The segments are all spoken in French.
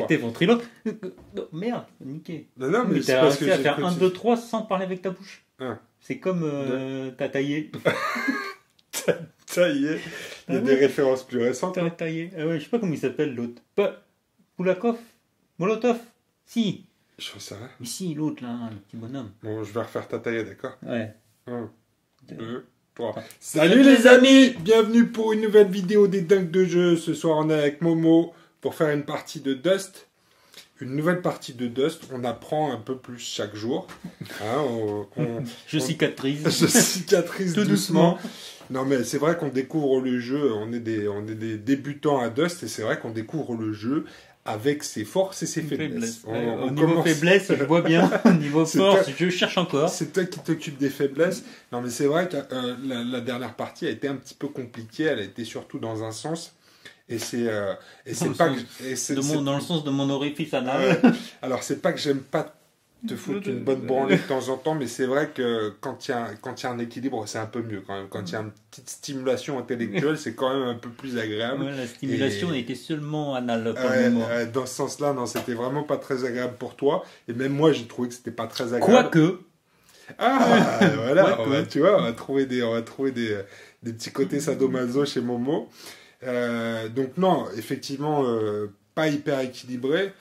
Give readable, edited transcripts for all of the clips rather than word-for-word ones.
fois. T'es ventriloque. Merde, niqué. Non, mais Mais c'est t'as parce que réussi à j'ai faire 1, 2, 3 sans parler avec ta bouche. Hein. C'est comme t'as taillé. Ça y est, il y a des références plus récentes. T'as taillé. Ah ouais, je sais pas comment il s'appelle l'autre. Pas Poulakov, Molotov. Si. Je sais rien. Mais si, l'autre là, le petit bonhomme. Bon, je vais refaire ta taille, d'accord? Ouais. 1, 2, 3. Salut les amis! Bienvenue pour une nouvelle vidéo des dingues de jeu. Ce soir, on est avec Momo pour faire une partie de Dust. Une nouvelle partie de Dust. On apprend un peu plus chaque jour. Hein, Je cicatrise. Je cicatrise Tout doucement. doucement. Non, mais c'est vrai qu'on découvre le jeu. On est des débutants à Dust et c'est vrai qu'on découvre le jeu avec ses forces et ses faiblesses. Au niveau faiblesse, je vois bien. Au niveau force, je cherche encore. C'est toi qui t'occupes des faiblesses. Non, mais c'est vrai que la dernière partie a été un petit peu compliquée. Elle a été surtout dans un sens. Et c'est pas dans le sens de mon orifice anal. alors c'est pas que j'aime pas te foutre une bonne branlée de temps en temps, mais c'est vrai que quand il y a un équilibre, c'est un peu mieux quand même. Quand il y a une petite stimulation intellectuelle, c'est quand même un peu plus agréable. Ouais, la stimulation a été seulement anale pour le moment. Dans ce sens-là, non, c'était vraiment pas très agréable pour toi. Et même moi, j'ai trouvé que c'était pas très agréable. Quoique. Ah, voilà, Quoique. tu vois, on va trouver des petits côtés sadomaso chez Momo. Donc non, effectivement, pas hyper équilibré.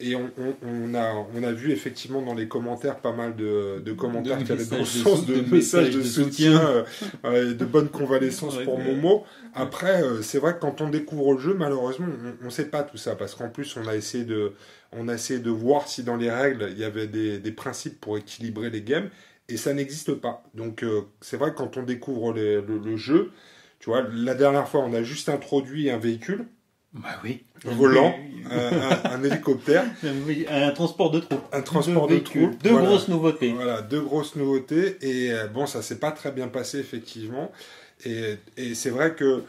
Et on a vu effectivement dans les commentaires pas mal de commentaires qui allaient dans le sens de messages de soutien, de bonne convalescence pour Momo. Après, c'est vrai que quand on découvre le jeu, malheureusement, on ne sait pas tout ça. Parce qu'en plus, on a essayé de voir si dans les règles, il y avait des principes pour équilibrer les games. Et ça n'existe pas. Donc c'est vrai que quand on découvre le jeu, tu vois, la dernière fois, on a juste introduit un véhicule. Bah oui. Volant, un hélicoptère. Un transport de troupes. Un transport de troupes. Deux grosses nouveautés. Voilà, deux grosses nouveautés. Et bon, ça s'est pas très bien passé, effectivement. Et c'est vrai que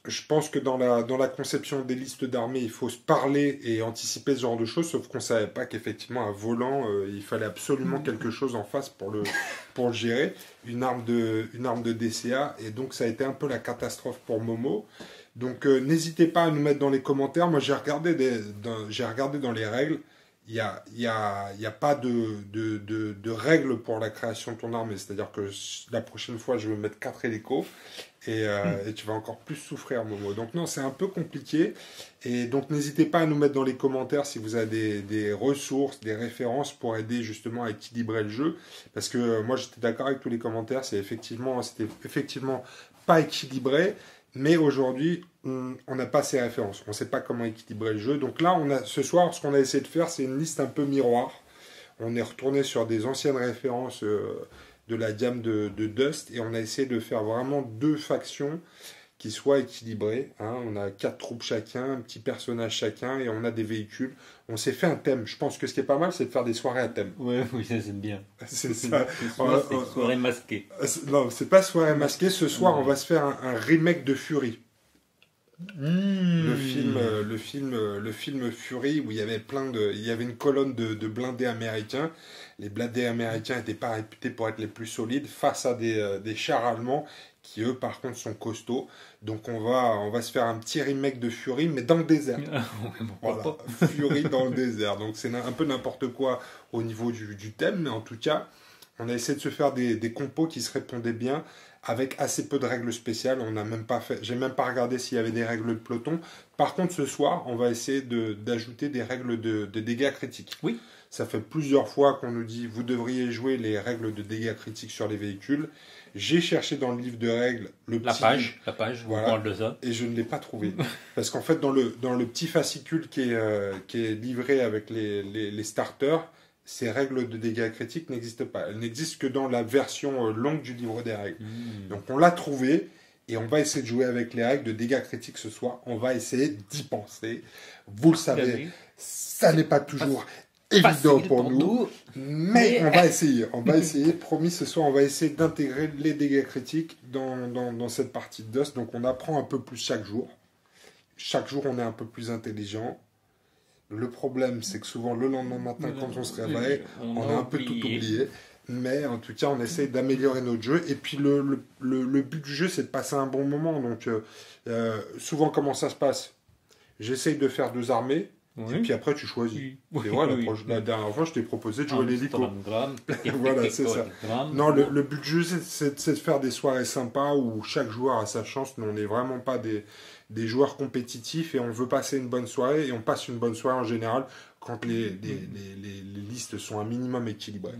je pense que dans la conception des listes d'armées, il faut se parler et anticiper ce genre de choses, sauf qu'on savait pas qu'effectivement, un volant, il fallait absolument quelque chose en face pour le gérer. Une arme de DCA. Et donc, ça a été un peu la catastrophe pour Momo. Donc n'hésitez pas à nous mettre dans les commentaires. Moi j'ai regardé dans les règles. Il y a pas de règles pour la création de ton armée. C'est-à-dire que la prochaine fois je vais mettre 4 hélicos et tu vas encore plus souffrir, Momo. Donc non, c'est un peu compliqué. Et donc n'hésitez pas à nous mettre dans les commentaires si vous avez des ressources, des références pour aider justement à équilibrer le jeu. Parce que moi j'étais d'accord avec tous les commentaires. C'était effectivement pas équilibré. Mais aujourd'hui, on n'a pas ces références. On ne sait pas comment équilibrer le jeu. Donc là, ce soir, ce qu'on a essayé de faire, c'est une liste un peu miroir. On est retourné sur des anciennes références de la gamme de Dust. Et on a essayé de faire vraiment 2 factions qui soient équilibrées. Hein. On a 4 troupes chacun, un petit personnage chacun, et on a des véhicules. On s'est fait un thème. Je pense que ce qui est pas mal, c'est de faire des soirées à thème. Oui, ça c'est bien. C'est ça. C'est soirée masquée. Non, c'est pas soirée masquée. Ce soir, on va se faire un remake de Fury. Le film Fury, où il y avait une colonne de blindés américains. Les blindés américains n'étaient pas réputés pour être les plus solides face à des chars allemands qui eux par contre sont costauds. Donc on va se faire un petit remake de Fury, mais dans le désert. Voilà, Fury dans le désert. Donc c'est un peu n'importe quoi au niveau du thème, mais en tout cas, on a essayé de se faire des compos qui se répondaient bien, avec assez peu de règles spéciales. J'ai même pas regardé s'il y avait des règles de peloton. Par contre, ce soir, on va essayer d'ajouter des règles de dégâts critiques. Oui. Ça fait plusieurs fois qu'on nous dit vous devriez jouer les règles de dégâts critiques sur les véhicules. J'ai cherché dans le livre de règles la page, voilà, on parle de ça. et je ne l'ai pas trouvé. Parce qu'en fait, dans le petit fascicule qui est livré avec les starters, ces règles de dégâts critiques n'existent pas. Elles n'existent que dans la version longue du livre des règles. Donc on l'a trouvé et on va essayer de jouer avec les règles de dégâts critiques ce soir. On va essayer d'y penser. Vous le savez, ça n'est pas toujours évident pour nous, mais on va essayer. On va essayer. Promis, ce soir, on va essayer d'intégrer les dégâts critiques dans cette partie de Dust. Donc on apprend un peu plus chaque jour. Chaque jour, on est un peu plus intelligent. Le problème, c'est que souvent, le lendemain matin, quand on se réveille, on a un peu tout oublié. Mais en tout cas, on essaye d'améliorer notre jeu. Et puis, le but du jeu, c'est de passer un bon moment. Donc, souvent, comment ça se passe? J'essaye de faire 2 armées. Oui. Et puis après, tu choisis. Oui. Et voilà, Oui. la dernière fois, je t'ai proposé de jouer l'hélico. Grammes. Voilà, c'est ça. Non, le but du jeu, c'est de faire des soirées sympas où chaque joueur a sa chance. Nous, on n'est vraiment pas des joueurs compétitifs et on veut passer une bonne soirée. Et on passe une bonne soirée en général quand les listes sont un minimum équilibrées.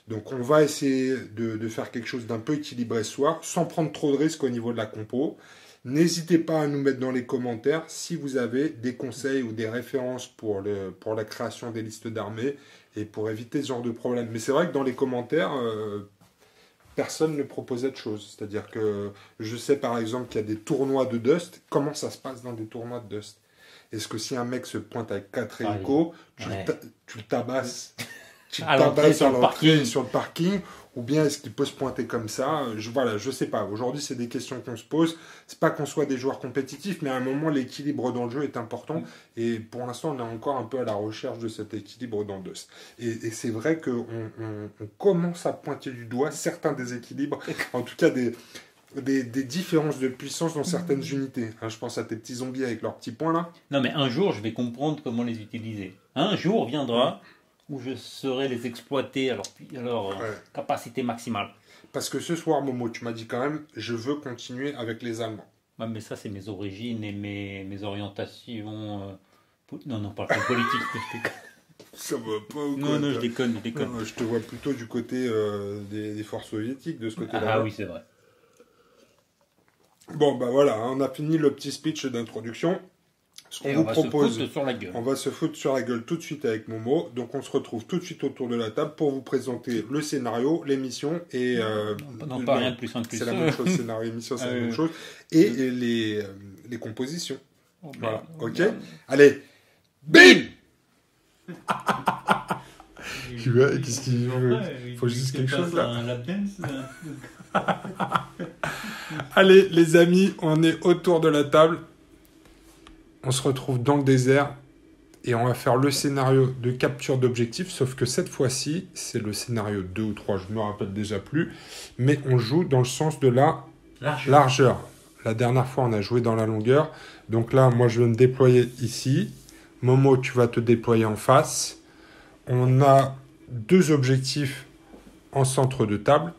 Donc, on va essayer de faire quelque chose d'un peu équilibré ce soir, sans prendre trop de risques au niveau de la compo. N'hésitez pas à nous mettre dans les commentaires si vous avez des conseils ou des références pour la création des listes d'armées et pour éviter ce genre de problème. Mais c'est vrai que dans les commentaires, personne ne proposait de choses. C'est-à-dire que je sais par exemple qu'il y a des tournois de Dust. Comment ça se passe dans des tournois de Dust? Est-ce que si un mec se pointe avec 4 hélicos, tu le tabasses tu à tabasses à l'entrée parking. sur le parking, ou bien est-ce qu'il peut se pointer comme ça? Je sais pas. Aujourd'hui, c'est des questions qu'on se pose. C'est pas qu'on soit des joueurs compétitifs, mais à un moment, l'équilibre dans le jeu est important. Et pour l'instant, on est encore un peu à la recherche de cet équilibre dans Dust. Et c'est vrai qu'on on commence à pointer du doigt certains déséquilibres, en tout cas des différences de puissance dans certaines unités. Hein, je pense à tes petits zombies avec leurs petits points là. Non, mais un jour, je vais comprendre comment les utiliser. Un jour viendra où je saurai les exploiter à leur capacité maximale. Parce que ce soir, Momo, tu m'as dit quand même, je veux continuer avec les Allemands. Ouais, mais ça, c'est mes origines et mes orientations. Non, pas le politique. Ça va pas ou quoi? Non, je déconne. Non, je te vois plutôt du côté des forces soviétiques, de ce côté-là. Ah oui, c'est vrai. Bon, bah voilà, on a fini le petit speech d'introduction. Ce qu'on vous propose, on va se foutre sur la gueule tout de suite avec Momo. Donc on se retrouve tout de suite autour de la table pour vous présenter le scénario, l'émission et... non, pas rien de plus simple que c'est ça. la même chose, scénario, émission, c'est la même chose. Et les compositions. Voilà, ok. Allez, bim. Tu vois, qu'est-ce qu'il veut? Faut juste quelque chose là. Un lap dance. Allez, les amis, on est autour de la table. On se retrouve dans le désert et on va faire le scénario de capture d'objectifs, sauf que cette fois-ci, c'est le scénario 2 ou 3, je ne me rappelle déjà plus, mais on joue dans le sens de la largeur. La dernière fois, on a joué dans la longueur. Donc là, moi, je vais me déployer ici. Momo, tu vas te déployer en face. On a 2 objectifs en centre de table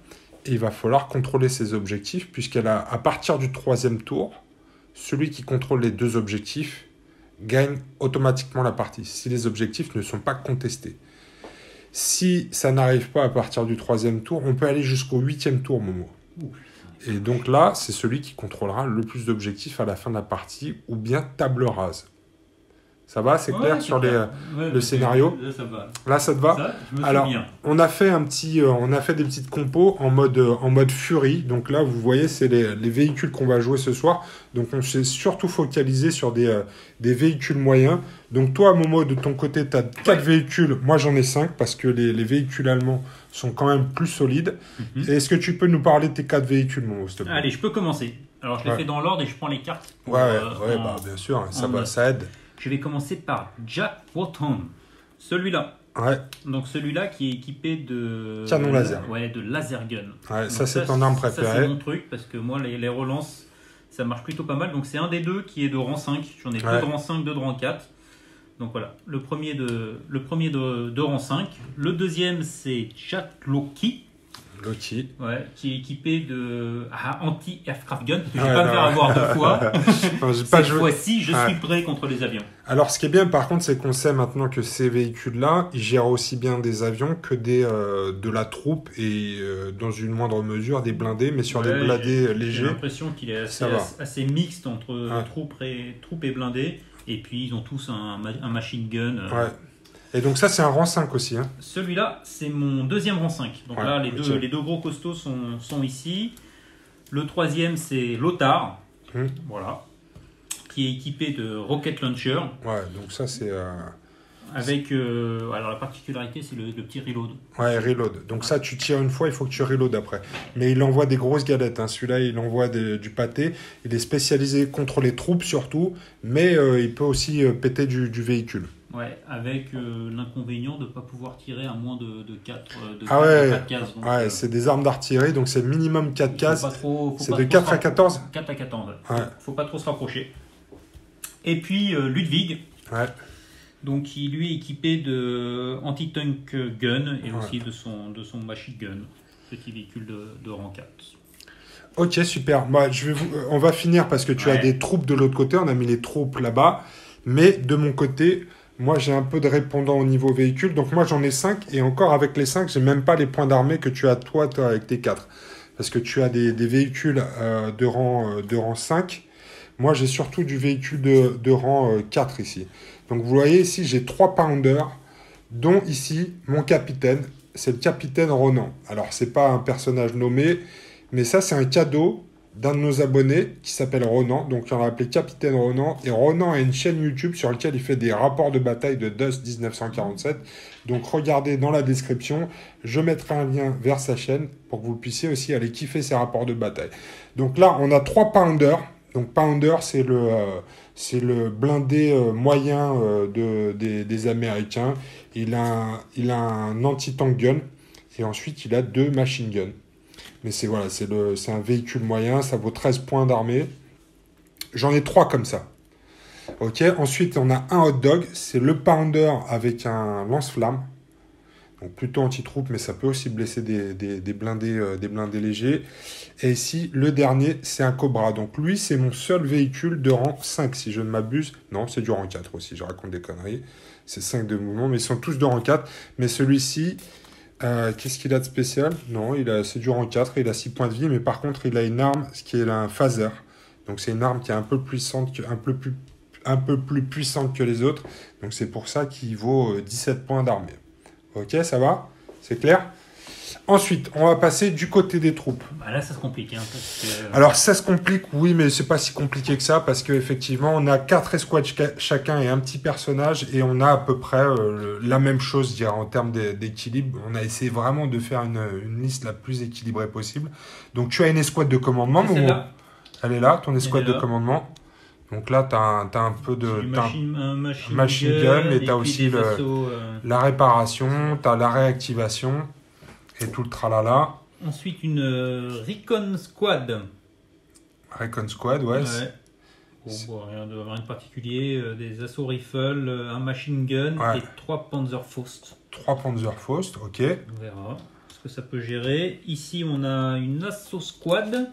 et il va falloir contrôler ces objectifs à partir du 3e tour, celui qui contrôle les 2 objectifs gagne automatiquement la partie, si les objectifs ne sont pas contestés. Si ça n'arrive pas à partir du 3e tour, on peut aller jusqu'au 8e tour, Momo. Et donc là, c'est celui qui contrôlera le plus d'objectifs à la fin de la partie, ou bien table rase. Ça va, c'est clair sur le scénario? Là, ça va. Là, ça te va? Ça, je me Alors, souviens. on a fait des petites compos en mode Fury. Donc là, vous voyez, c'est les véhicules qu'on va jouer ce soir. Donc on s'est surtout focalisé sur des véhicules moyens. Donc toi, Momo, de ton côté, tu as 4 véhicules. Moi, j'en ai 5 parce que les véhicules allemands sont quand même plus solides. Et est-ce que tu peux nous parler de tes 4 véhicules, Momo, s'il te plaît? Allez, je peux commencer. Alors, je les fais dans l'ordre et je prends les cartes. Bien sûr, ça aide. Je vais commencer par Jack Wharton. Celui-là. Ouais. Donc celui-là qui est équipé de... Canon laser. Ouais, de laser gun. Ouais, donc ça c'est ton arme préférée. Ça c'est mon truc parce que moi les relances, ça marche plutôt pas mal. Donc c'est un des 2 qui est de rang 5. J'en ai 2 de rang 5, 2 de rang 4. Donc voilà, le premier de rang 5. Le deuxième c'est Jack Loki. Loki. Ouais, qui est équipé de anti-aircraft gun. Parce que je vais pas me faire avoir 2 fois. Cette fois-ci, je suis prêt contre les avions. Alors, ce qui est bien, par contre, c'est qu'on sait maintenant que ces véhicules-là, ils gèrent aussi bien des avions que de la troupe et, dans une moindre mesure, des blindés, mais sur des blindés légers. J'ai l'impression qu'il est assez mixte entre troupe et blindés. Et puis, ils ont tous un machine gun. Ouais. Et donc ça, c'est un rang 5 aussi. Hein. Celui-là, c'est mon 2e rang 5. Donc là, les deux gros costauds sont ici. Le 3e, c'est Lothar. Voilà. Qui est équipé de rocket launcher. Ouais, donc ça, c'est... Avec... alors la particularité, c'est le petit reload. Ouais, reload. Donc ça, tu tires une fois, il faut que tu reload après. Mais il envoie des grosses galettes. Hein. Celui-là, il envoie du pâté. Il est spécialisé contre les troupes surtout, mais il peut aussi péter du véhicule. Ouais, avec l'inconvénient de ne pas pouvoir tirer à moins de 4 cases. Donc, c'est des armes d'artillerie, donc c'est minimum 4 cases. C'est de 4 à 14 ? 4 à 14, ouais. Faut pas trop se rapprocher. Et puis Ludwig. Ouais. Donc il lui est équipé de anti-tank gun et aussi de son machine gun, petit véhicule de rang 4. Ok, super. Bah, on va finir parce que tu as des troupes de l'autre côté. On a mis les troupes là-bas. Mais de mon côté, moi, j'ai un peu de répondants au niveau véhicule. Donc moi, j'en ai 5. Et encore, avec les 5, j'ai même pas les points d'armée que tu as toi avec tes 4. Parce que tu as des véhicules de rang 5. Moi, j'ai surtout du véhicule de rang 4 ici. Donc vous voyez ici, j'ai 3 pounders, dont ici, mon capitaine. C'est le capitaine Ronan. Alors, c'est pas un personnage nommé, mais ça, c'est un cadeau d'un de nos abonnés qui s'appelle Ronan. Donc, on l'a appelé Capitaine Ronan. Et Ronan a une chaîne YouTube sur laquelle il fait des rapports de bataille de Dust 1947. Donc, regardez dans la description. Je mettrai un lien vers sa chaîne pour que vous puissiez aussi aller kiffer ses rapports de bataille. Donc là, on a 3 pounders. Donc, Pounder, c'est le blindé moyen des Américains. Il a un anti-tank gun. Et ensuite, il a 2 machine guns. Mais c'est un véhicule moyen, ça vaut 13 points d'armée. J'en ai 3 comme ça. Ok. Ensuite, on a un hot dog, c'est le Pounder avec un lance-flamme. Donc plutôt anti-troupe, mais ça peut aussi blesser des blindés légers. Et ici, le dernier, c'est un Cobra. Donc lui, c'est mon seul véhicule de rang 5, si je ne m'abuse. Non, c'est du rang 4 aussi, je raconte des conneries. C'est 5 de mouvement, mais ils sont tous de rang 4. Mais celui-ci... qu'est-ce qu'il a de spécial? Non, c'est du rang 4, il a 6 points de vie, mais par contre, il a une arme, ce qui est un phaser. Donc, c'est une arme qui est un peu plus puissante que les autres. Donc, c'est pour ça qu'il vaut 17 points d'armée. Ok, ça va? C'est clair? Ensuite, on va passer du côté des troupes. Bah là, ça se complique. Parce que... Alors, ça se complique, oui, mais c'est pas si compliqué que ça, parce qu'effectivement, on a 4 escouades chacun et un petit personnage, et on a à peu près la même chose, je dirais, en termes d'équilibre. On a essayé vraiment de faire une liste la plus équilibrée possible. Donc, tu as une escouade de commandement. Elle est là, ton escouade de commandement. Donc là, tu as un peu de machine gun, et tu as aussi la réparation, tu as la réactivation. Et tout le tralala. Ensuite, une Recon Squad. Recon Squad, ouais. Rien de particulier. Des assaut rifles, un machine gun et 3 Panzerfaust. 3 Panzerfaust, ok. On verra ce que ça peut gérer. Ici, on a une assaut squad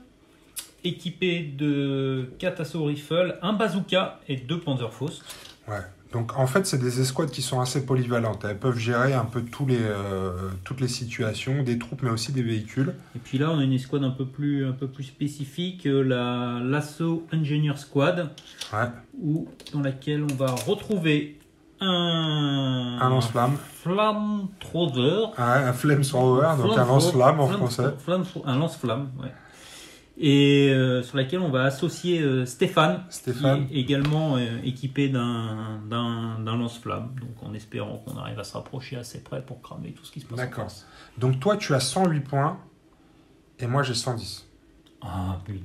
équipée de 4 assaut rifles, un bazooka et 2 Panzerfaust. Ouais. Donc en fait, c'est des escouades qui sont assez polyvalentes. Elles peuvent gérer un peu toutes les situations, des troupes, mais aussi des véhicules. Et puis là, on a une escouade un peu plus spécifique, l'Assaut Engineer Squad, dans laquelle on va retrouver un lance-flamme. Flamethrower. Un flamethrower, donc un lance-flamme en français. Un lance-flamme, ouais. Et sur laquelle on va associer Stéphane, qui est également équipé d'un lance-flamme, donc en espérant qu'on arrive à se rapprocher assez près pour cramer tout ce qui se passe. D'accord. Donc toi, tu as 108 points et moi j'ai 110. Ah putain,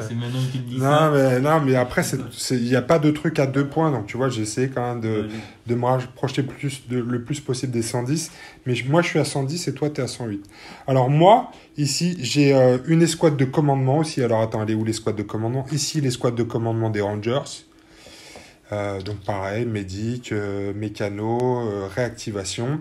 c'est maintenant que tu me dis ça. Non, mais après, il n'y a pas de truc à 2 points, donc tu vois, j'ai essayé quand même de me projeter le plus possible des 110, mais moi je suis à 110 et toi tu es à 108. Alors moi, ici, j'ai une escouade de commandement aussi. Alors attends, elle est où l'escouade de commandement? Ici, l'escouade de commandement des Rangers. Donc pareil, médic, mécano, réactivation.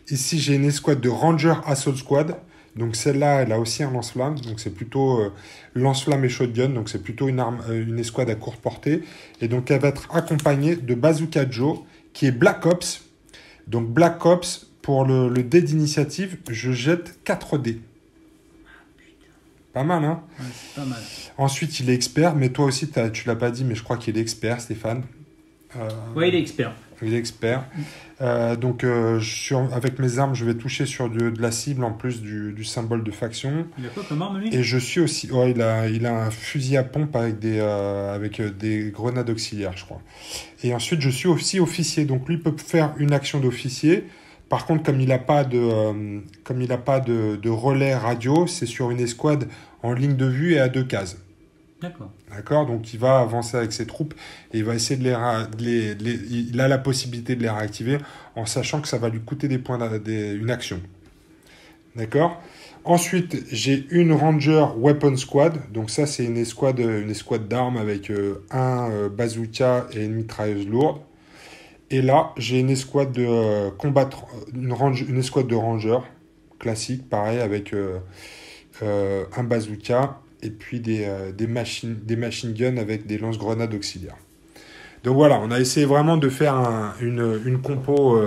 Ici, j'ai une escouade de Ranger Assault Squad. Donc celle-là, elle a aussi un lance-flamme, donc c'est plutôt lance-flamme et shotgun, donc c'est plutôt une escouade à courte portée. Et donc elle va être accompagnée de Bazooka Joe, qui est Black Ops. Donc Black Ops, pour le dé d'initiative, je jette 4 dés. Pas mal, hein? Ouais, c'est pas mal. Ensuite, il est expert, mais toi aussi, tu l'as pas dit, mais je crois qu'il est expert, Stéphane. Oui, il est expert. Il est expert. Donc, avec mes armes, je vais toucher sur de la cible en plus du symbole de faction. Il a quoi comme arme, lui? Et je suis aussi... il a un fusil à pompe avec des grenades auxiliaires, je crois. Et ensuite, je suis aussi officier. Donc, lui peut faire une action d'officier. Par contre, comme il n'a pas de relais radio, c'est sur une escouade en ligne de vue et à 2 cases. D'accord, donc il va avancer avec ses troupes et il va essayer il a la possibilité de les réactiver en sachant que ça va lui coûter des points, une action. D'accord. Ensuite, j'ai une Ranger Weapon Squad. Donc ça, c'est une escouade d'armes avec un bazooka et une mitrailleuse lourde. Et là, j'ai une escouade de une escouade de rangers classique, pareil, avec un bazooka et puis des machine guns avec des lance-grenades auxiliaires. Donc voilà, on a essayé vraiment de faire une compo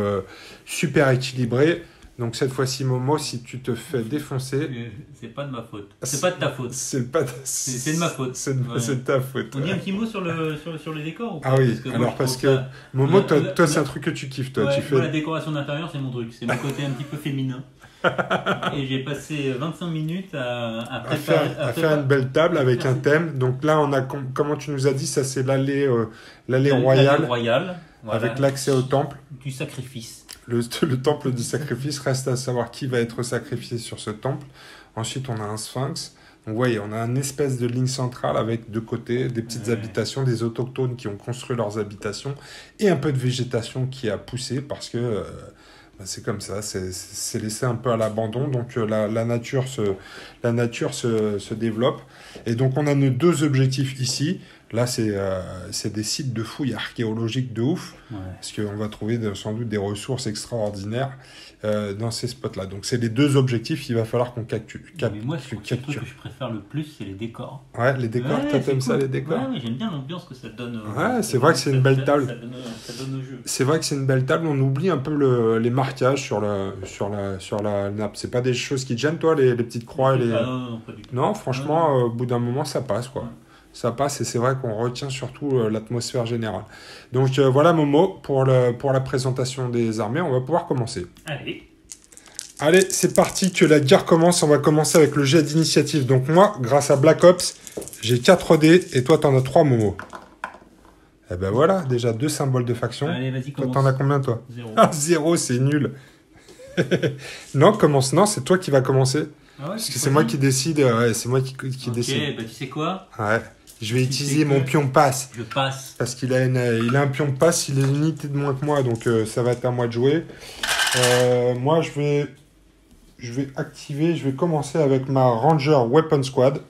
super équilibrée. Donc cette fois-ci, Momo, si tu te fais défoncer... C'est pas de ma faute. C'est pas de ta faute. C'est de ma faute. C'est de ta faute. On dit un petit mot sur les décors ou pas? Ah oui, parce que Momo, toi c'est un truc que tu kiffes. Toi, ouais, tu fais... Moi, la décoration d'intérieur, c'est mon truc. C'est mon côté un petit peu féminin. Et j'ai passé 25 minutes à faire une belle table avec un thème. Donc là, on a, comment tu nous as dit, ça c'est l'allée royale. Voilà. Avec l'accès au temple. Du sacrifice. Le temple du sacrifice, reste à savoir qui va être sacrifié sur ce temple. Ensuite, on a un sphinx. Donc, vous voyez, on a une espèce de ligne centrale avec de côté des petites habitations, des autochtones qui ont construit leurs habitations et un peu de végétation qui a poussé parce que c'est comme ça, c'est laissé un peu à l'abandon. Donc, la nature se développe. Et donc, on a nos deux objectifs ici. Là, c'est des sites de fouilles archéologiques de ouf, parce qu'on va trouver sans doute des ressources extraordinaires dans ces spots-là. Donc, c'est les deux objectifs qu'il va falloir qu'on capture. Mais moi, le truc que je préfère le plus, c'est les décors. Ouais, les décors, t'aimes ça, les décors? Ouais, j'aime bien l'ambiance que ça donne. Ouais, c'est vrai que c'est une belle table. Ça donne au jeu. C'est vrai que c'est une belle table. On oublie un peu les marquages sur la nappe. C'est pas des choses qui te gênent, toi, les petites croix et les... non, pas du tout. Non, franchement, au bout d'un moment, ça passe, quoi. Ouais. Ça passe et c'est vrai qu'on retient surtout l'atmosphère générale. Donc voilà Momo, pour la présentation des armées, on va pouvoir commencer. Allez, c'est parti, que la guerre commence. On va commencer avec le jet d'initiative. Donc moi, grâce à Black Ops, j'ai 4 dés et toi t'en as 3 Momo. Eh ben voilà, déjà 2 symboles de faction. Allez, vas-y, commence. Toi t'en as combien toi? 0. Ah, 0, c'est nul. Non, commence. Non, c'est toi qui vas commencer. Ah ouais, parce que c'est moi qui décide. Ouais, c'est moi qui décide. Ok, bah tu sais quoi? Ouais. Je vais utiliser mon pion passe. Je passe. Parce qu'il a un pion de passe, il est une unité de moins que moi, donc ça va être à moi de jouer. Moi, je vais activer, je vais commencer avec ma Ranger Weapon Squad.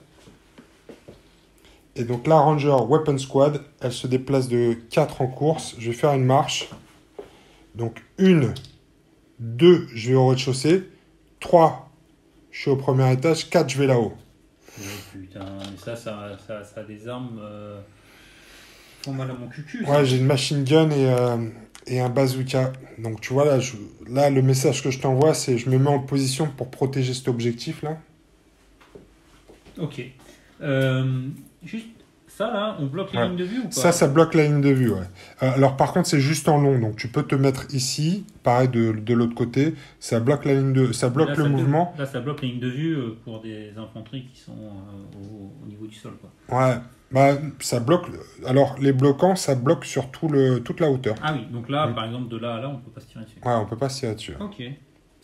Et donc la Ranger Weapon Squad, elle se déplace de 4 en course. Je vais faire une marche. Donc 1, 2, je vais au rez-de-chaussée. 3, je suis au premier étage. 4, je vais là-haut. Putain, mais ça a des armes qui font mal à mon cucu. Ouais, j'ai une machine gun et un bazooka. Donc tu vois, là, le message que je t'envoie, c'est je me mets en position pour protéger cet objectif-là. Ok. Juste ça, là, on bloque la ligne de vue ou pas? Ça bloque la ligne de vue, ouais. Alors par contre, c'est juste en long. Donc tu peux te mettre ici, pareil de l'autre côté. Ça bloque la ligne de... Ça bloque le mouvement. Là, ça bloque la ligne de vue pour des infanteries qui sont au niveau du sol, quoi. Ouais. Bah, ça bloque... Alors, les bloquants, ça bloque sur toute la hauteur. Ah oui, donc là, par exemple, de là à là, on peut pas se tirer dessus. Ouais, on peut pas se tirer dessus. Ok,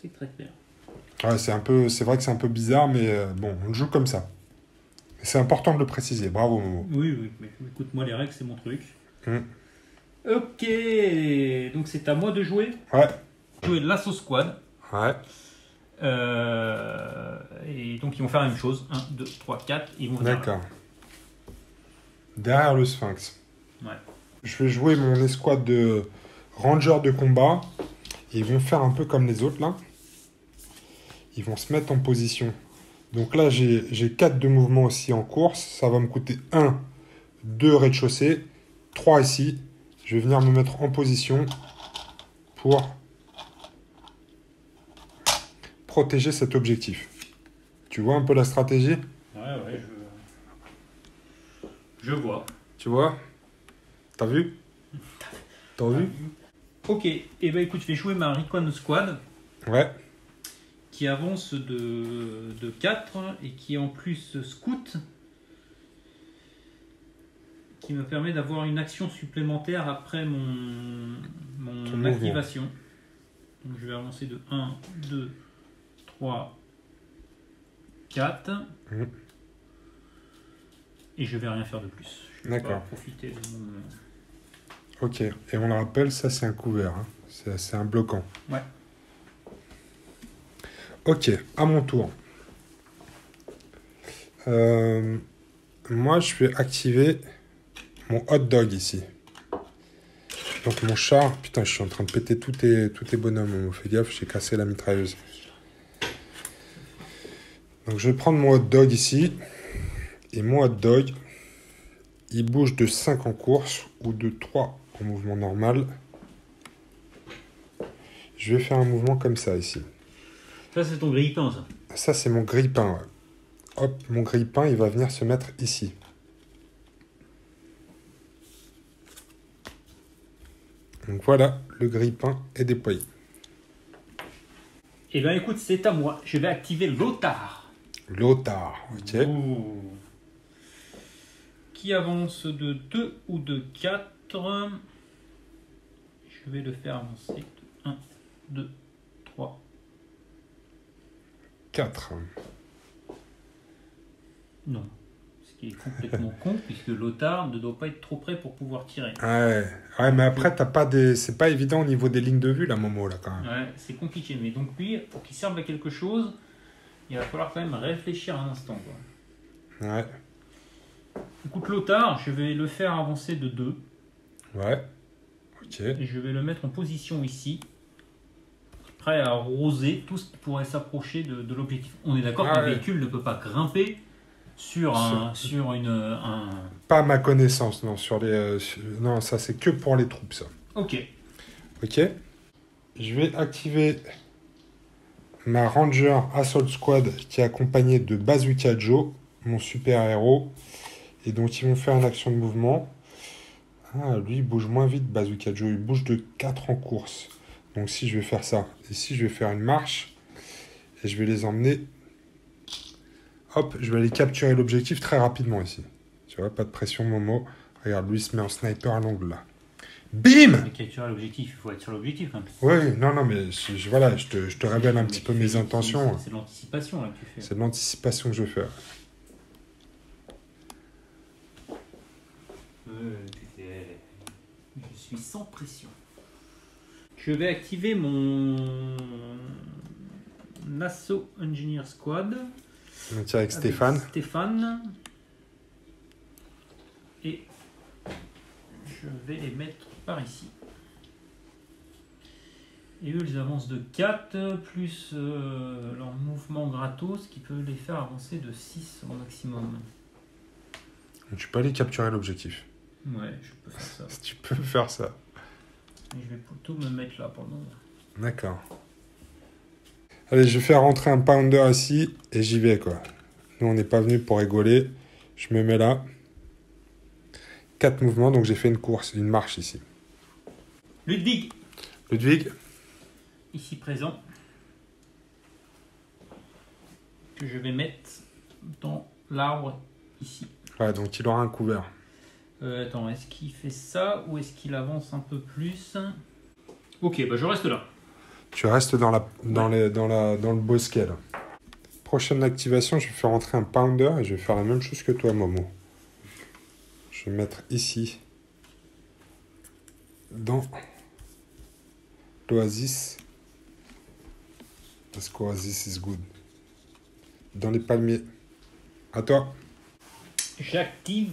c'est très clair. Ouais, c'est vrai que c'est un peu bizarre, mais bon, on joue comme ça. C'est important de le préciser. Bravo, Momo. Oui, mais écoute, moi, les règles, c'est mon truc. Ok, donc c'est à moi de jouer. Ouais. Jouer l'assaut squad. Ouais. Et donc, ils vont faire la même chose. 1, 2, 3, 4. Ils vont D'accord. Derrière le sphinx. Ouais. Je vais jouer mon escouade de rangers de combat. Ils vont faire un peu comme les autres, là. Ils vont se mettre en position. Donc là, j'ai 4 de mouvement aussi en course. Ça va me coûter 1, 2 rez-de-chaussée, 3 ici. Je vais venir me mettre en position pour protéger cet objectif. Tu vois un peu la stratégie? Ouais, je vois. Tu vois? T'as vu? T'as vu? Ok, et ben écoute, je vais jouer ma Recon Squad. Ouais. Qui avance de 4 et qui est en plus scout, qui me permet d'avoir une action supplémentaire après mon activation. Donc je vais avancer de 1, 2, 3, 4. Et je vais rien faire de plus. Je vais pas profiter de mon... Ok, et on le rappelle, ça c'est un couvert, hein. C'est un bloquant. Ouais. Ok, à mon tour. Moi, je vais activer mon hot dog ici. Donc mon char... Putain, je suis en train de péter tous tes bonhommes. Fais gaffe, j'ai cassé la mitrailleuse. Donc je vais prendre mon hot dog ici. Et mon hot dog, il bouge de 5 en course ou de 3 en mouvement normal. Je vais faire un mouvement comme ça ici. Ça, c'est ton grille-pain, ça. Ça, c'est mon grille-pain, ouais. Hop, mon grille-pain, il va venir se mettre ici. Donc voilà, le grille-pain est déployé. Eh bien, écoute, c'est à moi. Je vais activer Lothar. Lothar, ok. Oh. Qui avance de 2 ou de 4. Je vais le faire avancer de 1, 2, 3. 4. Non. Ce qui est complètement con, puisque Lothar ne doit pas être trop près pour pouvoir tirer. Ouais, mais après, t'as pas des... c'est pas évident au niveau des lignes de vue, là, Momo, là, quand même. Ouais, c'est compliqué. Mais donc, lui, pour qu'il serve à quelque chose, il va falloir quand même réfléchir un instant, quoi. Ouais. Écoute, Lothar, je vais le faire avancer de 2. Ouais. Ok. Et je vais le mettre en position ici, prêt à arroser tout ce qui pourrait s'approcher de l'objectif. On est d'accord qu'un véhicule ne peut pas grimper sur une... Pas à ma connaissance, non. Non, ça, c'est que pour les troupes, ça. Ok. Ok. Je vais activer ma Ranger Assault Squad qui est accompagnée de Bazooka Joe, mon super-héros, et dont ils vont faire une action de mouvement. Ah, lui, il bouge moins vite, Bazooka Joe. Il bouge de 4 en course. Donc, si je vais faire ça. Ici, je vais faire une marche. Et je vais les emmener. Hop, je vais aller capturer l'objectif très rapidement ici. Tu vois, pas de pression, Momo. Regarde, lui, il se met en sniper à l'angle, là. Bim! Mais capturer l'objectif, il faut être sur l'objectif, quand même. Oui, non, mais voilà, je te révèle un petit peu mes intentions. C'est de l'anticipation, là, que tu fais. C'est de l'anticipation que je fais. Je suis sans pression. Je vais activer mon Nassau Engineer Squad. On tire avec Stéphane. Et je vais les mettre par ici. Et eux, ils avancent de 4, plus leur mouvement gratos, qui peut les faire avancer de 6 au maximum. Tu peux aller capturer l'objectif. Ouais, je peux faire ça. Tu peux faire ça. Et je vais plutôt me mettre là pendant. D'accord. Allez, je vais faire rentrer un pounder ici et j'y vais, quoi. Nous, on n'est pas venu pour rigoler. Je me mets là. 4 mouvements, donc j'ai fait une marche ici. Ludwig, ici présent, que je vais mettre dans l'arbre ici. Ouais, donc il aura un couvert. Attends, est-ce qu'il fait ça ou est-ce qu'il avance un peu plus? Ok, bah je reste là. Tu restes dans le bosquet, là. Prochaine activation, je vais faire rentrer un pounder et je vais faire la même chose que toi, Momo. Je vais mettre ici, dans l'oasis. Parce qu'oasis is good. Dans les palmiers. À toi. J'active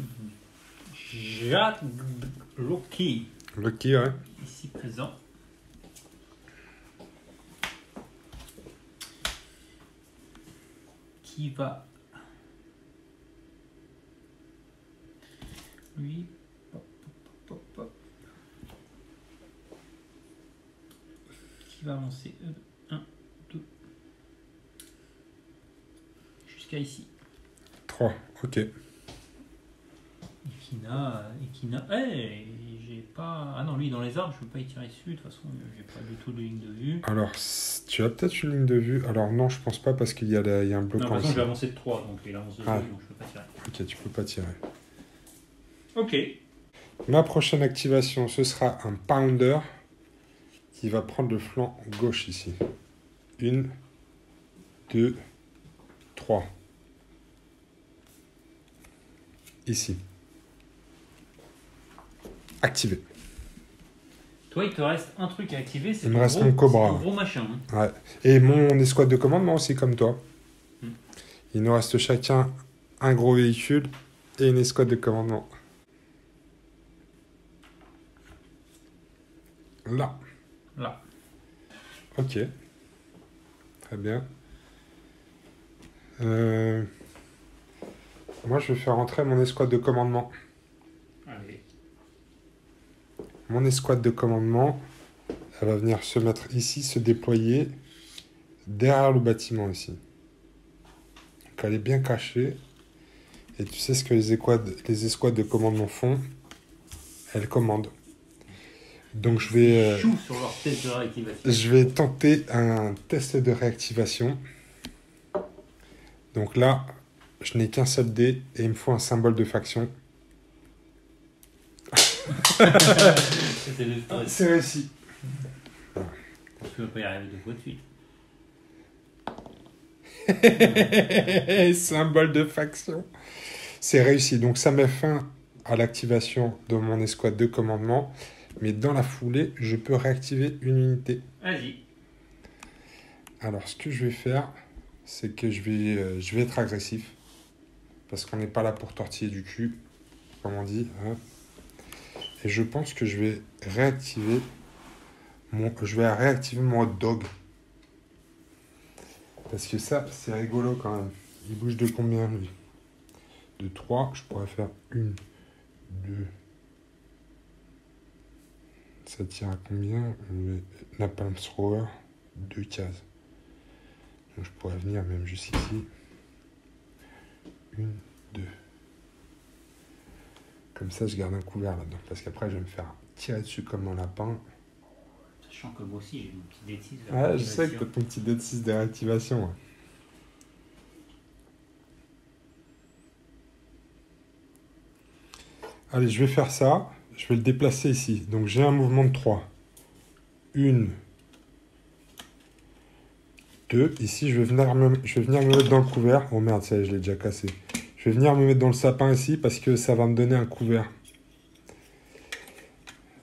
Jacques Loki. Lucky, ouais. Ici présent. Qui va... Lui... Qui va avancer 1, 2... Jusqu'à ici. 3, ok. Equina... j'ai pas... Ah non, lui, dans les arbres, je peux pas y tirer dessus. De toute façon, j'ai pas du tout de ligne de vue. Alors, tu as peut-être une ligne de vue. Alors non, je pense pas parce qu'il y a un bloquant. Non, de toute façon, j'ai avancé de 3, donc il avance de 2, donc je peux pas tirer. Ok, tu peux pas tirer. Ok. Ma prochaine activation, ce sera un pounder qui va prendre le flanc gauche ici. 1, 2, 3. Ici. Activé. Toi, il te reste un truc à activer, c'est Il me reste mon Cobra. gros machin. Hein. Ouais. Et mon escouade de commandement aussi, comme toi. Hmm. Il nous reste chacun un gros véhicule et une escouade de commandement. Là. Là. Ok. Très bien. Moi, je vais faire entrer mon escouade de commandement. Allez. Mon escouade de commandement, elle va venir se mettre ici, se déployer derrière le bâtiment ici. Donc, elle est bien cachée. Et tu sais ce que les escouades de commandement font? Elles commandent. Donc, Sur leur test de réactivation. je vais tenter un test de réactivation. Donc là, je n'ai qu'un seul dé et il me faut un symbole de faction. C'est réussi. Tu ne peux pas y arriver 2 fois de suite. Symbole de faction. C'est réussi. Donc ça met fin à l'activation de mon escouade de commandement. Mais dans la foulée, je peux réactiver une unité. Vas-y. Alors ce que je vais faire, c'est que je vais être agressif. Parce qu'on n'est pas là pour tortiller du cul, comme on dit. Hein. Et je pense que je vais réactiver mon hot dog. Parce que ça, c'est rigolo quand même. Il bouge de combien, lui? De 3, je pourrais faire 1, 2. Ça tire à combien? Napalm Thrower, 2 cases. Donc je pourrais venir même jusqu'ici. 1, 2. Comme ça, je garde un couvert là-dedans. Parce qu'après, je vais me faire tirer dessus comme un lapin. Sachant que moi aussi, j'ai une petite D6. Ah, je sais que tu as ton petit D6 de réactivation. Ouais. Allez, je vais faire ça. Je vais le déplacer ici. Donc, j'ai un mouvement de 3. 1, 2. Ici, je vais venir me mettre dans le couvert. Oh merde, ça y est, je l'ai déjà cassé. Je vais venir me mettre dans le sapin ici parce que ça va me donner un couvert.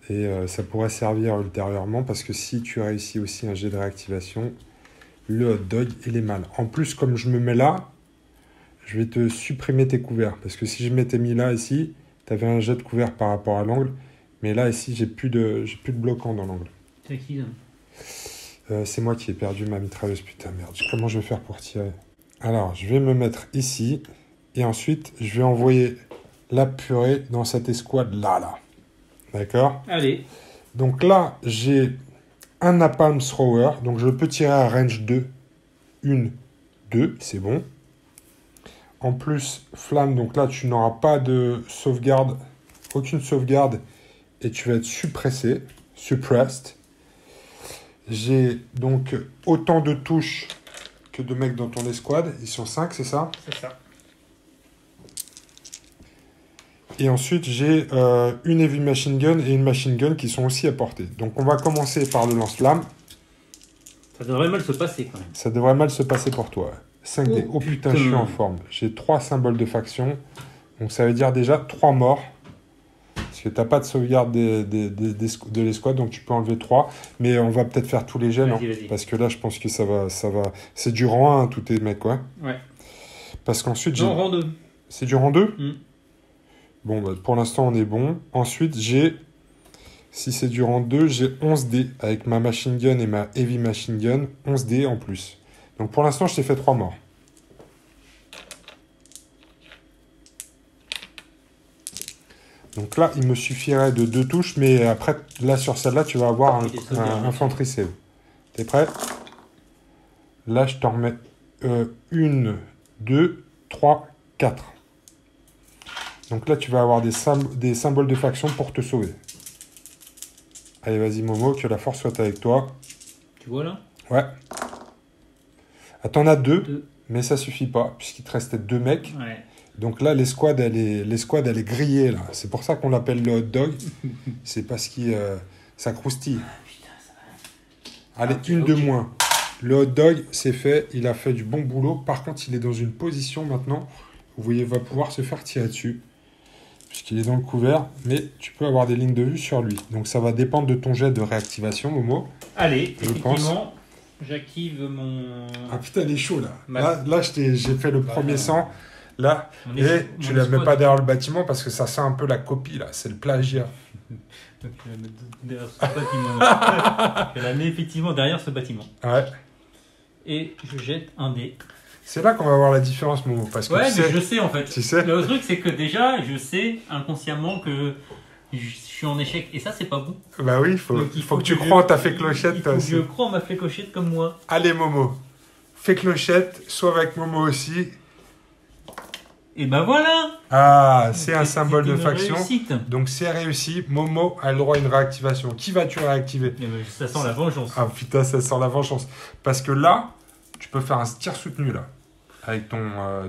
Et ça pourrait servir ultérieurement parce que si tu réussis aussi un jet de réactivation, le hot dog, il est mal. En plus, comme je me mets là, je vais te supprimer tes couverts. Parce que si je m'étais mis là, ici, tu avais un jet de couvert par rapport à l'angle. Mais là, ici, j'ai plus de bloquant dans l'angle. C'est qui, là? C'est moi qui ai perdu ma mitrailleuse. Putain, merde. Comment je vais faire pour tirer? Alors, je vais me mettre ici. Et ensuite, je vais envoyer la purée dans cette escouade là. D'accord? Allez. Donc là, j'ai un Napalm Thrower. Donc je peux tirer à range 2. 1, 2, c'est bon. En plus, flamme. Donc là, tu n'auras pas de sauvegarde. Aucune sauvegarde. Et tu vas être suppressé. Suppressed. J'ai donc autant de touches que de mecs dans ton escouade. Ils sont 5, c'est ça? C'est ça. Et ensuite, j'ai une Heavy Machine Gun et une Machine Gun qui sont aussi à portée. Donc, on va commencer par le lance-flamme. Ça devrait mal se passer, quand même. Ça devrait mal se passer pour toi. 5D. Oh putain, je suis en forme. J'ai 3 symboles de faction. Donc, ça veut dire déjà 3 morts. Parce que tu n'as pas de sauvegarde de l'escouade, donc tu peux enlever 3. Mais on va peut-être faire tous les jets, non? Vas-y. Parce que là, je pense que ça va... C'est du rang 1, tous tes mecs, quoi. Ouais. Parce qu'ensuite, Non, rang 2. C'est du rang 2 Mm. Bon, bah, pour l'instant, on est bon. Ensuite, si c'est du rang 2, j'ai 11 dés avec ma machine gun et ma heavy machine gun. 11 dés en plus. Donc, pour l'instant, je t'ai fait 3 morts. Donc là, il me suffirait de 2 touches, mais après, là, sur celle-là, tu vas avoir un infanterie save. T'es prêt? Là, je t'en remets 1, 2, 3, 4. Donc là, tu vas avoir des symboles de faction pour te sauver. Allez, vas-y, Momo, que la force soit avec toi. Tu vois, là? Ouais. Ah, t'en as 2, mais ça suffit pas, puisqu'il te restait 2 mecs. Ouais. Donc là, l'escouade, elle est grillée, là. C'est pour ça qu'on l'appelle le hot dog. C'est parce que ça croustille. Allez, une de moins. Le hot dog, c'est fait. Il a fait du bon boulot. Par contre, il est dans une position maintenant où vous voyez, il va pouvoir se faire tirer dessus. Puisqu'il est dans le couvert. Mais tu peux avoir des lignes de vue sur lui. Donc ça va dépendre de ton jet de réactivation, Momo. Allez, je effectivement, j'active mon... Ah putain, il est chaud, là. Là j'ai fait le premier sang. Là, On et est- tu on la est mets squat. pas derrière le bâtiment parce que ça sent un peu la copie, là. C'est le plagiat. Donc, je vais la mettre derrière ce bâtiment. Je la mets effectivement derrière ce bâtiment. Ouais. Et je jette un dé. C'est là qu'on va voir la différence, Momo. Parce que Ouais, tu mais sais, je sais en fait. tu sais. Le truc, c'est que déjà, je sais inconsciemment que je suis en échec. Et ça, c'est pas bon. Bah oui, Donc, il faut que tu crois en ta fée clochette, Il toi faut que aussi. je crois en ma fée clochette comme moi. Allez, Momo. Fée clochette, soit avec Momo aussi. Et ben voilà. Ah, c'est un symbole de une faction. réussite. Donc c'est réussi. Momo a le droit à une réactivation. Qui vas-tu réactiver? Eh ben, ça sent la vengeance. Ah putain, ça sent la vengeance. Parce que là, tu peux faire un tir soutenu là. Avec ton Bah,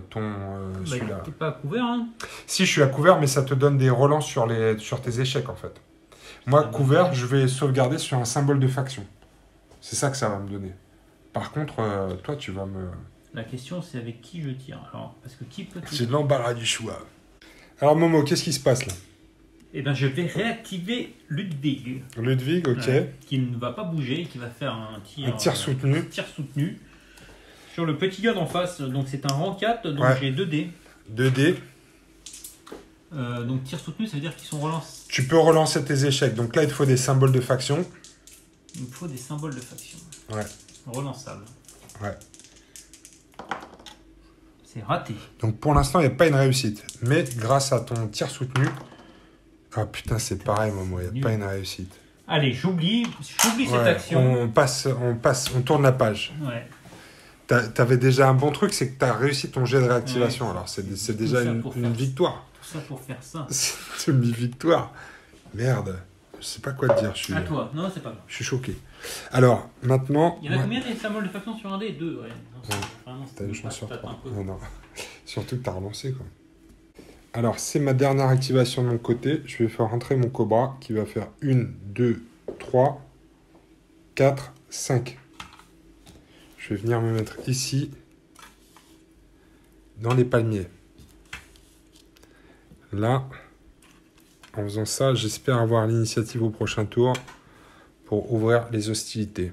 celui-là. t'es pas à couvert, hein. Si je suis à couvert, mais ça te donne des relances sur tes échecs en fait. Moi, Ah, couvert, bah, je vais sauvegarder sur un symbole de faction. C'est ça que ça va me donner. Par contre, toi, tu vas me... La question, c'est avec qui je tire. Alors, parce que qui peut J'ai de l'embarras du choix. Alors Momo, qu'est-ce qui se passe là? Eh ben, je vais réactiver Ludwig. Ludwig, ok. Qui ne va pas bouger, qui va faire un tir, Un tir soutenu. tir soutenu sur le petit gars d'en face. Donc, c'est un rang 4, donc Ouais. j'ai 2 dés. 2D. Donc, tir soutenu, ça veut dire qu'ils sont relancés. Tu peux relancer tes échecs. Donc là, il te faut des symboles de faction. Il me faut des symboles de faction. Ouais. Relançables. Ouais. C'est raté. Donc pour l'instant, il n'y a pas une réussite. Mais grâce à ton tir soutenu... Ah putain, c'est pareil, Momo, il n'y a pas une réussite. Allez, j'oublie cette Ouais, action. on tourne la page. Ouais. T'avais déjà un bon truc, c'est que t'as réussi ton jet de réactivation. Ouais. Alors c'est Tout déjà ça une pour faire- victoire. Tout ça pour faire ça. C'est une victoire. Merde, je sais pas quoi te dire, À toi. Non, c'est pas grave. je suis choqué. Alors, maintenant... Il y en a moi- combien des symboles de faction sur un dé? 2, ouais. Non, c'est- Ouais. vraiment, T'as une c'est chance sur pas- trois. un peu. Non, non. Surtout que t'as relancé, quoi. Alors, c'est ma dernière activation de mon côté. Je vais faire rentrer mon cobra qui va faire 1, 2, 3, 4, 5. Je vais venir me mettre ici, dans les palmiers. Là, en faisant ça, j'espère avoir l'initiative au prochain tour pour ouvrir les hostilités.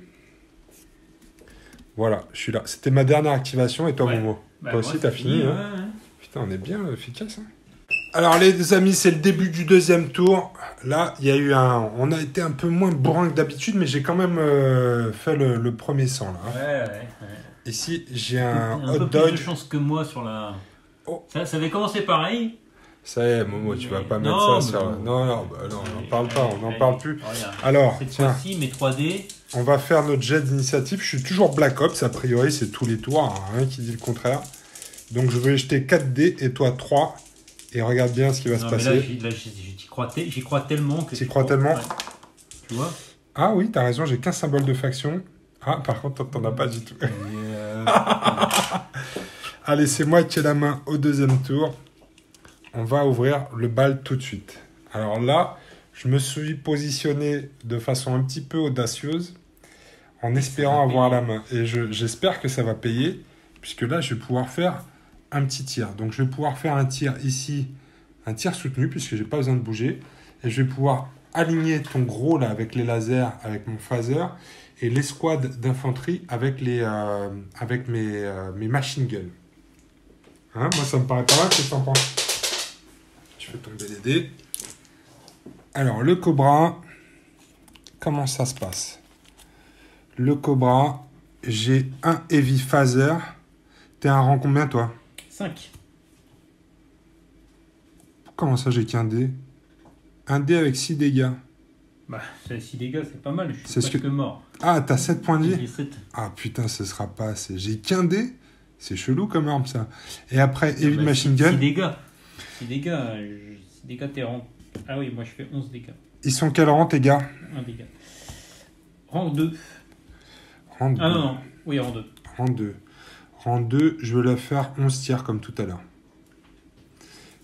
Voilà, je suis là. C'était ma dernière activation et toi, Ouais. Momo? Bah, Toi moi, aussi, c'est t'as fini, hein? ouais, ouais. Putain, on est bien efficace. Hein. Alors, les amis, c'est le début du deuxième tour. Là, il y a eu on a été un peu moins bourrin que d'habitude, mais j'ai quand même fait le premier sang. Là, hein. Ouais. Ici, j'ai un Un hot peu plus dog. de chance que moi sur la. Oh. Ça avait commencé pareil. Ça y est, Momo, tu vas pas mettre Non, ça sur... mais Non, bah non, on n'en parle pas, on n'en parle plus. Regarde. Alors, Cette tiens, fois-ci, mes 3D. on va faire notre jet d'initiative. Je suis toujours Black Ops, a priori, c'est tous les tours, hein, rien qui dit le contraire. Donc, je vais jeter 4 dés et toi 3. Et regarde bien ce qui va se Non, mais passer. là, j'y crois tellement que. T'y crois tellement. Ouais. Tu vois. Ah oui, t'as raison, j'ai qu'un symbole de faction. Ah, par contre, t'en as pas du tout. Allez, c'est moi qui ai la main au deuxième tour. On va ouvrir le bal tout de suite. Alors là, je me suis positionné de façon un petit peu audacieuse en espérant avoir la main. Et j'espère que ça va payer, puisque là, je vais pouvoir faire un petit tir. Donc, je vais pouvoir faire un tir ici, un tir soutenu, puisque j'ai pas besoin de bouger. Et je vais pouvoir aligner ton gros là avec les lasers, avec mon phaser, et l'escouade d'infanterie avec mes machine guns. Hein, moi, ça me paraît pas mal. Qu'est-ce que t'en penses? Je fais tomber les dés. Alors, le Cobra, comment ça se passe? Le Cobra, j'ai un Heavy Phaser. T'es un rang combien, toi? 5. Comment ça, j'ai qu'un dé? Un dé avec 6 dégâts. Bah, 6 dégâts, c'est pas mal. Je suis C'est ce presque mort. Ah, t'as 7 points de vie? J'ai 7. Ah, putain, ce sera pas assez. J'ai qu'un dé? C'est chelou comme arme, ça. Et après, Heavy Machine Gun. 6 dégâts. 6 dégâts. 6 dégâts, t'es rang. Ah oui, moi je fais 11 dégâts. Ils sont quel rang, tes gars? 1 dégât. Rang 2. Rang 2. Ah non. Oui, rang 2. Rang 2. Rang 2, je vais le faire 11 tirs comme tout à l'heure.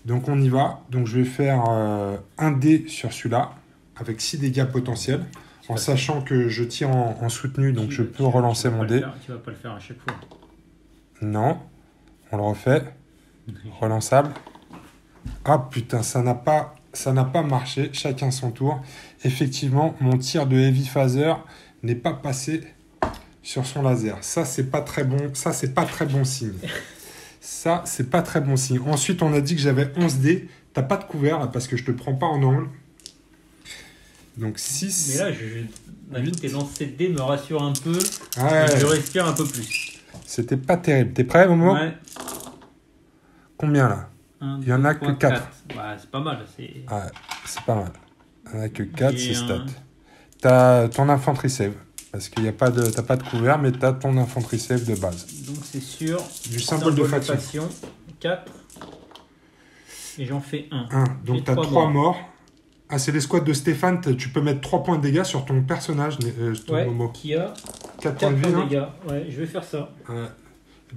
Donc on y va. Donc je vais faire un dé sur celui-là, avec 6 dégâts potentiels, en sachant que je tire en soutenu, donc je peux relancer mon dé. Tu vas pas le faire à chaque fois. Non, on le refait. Relançable. Ah putain, ça n'a pas marché. Chacun son tour. Effectivement, mon tir de Heavy Phaser n'est pas passé sur son laser. Ça, c'est pas très bon. Ça, c'est pas très bon signe. Ça, c'est pas très bon signe. Ensuite, on a dit que j'avais 11 dés. T'as pas de couvert, là, parce que je te prends pas en angle. Donc 6. Mais là, tes lancers de dés me rassurent un peu. Ouais. Et je respire un peu plus. C'était pas terrible. T'es prêt, Momo? Ouais. Combien, là? Il y en a que 4. Bah, c'est pas mal. Ouais, c'est pas mal. Il y en a que 4, c'est stat. un- T'as ton infanterie save. Parce qu'il y a pas de, t'as pas de couvert, mais t'as ton infanterie save de base. Donc c'est sûr. Du symbole de faction. 4. Et j'en fais 1. 1. Donc t'as 3 morts. Ah, c'est l'escouade de Stéphane. Tu peux mettre 3 points de dégâts sur ton personnage, ton Ouais, Momo. qui a 4 4 points de vie, points de hein. dégâts. Ouais, je vais faire ça.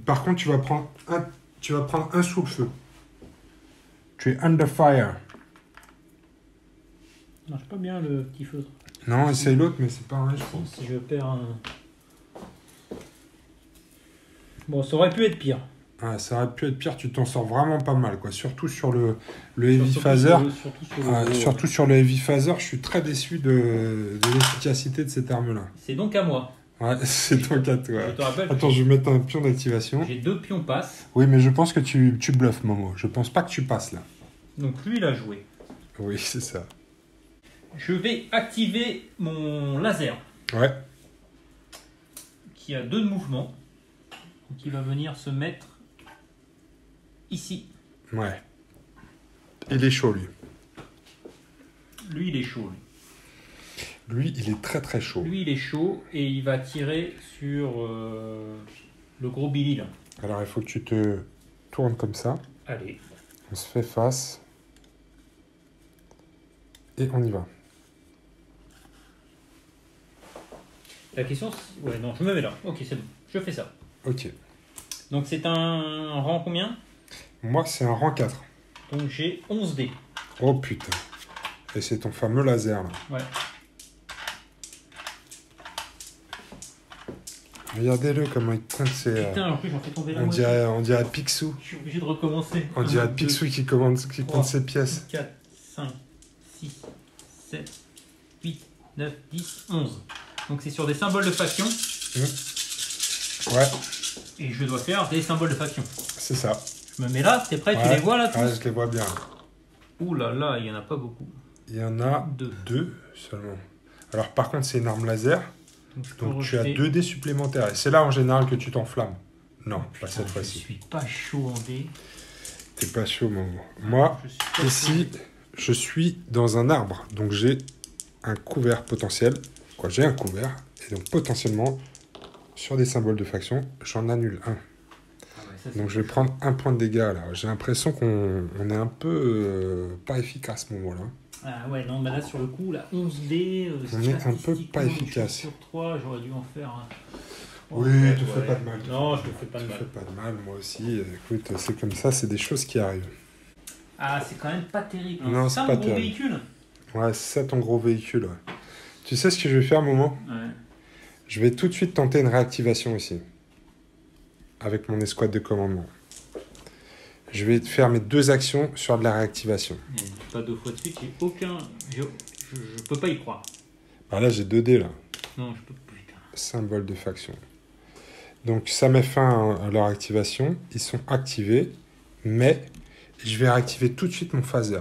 Par contre, tu vas prendre un sous le feu. Tu es under fire. Ça marche pas bien le petit feutre. Non, essaye l'autre, mais c'est pareil, je pense. Si je perds un... Bon, ça aurait pu être pire. Ouais, ça aurait pu être pire, tu t'en sors vraiment pas mal, quoi. Surtout sur le heavy phaser. Surtout sur le heavy phaser, je suis très déçu de l'efficacité de cette arme-là. C'est donc à moi. Ouais, c'est toi qu'à toi. Je te rappelle. Attends, je vais mettre un pion d'activation. J'ai 2 pions passe. Oui, mais je pense que tu bluffes, Momo. Je pense pas que tu passes, là. Donc lui, il a joué. Oui, c'est ça. Je vais activer mon laser. Ouais. Qui a 2 de mouvement. Donc il va venir se mettre ici. Ouais. Il est chaud, lui. Lui, il est chaud. Lui, il est très très chaud. Lui, il est chaud et il va tirer sur le gros Billy, là. Alors, il faut que tu te tournes comme ça. Allez. On se fait face. Et on y va. La question, c'est... Ouais, non, je me mets là. Ok, c'est bon. Je fais ça. Ok. Donc c'est un rang combien? Moi, c'est un rang 4. Donc j'ai 11 dés. Oh putain. Et c'est ton fameux laser, là. Ouais. Regardez-le comment il compte ses... Putain, en plus j'en fais tomber la on moitié. dirait Picsou. Je suis obligé de recommencer. On dirait Picsou qui compte ses pièces. 4, 5, 6, 7, 8, 9, 10, 11. Donc c'est sur des symboles de faction. Ouais. Et je dois faire des symboles de faction. C'est ça. Je me mets là, t'es prêt? Ouais. Tu les vois là tous? Ouais, je les vois bien. Ouh là là, il n'y en a pas beaucoup. Il y en a 2 seulement. Alors par contre, c'est une arme laser. Donc tu as 2 dés supplémentaires. Et c'est là en général que tu t'enflammes. Non, pas cette fois-ci. Je suis pas chaud en dés. T'es pas chaud, Momo. Moi, ici, je suis dans un arbre. Donc j'ai un couvert potentiel. J'ai un couvert. Et donc potentiellement, sur des symboles de faction, j'en annule un. Donc je vais prendre un point de dégâts là. J'ai l'impression qu'on est un peu pas efficace à ce moment-là. Ah ouais, non, mais là sur le coup, là, 11 dés. On est un peu pas efficace. Sur 3, j'aurais dû en faire un. Oui, te fais pas de mal. Non, je te fais pas de mal. Je te fais pas de mal, moi aussi. Écoute, c'est comme ça, c'est des choses qui arrivent. Ah, c'est quand même pas terrible. Hein. Non, c'est c'est un pas gros terrible. véhicule. Ouais, c'est ça ton gros véhicule. Ouais. Tu sais ce que je vais faire, Momo? Ouais. Je vais tout de suite tenter une réactivation ici. Avec mon escouade de commandement. Je vais faire mes 2 actions sur de la réactivation. Et pas 2 fois de suite, j'ai aucun. Je peux pas y croire. Bah là, j'ai 2 dés là. Non, je peux pas. Putain. Symbole de faction. Donc ça met fin à leur activation. Ils sont activés. Mais je vais réactiver tout de suite mon phaser.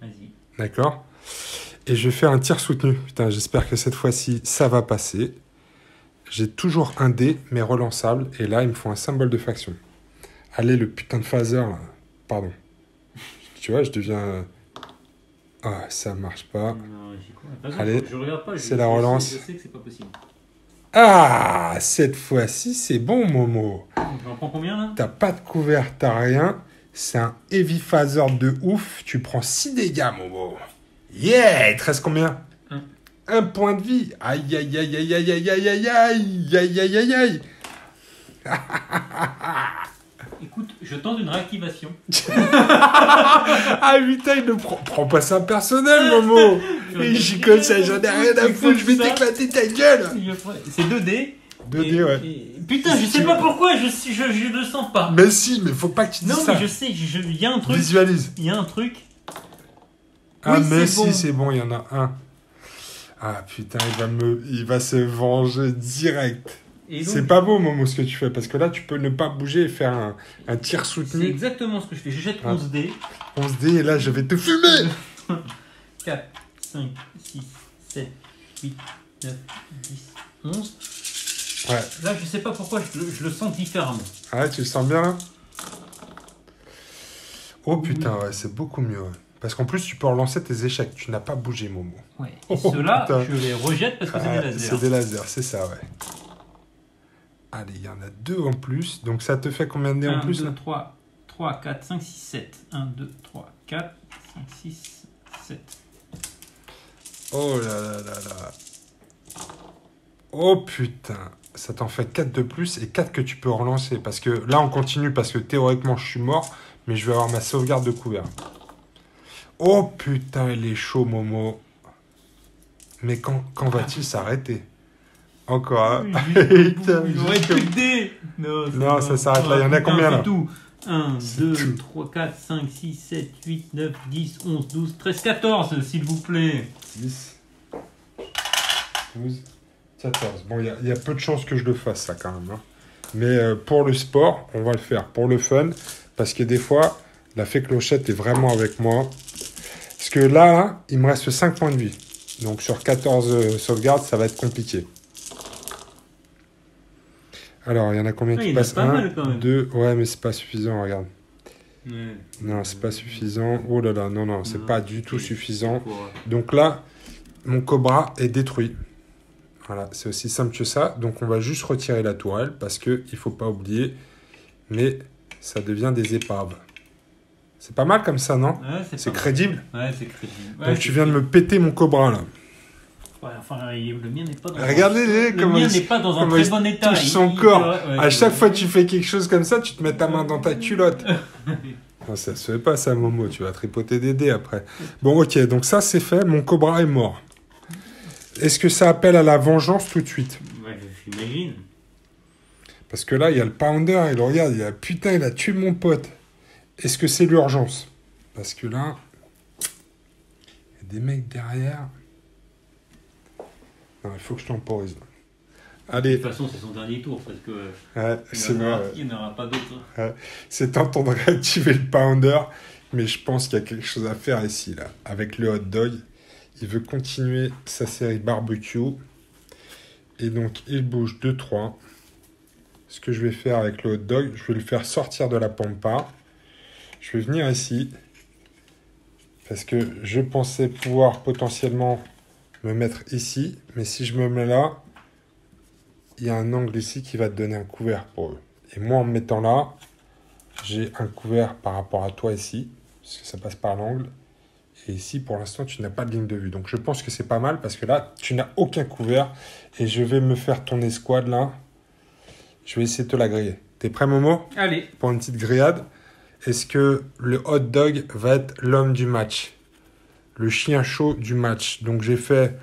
Vas-y. D'accord? Et je vais faire un tir soutenu. Putain, j'espère que cette fois-ci, ça va passer. J'ai toujours un dé, mais relançable. Et là, il me faut un symbole de faction. Allez, le putain de phaser, là. Pardon. Tu vois, je deviens... Ah, ça marche pas. Non, j'y crois. Allez, je regarde pas. c'est la relance. Je sais que c'est pas possible. Ah, cette fois-ci, c'est bon, Momo. J'en prends combien, là? T'as pas de couvert, t'as rien. C'est un heavy phaser de ouf. Tu prends 6 dégâts, Momo. Yeah! Il te reste combien? 1 point de vie. Aïe, aïe, aïe, aïe, aïe, aïe, aïe, aïe, aïe, aïe, aïe, aïe, aïe. Écoute, je tente une réactivation. Ah putain, il ne prend pas ça personnel, Momo. Et j'y comme ça, j'en ai rien à foutre, je vais t'éclater ta gueule. C'est 2 dés. 2 dés, ouais. Putain, je sais pas pourquoi, je le sens pas. Mais si, mais faut pas que tu dises ça. Non, mais je sais, il y a un truc. Visualise. Il y a un truc. Ah, oui, mais c'est si, bon. c'est bon, il y en a un. Ah putain, il va se venger direct. Et donc, c'est pas beau, Momo, ce que tu fais, parce que là, tu peux ne pas bouger et faire un tir c'est soutenu. exactement ce que je fais. Je jette 11 dés. 11 dés, et là, je vais te fumer. 4, 5, 6, 7, 8, 9, 10, 11. Ouais. Là, je sais pas pourquoi je le sens différemment. Ah ouais, tu le sens bien, là? Oh putain, ouais, c'est beaucoup mieux. Ouais. Parce qu'en plus, tu peux relancer tes échecs. Tu n'as pas bougé, Momo. Ouais. Et Oh, ceux-là, putain. je les rejette parce que c'est des lasers. C'est des lasers, c'est ça, ouais. Allez, il y en a 2 en plus. Donc ça te fait combien de dés en 1, plus 2, là 3, 4, 5, 6, 7. 1, 2, 3, 4, 5, 6, 7. Oh là là là là. Oh putain. Ça t'en fait 4 de plus et 4 que tu peux relancer. Parce que là, on continue parce que théoriquement, je suis mort. Mais je vais avoir ma sauvegarde de couvert. Oh putain, il est chaud, Momo. Mais quand va-t-il s'arrêter? Encore, hein? Putain, Il aurait plus de dés. Non, ça s'arrête là. Il y en a combien là? C'est tout. 1, C'est 2, tout. 3, 4, 5, 6, 7, 8, 9, 10, 11, 12, 13, 14, s'il vous plaît. 10, 12, 14. Bon, il y a peu de chances que je le fasse, ça, quand même. Hein. Mais pour le sport, on va le faire. Pour le fun, parce que des fois, la fée clochette est vraiment avec moi. Parce que là, il me reste 5 points de vie. Donc, sur 14 sauvegardes, ça va être compliqué. Alors, il y en a combien qui il y en a passent? pas 1, mal, quand même. 2... Ouais, mais c'est pas suffisant, regarde. Ouais. Non, c'est pas suffisant. Oh là là, non, c'est Non, pas du tout suffisant. Pour, Donc là, mon cobra est détruit. Voilà, c'est aussi simple que ça. Donc on va juste retirer la tourelle parce qu'il ne faut pas oublier, mais ça devient des épaves. C'est pas mal comme ça, non? Ouais, C'est pas crédible. mal. Ouais, c'est crédible. Ouais, Donc tu viens de me péter mon cobra là. Ouais, enfin, le mien n'est pas dans Regardez-les le mien n'est pas dans un très bon état. touche son corps. Ouais, À chaque fois que tu fais quelque chose comme ça, tu te mets ta main dans ta culotte. Non, ça se fait pas ça, Momo. Tu vas tripoter des dés après. Bon, ok, donc ça c'est fait. Mon cobra est mort. Est-ce que ça appelle à la vengeance tout de suite? Ouais, j'imagine. Parce que là, il y a le pounder, il regarde, il a putain, il a tué mon pote. Est-ce que c'est l'urgence? Parce que là, il y a des mecs derrière. Non, il faut que je temporise. Allez. De toute façon, c'est son dernier tour parce que Ouais, c'est vrai. il n'y en aura pas d'autres. Ouais. C'est tentant de réactiver le pounder, mais je pense qu'il y a quelque chose à faire ici, là. Avec le hot dog, il veut continuer sa série barbecue. Et donc, il bouge 2-3. Ce que je vais faire avec le hot dog, je vais le faire sortir de la pampa. Je vais venir ici. Parce que je pensais pouvoir potentiellement me mettre ici. Mais si je me mets là, il y a un angle ici qui va te donner un couvert pour eux. Et moi, en me mettant là, j'ai un couvert par rapport à toi ici. Parce que ça passe par l'angle. Et ici, pour l'instant, tu n'as pas de ligne de vue. Donc, je pense que c'est pas mal parce que là, tu n'as aucun couvert. Et je vais me faire ton escouade là. Je vais essayer de te la griller. T'es prêt, Momo? Allez. Pour une petite grillade. Est-ce que le hot dog va être l'homme du match? Le chien chaud du match. Donc, j'ai fait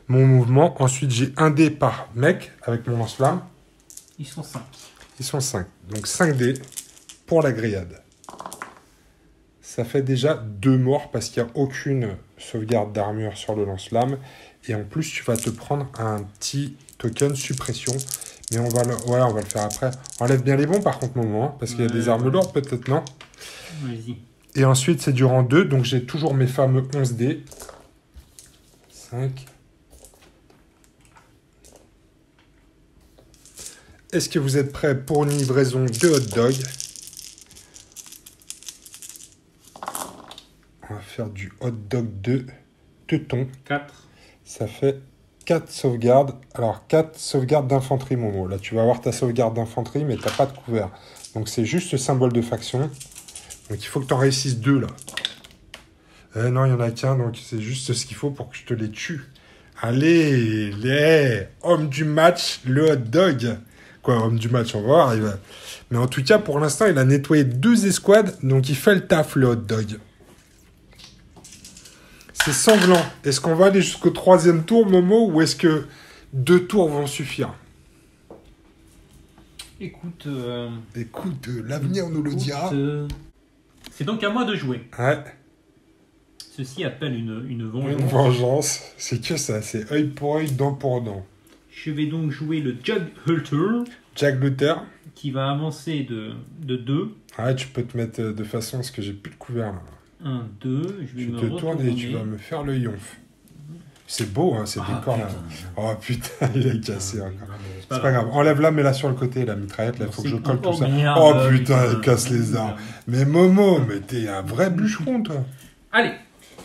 mon mouvement. Ensuite, j'ai un dé par mec avec mon lance-flamme. Ils sont 5. Ils sont 5. Donc, 5 dés pour la grillade. Ça fait déjà 2 morts parce qu'il n'y a aucune sauvegarde d'armure sur le lance-flamme. Et en plus, tu vas te prendre un petit token suppression. Mais on va le faire après. Enlève bien les bons par contre, Momo, hein, parce qu'il y a des armes lourdes peut-être, non? Vas-y. Et ensuite, c'est du rang 2. Donc, j'ai toujours mes fameux 11 dés. 5. Est-ce que vous êtes prêts pour une livraison de hot dog? On va faire du hot dog de teuton. 4. Ça fait 4 sauvegardes. Alors, 4 sauvegardes d'infanterie, Momo. Là, tu vas avoir ta sauvegarde d'infanterie, mais tu n'as pas de couvert. Donc, c'est juste le symbole de faction. Donc, il faut que tu en réussisses 2, là. Non, il n'y en a qu'un, donc c'est juste ce qu'il faut pour que je te les tue. Allez, les hommes du match, le hot dog. Quoi, homme du match, on va voir. Mais en tout cas, pour l'instant, il a nettoyé 2 escouades, donc il fait le taf, le hot dog. C'est sanglant. Est-ce qu'on va aller jusqu'au 3e tour, Momo, ou est-ce que 2 tours vont suffire? Écoute, l'avenir nous le dira. C'est donc à moi de jouer. Ouais. Ceci appelle une vengeance. Une vengeance. C'est que ça, c'est œil pour œil, dent pour dent. Je vais donc jouer le Jughulter. Jack Luther. Qui va avancer de 2. Ouais, tu peux te mettre de façon à ce que j'ai plus de couvert là. 1, 2. Je vais Tu me te tournes et tu vas me faire le yonf. C'est beau, hein, ces décors là. Oh putain, il est cassé encore. C'est pas grave. Enlève-la, mets-la sur le côté, la mitraillette. Là, il faut que je colle tout ça. Merde, oh putain, elle casse les arbres. Mais Momo, mais t'es un vrai bûcheron, toi. Allez,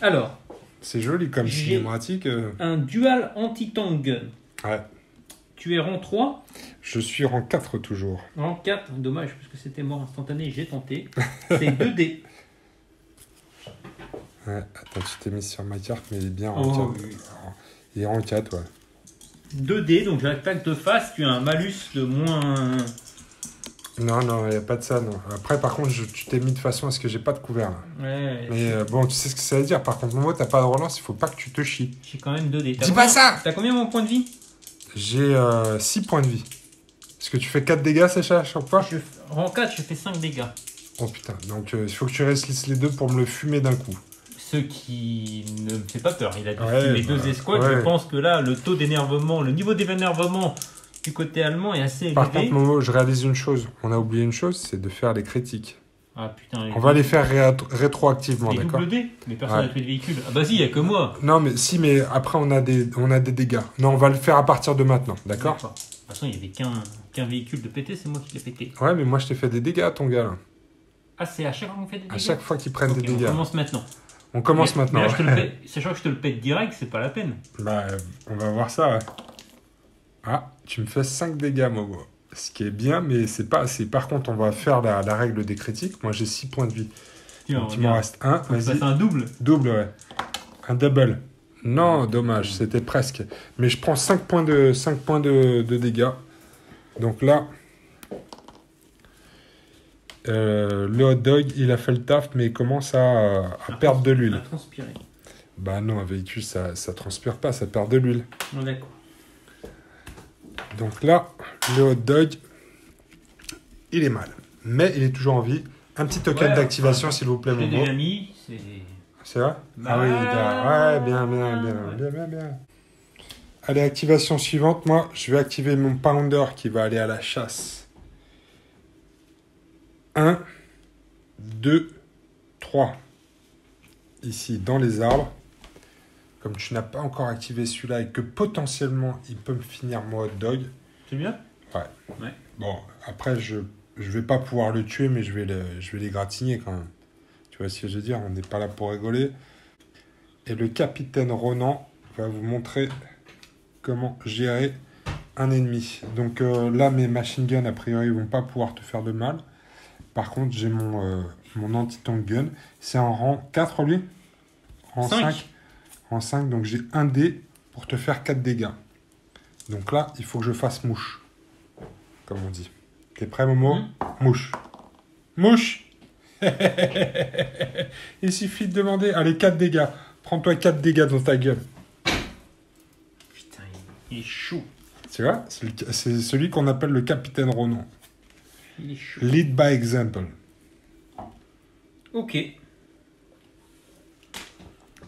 alors. C'est joli comme cinématique. Un dual anti-tank gun. Ouais. Tu es rang 3. Je suis rang 4 toujours. Rang 4, dommage, parce que c'était mort instantané, j'ai tenté. C'est 2D. Ouais, attends, tu t'es mis sur ma carte, mais il est bien rang 4. Oui. Il est rang 4, ouais. 2D, donc j'attaque de face, tu as un malus de moins... Non, il n'y a pas de ça, non. Après, par contre, tu t'es mis de façon à ce que j'ai pas de couvert, là. Ouais. Mais bon, tu sais ce que ça veut dire. Par contre, moi, t'as pas de relance, il faut pas que tu te chies. J'ai quand même 2D. Dis pas ça! T'as combien mon point de vie? J'ai 6 points de vie. Est-ce que tu fais 4 dégâts, Sacha, à chaque fois? Rang 4, je fais 5 dégâts. Oh putain, donc il faut que tu restes les deux pour me le fumer d'un coup. Ce qui ne me fait pas peur. Il a dit les bah, 2 escouades. ouais. Je pense que là, le taux d'énervement, le niveau d'énervement du côté allemand est assez élevé. Par contre, Momo, je réalise une chose. On a oublié une chose, c'est de faire les critiques. Ah putain. On va les faire rétroactivement, les d'accord? double D. Mais personne n'a tué de véhicule. Ah bah si, il n'y a que moi. Non, mais si, mais après, on a des dégâts. Non, on va le faire à partir de maintenant, d'accord? De toute façon, il n'y avait qu'un véhicule de pété, c'est moi qui l'ai pété. Ouais, mais moi, je t'ai fait des dégâts, ton gars, là. Ah, c'est à chaque fois qu'on fait des dégâts? À chaque fois qu'ils prennent des dégâts. On commence maintenant. On commence maintenant. Mais là, sachant que je te le pète direct, c'est pas la peine. Bah, on va voir ça, ouais. Ah, tu me fais 5 dégâts, Momo. Ce qui est bien, mais c'est pas assez. Par contre, on va faire la règle des critiques. Moi, j'ai 6 points de vie. Donc, il m'en reste 1. Vas-y. Un double? Double, ouais. Un double. Non, dommage, c'était presque. Mais je prends 5 points de dégâts. Donc là, le hot dog, il a fait le taf, mais il commence à perdre de l'huile. À transpirer. Bah non, un véhicule, ça transpire pas, ça perd de l'huile. Oh, d'accord. Donc là, le hot dog, il est mal. Mais il est toujours en vie. Un petit token d'activation, s'il vous plaît, mon Momo. déjà mis, c'est vrai? Bah, ah oui, ouais, bien. Allez, activation suivante. Moi, je vais activer mon pounder qui va aller à la chasse. 1, 2, 3. Ici, dans les arbres. Comme tu n'as pas encore activé celui-là et que potentiellement, il peut me finir mon hot dog. C'est bien? Ouais. Bon, après, je vais pas pouvoir le tuer, mais je vais les gratigner quand même. Tu vois ce que je veux dire? On n'est pas là pour rigoler. Et le capitaine Ronan va vous montrer comment gérer un ennemi. Donc là, mes machine guns, a priori, vont pas pouvoir te faire de mal. Par contre, j'ai mon anti-tank gun. C'est en rang 4, lui? Rang 5. Rang 5, donc j'ai un dé pour te faire 4 dégâts. Donc là, il faut que je fasse mouche. Comme on dit. T'es prêt, Momo? Mouche. Mouche. Il suffit de demander. Allez, 4 dégâts. Prends-toi 4 dégâts dans ta gueule. Putain, il est chaud. Tu vois? C'est celui qu'on appelle le capitaine Ronan. Il est chaud. Lead by example. Ok.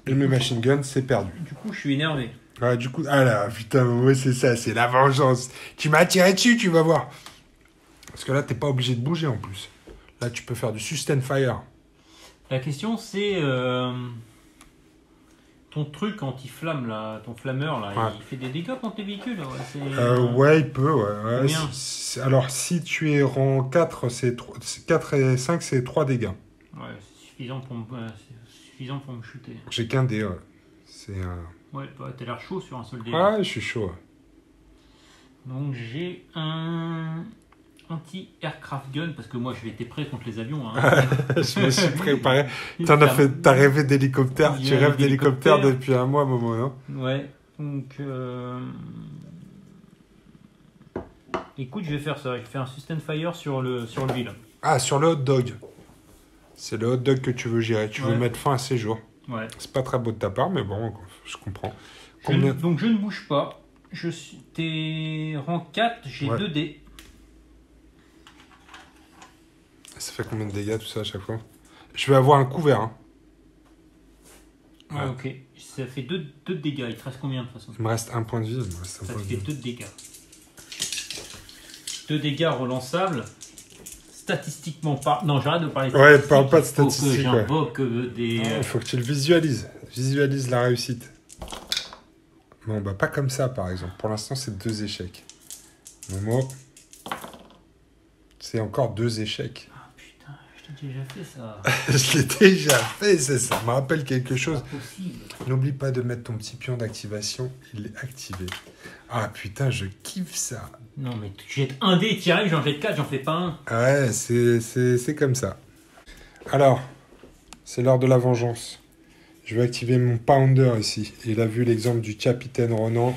Et mes machine guns, c'est perdu. Du coup, je suis énervé. Ouais, du coup, ah là, putain, ouais, c'est ça, c'est la vengeance. Tu m'as tiré dessus, tu vas voir. Parce que là, t'es pas obligé de bouger en plus. Là, tu peux faire du sustain fire. La question, c'est ton truc anti-flamme, là, ton flammeur, là, ouais. Il fait des dégâts contre les véhicules? Ouais, il peut, ouais. Combien? Alors, si tu es rang 4, 4 et 5, c'est 3 dégâts. Ouais, c'est suffisant pour me shooter. J'ai qu'un dé, ouais. Ouais, t'as l'air chaud sur un seul dé. Ouais, je suis chaud. Ouais. Donc, j'ai un anti-aircraft gun, parce que moi, je vais être prêt contre les avions. Hein. Je me suis préparé. T'as rêvé d'hélicoptère. Tu rêves d'hélicoptère depuis un mois, Momo, non? Ouais, donc... Écoute, je vais faire ça. Je vais faire un sustain fire sur lui, là. Ah, sur le hot dog. C'est le hot dog que tu veux gérer. Tu veux mettre fin à ces jours. Ouais. C'est pas très beau de ta part, mais bon, je comprends. Donc, je ne bouge pas. T'es rang 4, j'ai 2 dés. Ça fait combien de dégâts tout ça à chaque fois? Je vais avoir un couvert. Hein. Ah, ok. Ça fait 2 de dégâts. Il te reste combien de toute façon? Il me reste un point de vie. Ça te fait 2 de dégâts. 2 dégâts relançables. Statistiquement pas. Non, j'arrête de parler de Ouais, statistiques. parle pas de statistiques. Il faut que j'invoque des. Il faut que tu le visualises. Visualise la réussite. Bon, bah, pas comme ça, par exemple. Pour l'instant, c'est 2 échecs. Momo, c'est encore 2 échecs. Ah putain, je t'ai déjà fait ça. Je l'ai déjà fait, ça me rappelle quelque chose. C'est pas possible. N'oublie pas de mettre ton petit pion d'activation. Il est activé. Ah putain, je kiffe ça. Non, mais tu jettes un dé, tu y arrives, j'en jette 4, j'en fais pas un. Ouais, c'est comme ça. Alors, c'est l'heure de la vengeance. Je vais activer mon Pounder ici. Il a vu l'exemple du capitaine Ronan.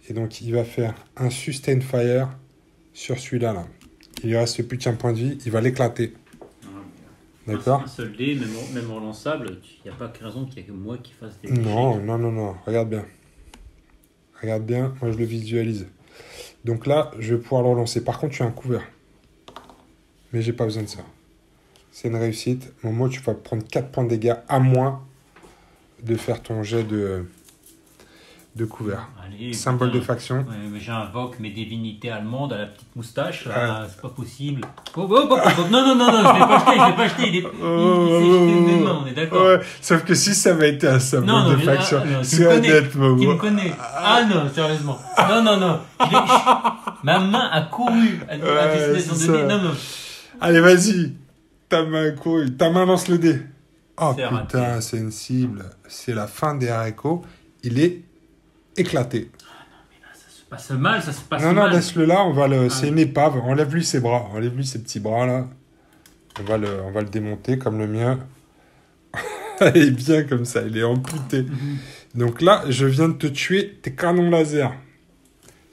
Et donc, il va faire un Sustain Fire sur celui-là. Là. Il lui reste plus qu'un point de vie. Il va l'éclater. D'accord? Un seul dé, même relançable, il n'y a pas de raison qu'il y ait que moi qui fasse des Non, non, non, non. Regarde bien. Regarde bien. Moi, je le visualise. Donc là, je vais pouvoir le relancer. Par contre, tu as un couvert. Mais j'ai pas besoin de ça. C'est une réussite. Momo, tu vas prendre 4 points de dégâts à moins de faire ton jet de couvert. Allez, Symbole putain. de faction. Ouais, mais j'invoque mes divinités allemandes à la petite moustache. Là, c'est pas possible. Oh, oh, oh, oh, non, non, non, non, je l'ai pas acheté. Il s'est jeté de mes mains, on est d'accord. Ouais, sauf que si ça avait été un symbole Non, de mais faction, non, c'est honnête, Momo. Tu me connais. Ah non, sérieusement. Non, non, non. Ma main a couru à destination c'est de ça. dé. Non, non. Allez, vas-y. Ta main couru. Ta main lance le dé. Oh C'est putain, raté. c'est une cible. C'est la fin des haricots. Il est éclaté. Ça se passe mal, ça se passe Non, mal. non, laisse-le là. On va le... Ah. C'est une épave. Enlève-lui ses bras. Enlève-lui ses petits bras là. On va le démonter comme le mien. Il est bien comme ça. Il est amputé. Mhm. Donc là, je viens de te tuer tes canons laser.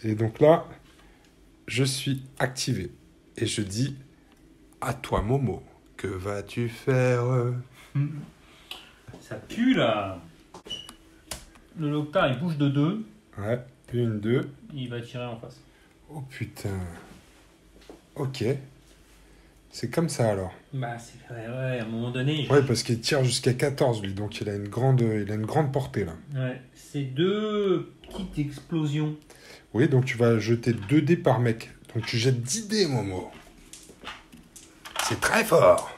Et donc là, je suis activé. Et je dis, à toi Momo, que vas-tu faire? Ça pue là. Le Loctar il bouge de 2. Ouais, une, 2. Il va tirer en face. Oh putain. Ok. C'est comme ça alors. Bah, c'est vrai, ouais, à un moment donné. Ouais, parce qu'il tire jusqu'à 14 lui, donc il a une grande portée là. Ouais, c'est 2 petites explosions. Oui, donc tu vas jeter 2 dés par mec. Donc tu jettes 10 dés, Momo. C'est très fort.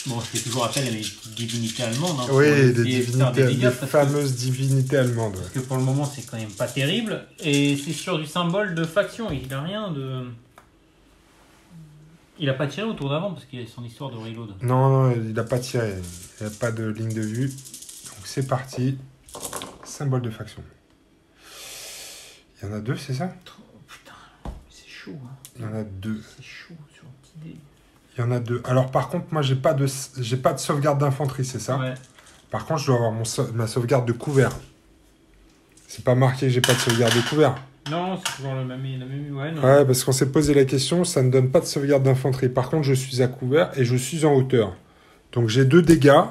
Bon, je fais toujours appel à mes divinités allemandes. Hein, Oui, pour des essayer de faire divinités, des parce que- fameuses divinités allemandes. Parce que pour le moment, c'est quand même pas terrible. Et c'est sur du symbole de faction. Il a rien de. Il a pas tiré au tour d'avant parce qu'il a son histoire de reload. Non, non, il n'a pas tiré. Il n'y a pas de ligne de vue. Donc c'est parti. Symbole de faction. Il y en a 2, c'est ça? Oh, putain, c'est chaud. Hein. Il y en a 2. C'est chaud sur un petit dé. Il y en a 2. Alors par contre, moi, j'ai pas de sauvegarde d'infanterie, c'est ça? Ouais. Par contre, je dois avoir ma sauvegarde de couvert. C'est pas marqué que j'ai pas de sauvegarde de couvert. Non, c'est toujours la même. Ouais, non. Ouais, parce qu'on s'est posé la question, ça ne donne pas de sauvegarde d'infanterie. Par contre, je suis à couvert et je suis en hauteur. Donc j'ai 2 dégâts.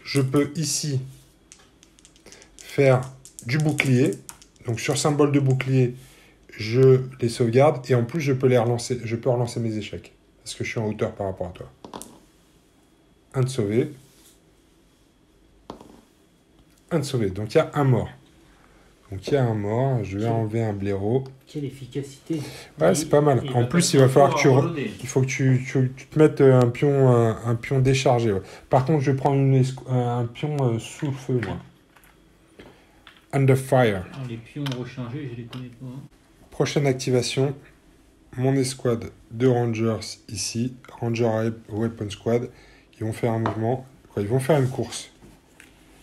Je peux ici faire du bouclier. Donc sur symbole de bouclier, je les sauvegarde. Et en plus, je peux les relancer. Je peux relancer mes échecs. Parce que je suis en hauteur par rapport à toi. Un de sauvé. Un de sauvé. Donc il y a un mort. Donc il y a un mort. Je vais enlever un blaireau. Quelle efficacité. Ouais, c'est pas mal. En plus, il va falloir que il faut que tu te mettes un pion déchargé. Ouais. Par contre, je vais prendre un pion sous le feu, moi. Under fire. Ah, les pions rechangés, je les connais pas. Prochaine activation. Mon escouade de Rangers ici. Ranger Weapon Squad. Ils vont faire un mouvement. Ils vont faire une course.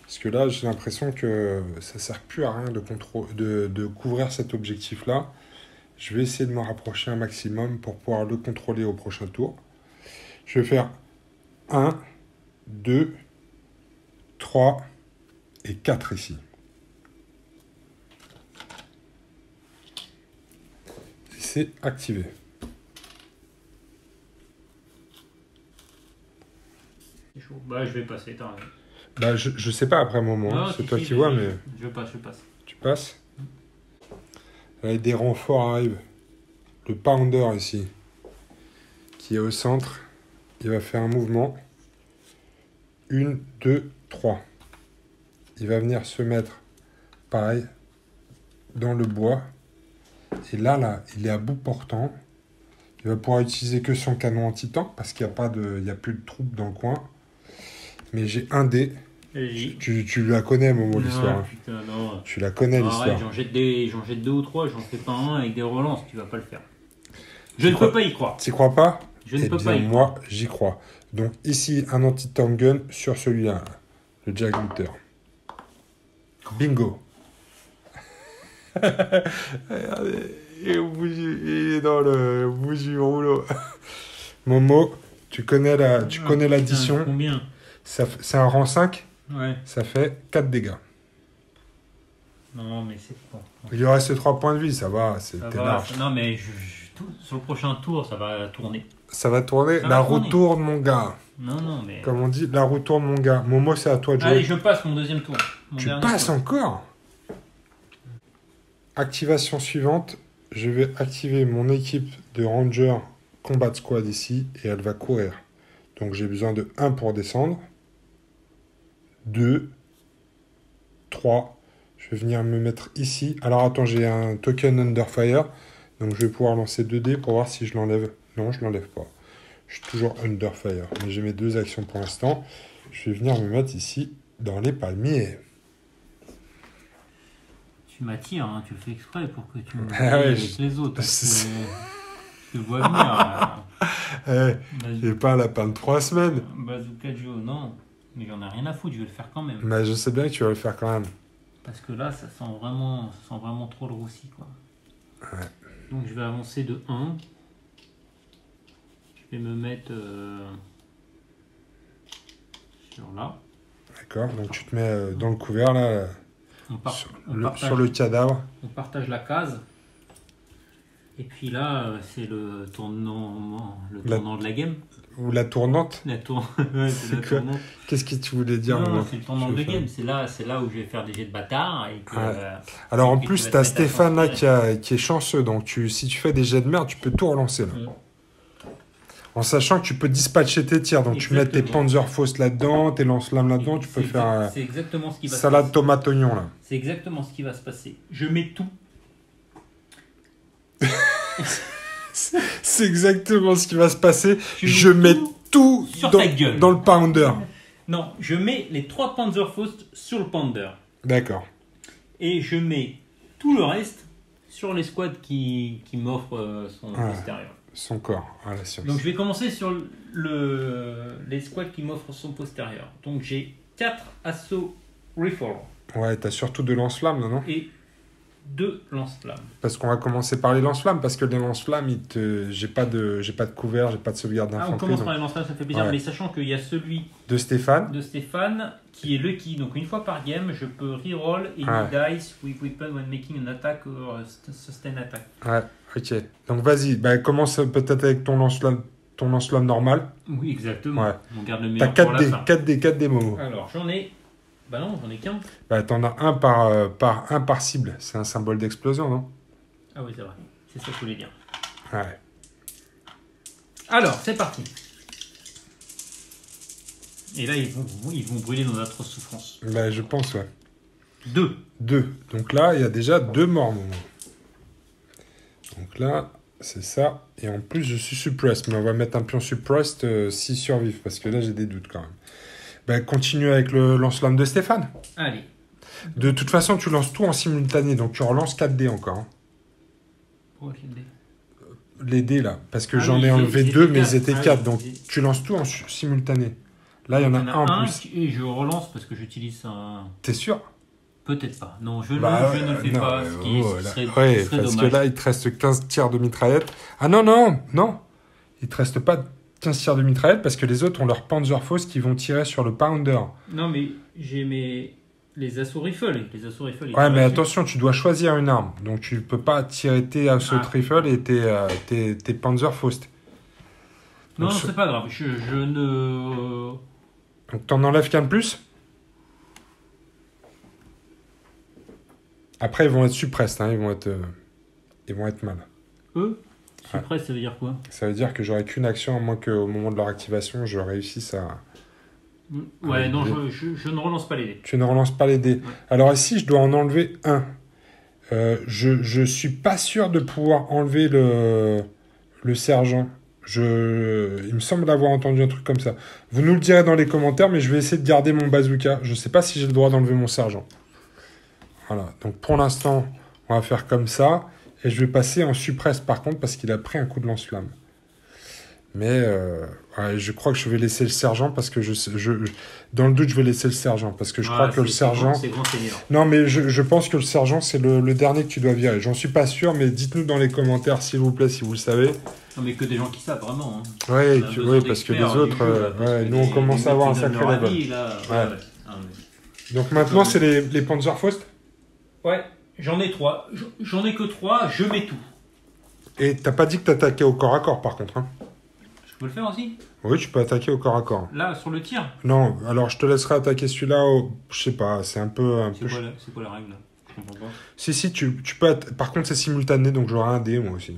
Parce que là, j'ai l'impression que ça sert plus à rien de couvrir cet objectif-là. Je vais essayer de me rapprocher un maximum pour pouvoir le contrôler au prochain tour. Je vais faire 1, 2, 3 et 4 ici. Et c'est activé. C'est chaud. Bah, je vais passer, t'as raison. Bah, je sais pas après un moment, Non, hein, c'est si, toi si, qui vas-y. vois, mais Je passe. tu passes. Là, des renforts arrivent. le pounder ici, qui est au centre, il va faire un mouvement. 1, 2, 3. Il va venir se mettre, pareil, dans le bois. Et là, il est à bout portant. Il va pouvoir utiliser que son canon anti-tank parce qu'il n'y a plus de troupes dans le coin. Mais j'ai un dé. Tu la connais, Momo, l'histoire. Putain, non. Tu la connais, l'histoire. Arrête, j'en jette 2 ou 3, j'en fais pas un avec des relances, tu vas pas le faire. Je ne peux pas y croire. Tu crois pas? Je ne peux pas y croire. Moi, j'y crois. Donc ici, un anti-tank gun sur celui-là, le Jack Luther. Bingo. Regardez, il est dans le bout du rouleau. Momo, tu connais l'addition. Combien? C'est un rang 5. Ouais. Ça fait 4 dégâts. Non, mais c'est pas... Il lui reste 3 points de vie, ça va, Ça t'es va, large. non, mais sur le prochain tour, ça va tourner. Ça va tourner, Ça la va roue tourner. tourne, mon gars. Non, mais... Comme on dit, la roue tourne, mon gars. Momo, c'est à toi de jouer. Allez, je passe mon deuxième tour. Tu passes encore? Activation suivante. Je vais activer mon équipe de Ranger Combat Squad ici et elle va courir. Donc j'ai besoin de 1 pour descendre. 2. 3. Je vais venir me mettre ici. Alors attends, j'ai un token Underfire. Donc je vais pouvoir lancer 2 dés pour voir si je l'enlève. Non, je l'enlève pas. Je suis toujours Underfire. Mais j'ai mes 2 actions pour l'instant. Je vais venir me mettre ici dans les palmiers. Tu m'attires, hein, tu le fais exprès pour que tu me Ah ouais, avec les autres. Je te vois venir. J'ai pas un lapin de 3 semaines. Bazooka Joe, non. Mais j'en ai rien à foutre, je vais le faire quand même. Mais je sais bien que tu vas le faire quand même. Parce que là, ça sent vraiment trop le roussi, quoi. Ouais. Donc je vais avancer de 1. Je vais me mettre sur là. D'accord, donc tu te mets dans le couvert là, sur le cadavre. On partage la case. Et puis là, c'est le tournant de la game. Ou la tournante. Ouais, c'est la quoi tournante. Qu'est-ce que tu voulais dire? Non, Maman c'est le tournant de la game. C'est là où je vais faire des jets de bâtard. Et que, Ouais. Alors en et que plus, tu vas tu as te mettre à Stéphane là transpirer. qui est chanceux. Donc si tu fais des jets de merde, tu peux tout relancer là. Mm. En sachant que tu peux dispatcher tes tirs. Donc tu mets tes Exactement. Panzerfaust là-dedans, tes lance-flammes là-dedans. Tu peux faire C'est exactement ce qui va se salade passer. tomate oignon là. C'est exactement ce qui va se passer. Je mets tout. C'est exactement ce qui va se passer. Tu Je mets mets tout sur ta gueule. dans le pounder. Non, je mets les 3 Panzerfaust sur le Pounder. D'accord. Et je mets tout le reste sur les squads qui m'offrent son Ouais. postérieur. Son corps, voilà, science. Donc je vais commencer sur les squads qui m'offrent son postérieur. Donc j'ai 4 assauts rifle Ouais, t'as surtout de lance-flammes, non? et 2 lance-flammes. Parce qu'on va commencer par les lance-flammes, parce que les lance-flammes, j'ai pas de couvert, j'ai pas de sauvegarde Ah, on d'infanterie. commence donc- par les lance-flammes, ça fait plaisir, Ouais. mais sachant qu'il y a celui De Stéphane. de Stéphane qui est le key. Donc une fois par game, je peux reroll any dice with weapon when making an attack or sustain attack. Ouais, ok. Donc vas-y, commence peut-être avec ton lance-flamme normal. Oui, exactement. Ouais. On garde le T'as meilleur 4 pour la dés, fin. 4 dés, Momo. Alors j'en ai... Bah non, j'en ai qu'un. T'en as un par cible. C'est un symbole d'explosion, non? Ah oui, c'est vrai. C'est ça que je voulais dire. Ouais. Alors, c'est parti. Et là, ils vont brûler nos atroces souffrances. Je pense, ouais. 2. 2. Donc là, il y a déjà 2 morts, Momo. Donc là, c'est ça. Et en plus, je suis suppressed. Mais on va mettre un pion suppressed s'ils survivent. Parce que là, j'ai des doutes quand même. Continue avec le lance-flamme de Stéphane. Allez. De toute façon, tu lances tout en simultané. Donc tu relances 4 dés encore. Hein. Pourquoi je l'ai dit ? Les dés là. Parce que Ah j'en oui, ai enlevé ils 2, étaient mais ils quatre. étaient Ah 4. oui, Donc ils étaient- tu lances tout en simultané. Là, il y en a un en plus. Et je relance parce que j'utilise un... T'es sûr? Peut-être pas. Non, je ne le fais non, pas. Ce qui là. serait, Ouais, ce serait parce dommage. que là, il te reste 15 tirs de mitraillette. Ah non. Il te reste pas 15 tirs de mitraillette parce que les autres ont leur Panzerfaust qui vont tirer sur le Pounder. Non, mais j'ai les assauts rifle. Les assauts rifle. ils Ouais, tirent mais dessus. attention, tu dois choisir une arme. Donc tu peux pas tirer tes assaut rifle et tes Panzerfaust. Non, Donc, c'est pas grave. Je ne... Donc t'en enlèves qu'un de plus. Après, ils vont être suppressed, hein, ils vont être mal. Eux, Suppress, ça veut dire quoi? Ça veut dire que j'aurai qu'une action, à moins qu'au moment de leur activation, je réussisse à... Ouais, non, je ne relance pas les dés. Tu ne relances pas les dés. Ouais. Alors ici, je dois en enlever un. Je suis pas sûr de pouvoir enlever le sergent. Il me semble avoir entendu un truc comme ça. Vous nous le direz dans les commentaires, mais je vais essayer de garder mon bazooka. Je sais pas si j'ai le droit d'enlever mon sergent. Voilà, donc pour l'instant, on va faire comme ça. Et je vais passer en suppresse par contre, parce qu'il a pris un coup de lance-flamme. Mais ouais, je crois que je vais laisser le sergent parce que dans le doute, je vais laisser le sergent parce que je crois que le sergent. C'est grand seigneur. Non, mais je pense que le sergent, c'est le dernier que tu dois virer. J'en suis pas sûr, mais dites-nous dans les commentaires, s'il vous plaît, si vous le savez. Non, mais que des gens qui savent vraiment. Hein. Ouais, On a besoin parce que les d'experts autres, du jeu, là, parce ouais, que nous, on les commence à mecs avoir un qui donnent sacré leur level. avis, là, Ouais. Ah, ouais. Donc maintenant, c'est les Panzerfaust. Ouais, j'en ai 3. J'en ai que 3, je mets tout. Et t'as pas dit que t'attaquais au corps à corps, par contre. Hein. Je peux le faire aussi? Oui, tu peux attaquer au corps à corps. Là, sur le tir? Non, alors je te laisserai attaquer celui-là. Je sais pas, c'est un peu. C'est quoi la règle là? Je comprends pas. Si, tu peux. Par contre, c'est simultané, donc j'aurai un dé, moi aussi.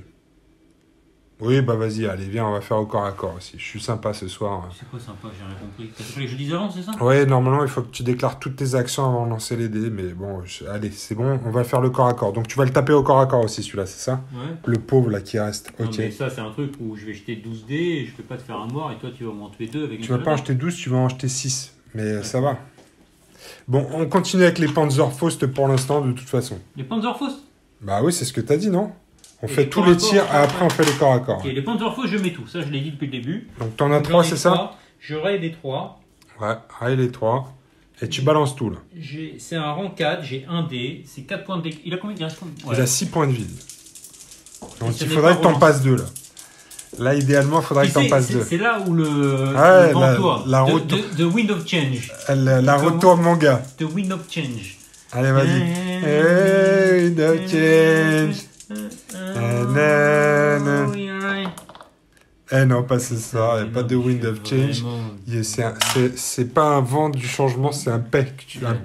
Oui, bah vas-y, allez, viens, on va faire au corps à corps aussi. Je suis sympa ce soir. C'est quoi sympa? J'ai rien compris. T'as fait les jeux d'avant, c'est ça? Ouais, normalement, il faut que tu déclares toutes tes actions avant de lancer les dés, mais bon, allez, c'est bon, on va faire le corps à corps. Donc tu vas le taper au corps à corps aussi, celui-là, c'est ça? Ouais. Le pauvre là qui reste. Non, Ok. mais ça, c'est un truc où je vais jeter 12 dés et je peux pas te faire un mort et toi, tu vas m'en tuer 2 avec une Tu vas seule pas en attaque. jeter 12, tu vas en jeter 6. Mais ça va. Bon, on continue avec les Panzerfaust pour l'instant, de toute façon. Les Panzerfaust? Bah oui, c'est ce que t'as dit, non? On Et fait les tous corps les à corps, tirs, et ça, après on fait les corps à corps. Ok, les Panzerfaust, je mets tout. Ça, je l'ai dit depuis le début. Donc t'en as Donc, 3, j'en ai c'est ça? 3. J'aurai les 3. Ouais, allez les 3. Et tu balances tout, là. C'est un rang 4, j'ai 1 dé, c'est 4 points de dé. Il a combien? Il a 6 points de vide. Donc ça il n'est faudrait pas que t'en relancé. passes 2, là. Là, idéalement, il faudrait que t'en passes 2. C'est là où le Ouais, vent la tourne. route- The Wind of Change. La retourne, mon gars. The Wind of Change. Allez, vas-y. Hey, no change. Eh non, pas ce soir, il n'y a pas de Wind of Change. C'est pas un vent du changement, c'est un paix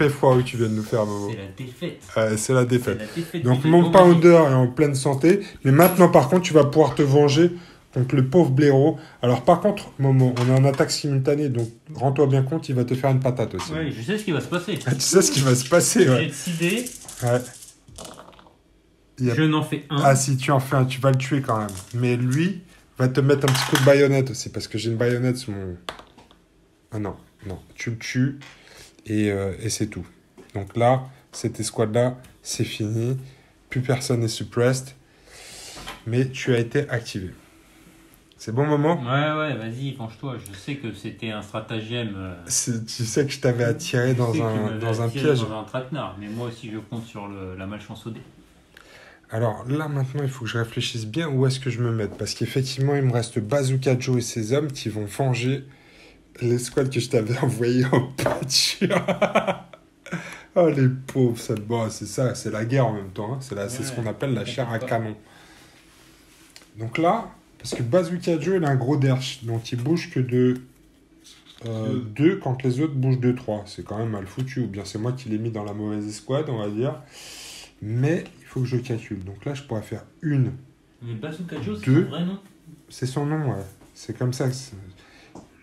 foireux que tu viens de nous faire, Momo. C'est la défaite. C'est la défaite. C'est la défaite Donc du mon jeu. Pounder est en pleine santé, mais maintenant par contre tu vas pouvoir te venger contre le pauvre blaireau. Alors par contre, Momo, on est en attaque simultanée, donc rends-toi bien compte, il va te faire une patate aussi. Ouais, je sais ce qui va se passer. Ah, tu sais ce qui va se passer, J'ai ouais. décidé, Ouais. je n'en fais un. Ah si tu en fais un, tu vas le tuer quand même. Mais lui va te mettre un petit coup de baïonnette aussi, parce que j'ai une baïonnette sur mon... Ah non, tu le tues et c'est tout. Donc là, cette escouade-là, c'est fini. Plus personne n'est suppressed. Mais tu as été activé. C'est bon, Momo? Ouais, vas-y, penche-toi. Je sais que c'était un stratagème. Tu sais que je t'avais attiré dans un piège. Dans un traquenard. Mais moi aussi, je compte sur la malchance au dé. Alors là, maintenant, il faut que je réfléchisse bien où est-ce que je me mette. Parce qu'effectivement, il me reste Bazooka Joe et ses hommes qui vont venger l'escouade que je t'avais envoyée en pâture. Oh, les pauvres, ça. Bon, c'est ça, c'est la guerre en même temps. Hein. C'est ce qu'on appelle la chair à canon. Donc là, parce que Bazooka Joe, il a un gros derche. Donc il bouge que de 2 quand les autres bougent de 3. C'est quand même mal foutu. Ou bien c'est moi qui l'ai mis dans la mauvaise escouade, on va dire. Mais il faut que je calcule. Donc là, je pourrais faire une. Mais Bazooka Joe, c'est Deux. son vrai nom? C'est son nom, ouais. C'est comme ça.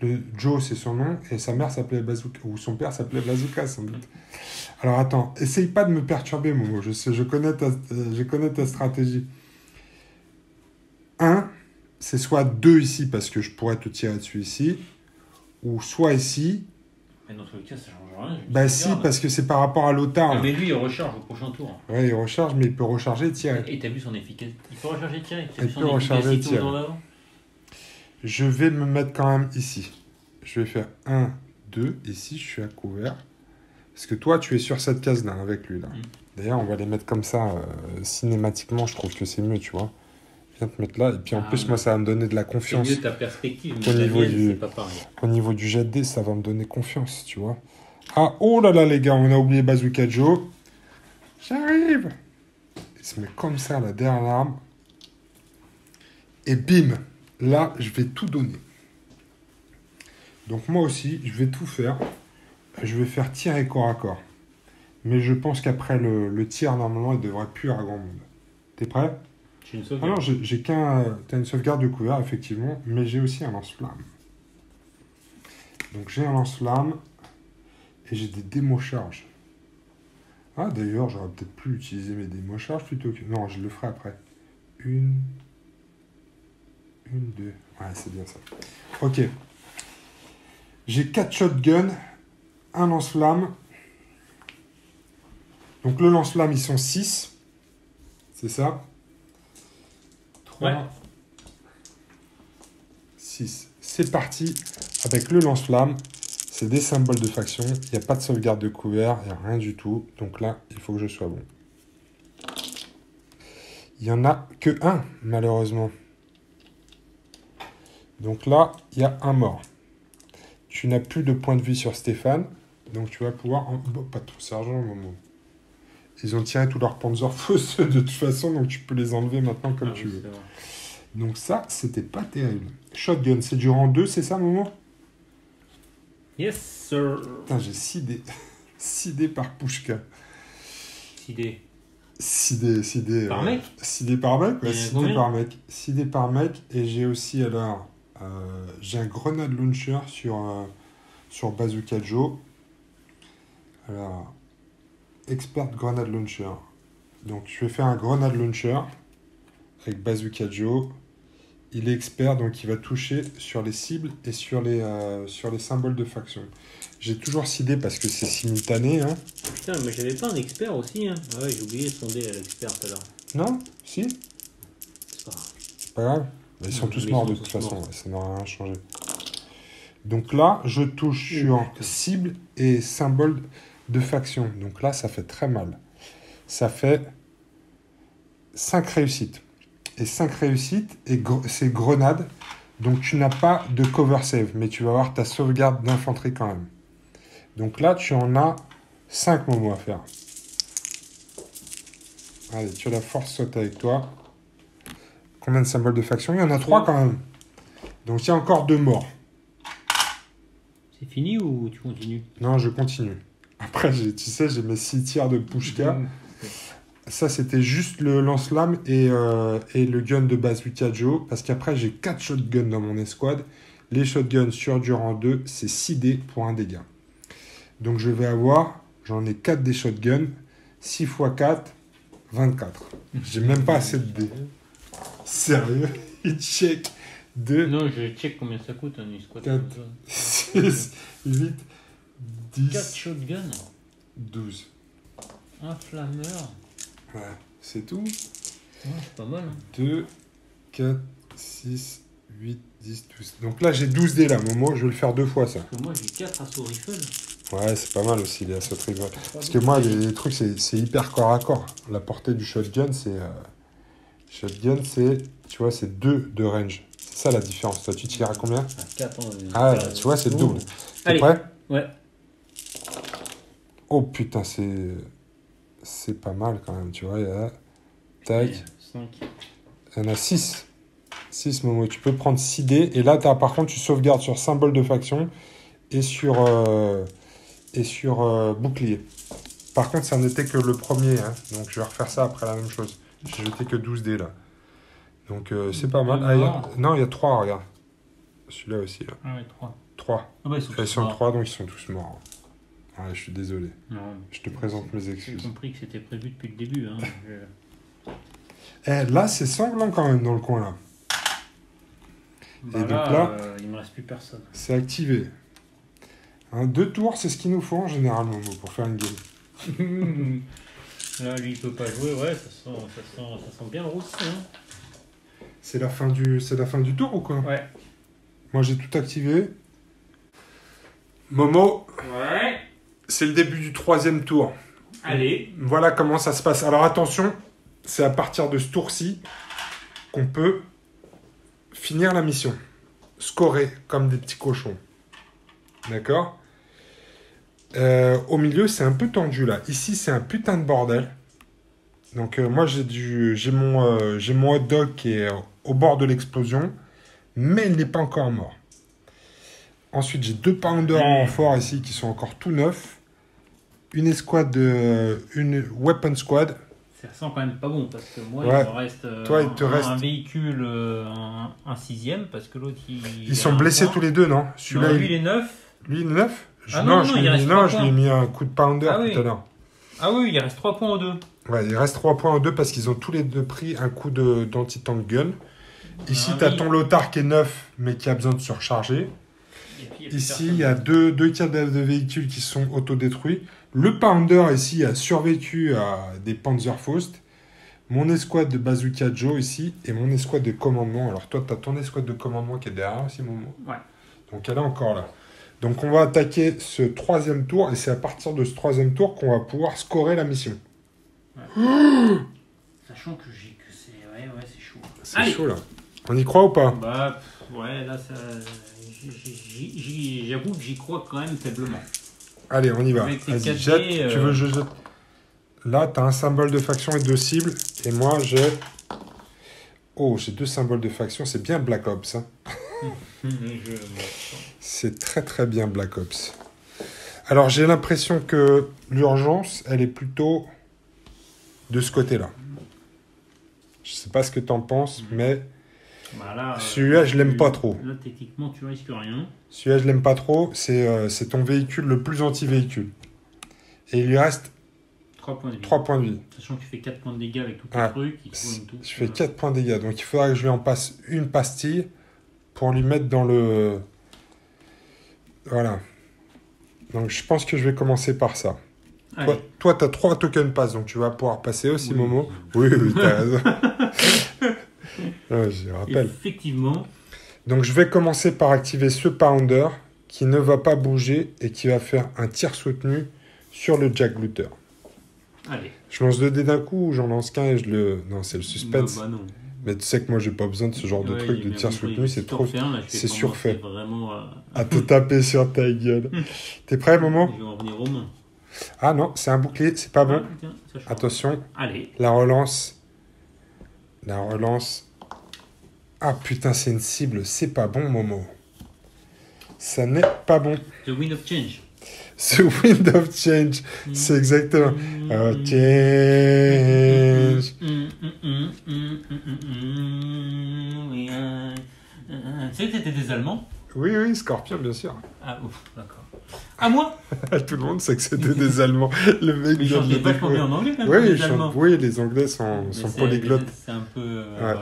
Le Joe, c'est son nom. Et sa mère s'appelait Bazooka. Ou son père s'appelait Bazooka, sans doute. Alors attends, essaye pas de me perturber, Momo. Je connais ta stratégie. 1, c'est soit 2 ici, parce que je pourrais te tirer dessus ici. Ou soit ici. Mais dans tous les cas, ça change rien. Bah si, parce que c'est par rapport à l'OTAR. Ah, mais lui, il recharge au prochain tour. Ouais, il recharge, mais il peut recharger et tirer. Et t'as vu son efficacité? Il peut recharger et tirer. Il peut recharger et tirer. Je vais me mettre quand même ici. Je vais faire 1, 2. Ici, je suis à couvert. Parce que toi, tu es sur cette case-là, avec lui. Là. D'ailleurs, on va les mettre comme ça, cinématiquement. Je trouve que c'est mieux, tu vois. Viens te mettre là. Et puis en plus, moi, ça va me donner de la confiance. C'est mieux ta perspective, mais Au la niveau mienne, du- c'est pas pareil. Au niveau du jet de dés, ça va me donner confiance, tu vois. Ah, oh là là, les gars, on a oublié Bazooka Joe. J'arrive. Il se met comme ça, là, derrière l'arme. Et bim. Là, je vais tout donner. Donc moi aussi, je vais tout faire. Je vais faire tirer corps à corps. Mais je pense qu'après le tir, normalement, il devrait plus avoir grand monde. T'es prêt? J'ai une Ah sauvegarde. non, j'ai qu'un... T'as une sauvegarde de couvert, effectivement, mais j'ai aussi un lance-flamme. Donc j'ai un lance-flamme et j'ai des démocharges. Ah, d'ailleurs, j'aurais peut-être pu utiliser mes démocharges plutôt que... Non, je le ferai après. Une, deux. Ouais, c'est bien ça. Ok. J'ai 4 shotguns, un lance-flamme. Donc le lance-flamme, ils sont 6. C'est ça 3, Ouais. 6. C'est parti avec le lance-flamme. C'est des symboles de faction. Il n'y a pas de sauvegarde de couvert. Il n'y a rien du tout. Donc là, il faut que je sois bon. Il n'y en a que un, malheureusement. Donc là, il y a un mort. Tu n'as plus de points de vie sur Stéphane. Donc tu vas pouvoir... Bon, pas de sergent, Momo. Ils ont tiré tous leurs Panzerfaust de toute façon. Donc tu peux les enlever maintenant comme tu veux. Donc ça, c'était pas terrible. Shotgun, c'est du rang 2, c'est ça, Momo? Yes, sir. Putain, j'ai 6 dés. 6 dés par Pushka. 6 dés. 6 dés. Par mec 6 dés par mec, ouais, Il y en a 6 dés combien par mec. 6 dés par mec. Et j'ai aussi, alors, j'ai un grenade launcher sur Bazooka Joe. Alors, expert grenade launcher. Donc, je vais faire un grenade launcher avec Bazooka Joe. Il est expert, donc il va toucher sur les cibles et sur les symboles de faction. J'ai toujours 6 dés parce que c'est simultané. Hein. Putain, mais j'avais pas un expert aussi. Hein. Ah ouais, j'ai oublié son dé à l'expert tout à l'heure. Non? Si? C'est pas grave. C'est pas grave. Ils sont Non, tous mais morts ils de sont toute tous façon. morts. Ouais, ça n'aura rien changé. Donc là, je touche sur putain. cible et symbole de faction. Donc là, ça fait très mal. Ça fait 5 réussites. Et 5 réussites, et c'est grenade. Donc tu n'as pas de cover save, mais tu vas avoir ta sauvegarde d'infanterie quand même. Donc là, tu en as 5 moments à faire. Allez, tu as la force saute avec toi. Combien de symboles de faction? Il y en a 3 quand même. Donc il y a encore 2 morts. C'est fini ou tu continues? Non, je continue. Après, tu sais, j'ai mes 6 tirs de Pushka. Ça, c'était juste le lance-flamme et le gun de Bazooka Joe. Parce qu'après, j'ai 4 shotguns dans mon escouade. Les shotguns sur du rang 2, c'est 6 dés pour un dégât. Donc, je vais avoir, j'en ai 4 des shotguns. 6 x 4, 24. J'ai même pas assez de dés. Sérieux? Il check 2, Non, je check combien ça coûte un escouade. 4, 6, 8, 10, 4 shotguns, 12. un flammeur. Ouais, c'est tout. Ouais, c'est pas mal. Hein. 2, 4, 6, 8, 10, 12. Donc là, j'ai 12 dés là, Momo. Je vais le faire 2 fois ça. Parce que moi j'ai 4 assaut rifle. Ouais, c'est pas mal aussi les assauts rifle. Parce que moi, les trucs, c'est hyper corps à corps. La portée du shotgun, c'est. Shotgun, c'est. Tu vois, c'est 2 de range. C'est ça la différence. Toi, tu tires à combien? 4 ans. Ah, tu vois, c'est le double. T'es Allez. prêt? Ouais. Oh putain, c'est pas mal quand même, tu vois. Il y a. Tac. 5. Il y en a 6. 6 Momo. Tu peux prendre 6 dés. Et là, par contre, tu sauvegardes sur symbole de faction et sur bouclier. Par contre, ça n'était que le premier. Hein. Donc, je vais refaire ça après la même chose. J'ai jeté que 12 dés là. Donc, c'est pas mal. Ah, non, il y a 3, regarde. Celui-là aussi. Là. Ah ouais, 3. 3. Ah bah Ils sont 3, donc ils sont tous morts. Ah, je suis désolé. Non, Je te présente mes j'ai excuses. compris que c'était prévu depuis le début. Hein. Là, c'est sanglant quand même dans le coin là. Bah Et donc là, là, il me reste plus personne. c'est activé. 2 tours, c'est ce qu'il nous faut en général, Momo, pour faire une game. Là, lui, il peut pas jouer. Ouais, ça sent bien le roussi. Hein. C'est la fin du tour ou quoi? Ouais. Moi, j'ai tout activé. Momo, Ouais. c'est le début du 3e tour. Allez. Voilà comment ça se passe. Alors attention, c'est à partir de ce tour-ci qu'on peut finir la mission. Scorer comme des petits cochons. D'accord? Au milieu, c'est un peu tendu là. Ici, c'est un putain de bordel. Donc moi, j'ai mon hot dog qui est au bord de l'explosion, mais il n'est pas encore mort. Ensuite, j'ai 2 pounders en renfort ici qui sont encore tout neufs. Une escouade, une weapon squad. Ça sent quand même pas bon parce que moi, Ouais. il me reste Toi, il te reste... un véhicule, un sixième, parce que l'autre, Ils sont blessés tous les deux, non? Celui-là, non, lui, il est neuf. Lui, il est neuf? Ah non, je il lui ai reste mis... 3 non, je lui ai points. mis un coup de pounder Ah oui. tout à l'heure. Ah oui, il reste 3 points aux deux. Ouais, il reste 3 points aux deux parce qu'ils ont tous les deux pris un coup d'anti-tank gun. Ici, Ah tu as oui. ton Lothar qui est neuf, mais qui a besoin de se recharger. Et puis, plus Ici, personne. il y a deux tiers de véhicules qui sont autodétruits. Le Pounder, ici, a survécu à des Panzerfaust. Mon escouade de Bazooka Joe, ici, et mon escouade de commandement. Alors, toi, tu as ton escouade de commandement qui est derrière aussi, Momo. Ouais. Donc, elle est encore là. Donc, on va attaquer ce 3e tour, et c'est à partir de ce 3e tour qu'on va pouvoir scorer la mission. Sachant que c'est... Ouais, c'est chaud. C'est Allez. chaud, là. On y croit ou pas? Bah, ouais, là, ça... J'avoue que j'y crois quand même faiblement. Allez, on y va. Avec tes Vas-y, 4D, jette. Tu veux je jette? Là, tu as un symbole de faction et 2 cibles. Et moi, j'ai... Oh, j'ai 2 symboles de faction. C'est bien Black Ops. Hein. C'est très très bien Black Ops. Alors, j'ai l'impression que l'urgence, elle est plutôt de ce côté-là. Je sais pas ce que tu en penses, mais Bah là, celui-là, je l'aime pas trop. Là, techniquement, tu risques rien. Celui-là, je l'aime pas trop. C'est ton véhicule le plus anti-véhicule. Et il lui reste 3 points de vie. 3 points de vie. Sachant que tu fais 4 points de dégâts avec tous tes Ouais. trucs. Il faut une touche. Je fais 4 points de dégâts. Donc, il faudra que je lui en passe une pastille pour lui mettre dans le... Voilà. Donc, je pense que je vais commencer par ça. Allez. Toi, tu as 3 tokens pass, donc tu vas pouvoir passer aussi, Oui. Momo. Oui, t'as raison. Ouais, je rappelle. Effectivement. Donc, je vais commencer par activer ce Pounder qui ne va pas bouger et qui va faire un tir soutenu sur le Jack Looter. Allez. Je lance 2 dés d'un coup ou j'en lance qu'un et je le... Non, c'est le suspense. Bah non. Mais tu sais que moi, j'ai pas besoin de ce genre de Ouais, truc j'ai de bien tir compris. soutenu, Si c'est t'en trop... fais un, là, je vais c'est commencer surfait. Vraiment À te taper sur ta gueule. T'es prêt, Momo? Je vais en venir aux mains. Ah non, c'est un bouclier, c'est pas bon. Ah, tiens, ça change. Attention, Allez. la relance. La relance. Ah putain, c'est une cible, c'est pas bon, Momo. Ça n'est pas bon. The Wind of Change. Ce Wind of Change, c'est exactement. Oh, change. Tu sais que t'étais des Allemands? Oui, Scorpion, bien sûr. Ah, ouf, d'accord. À moi? Tout le monde sait que c'était des Allemands. Le mec Mais vient de chantait le vachement bien découvrir. en anglais quand même, Oui, les ils chantent- Allemands. oui, les Anglais sont Mais c'est- polyglottes. C'est un peu. Ouais.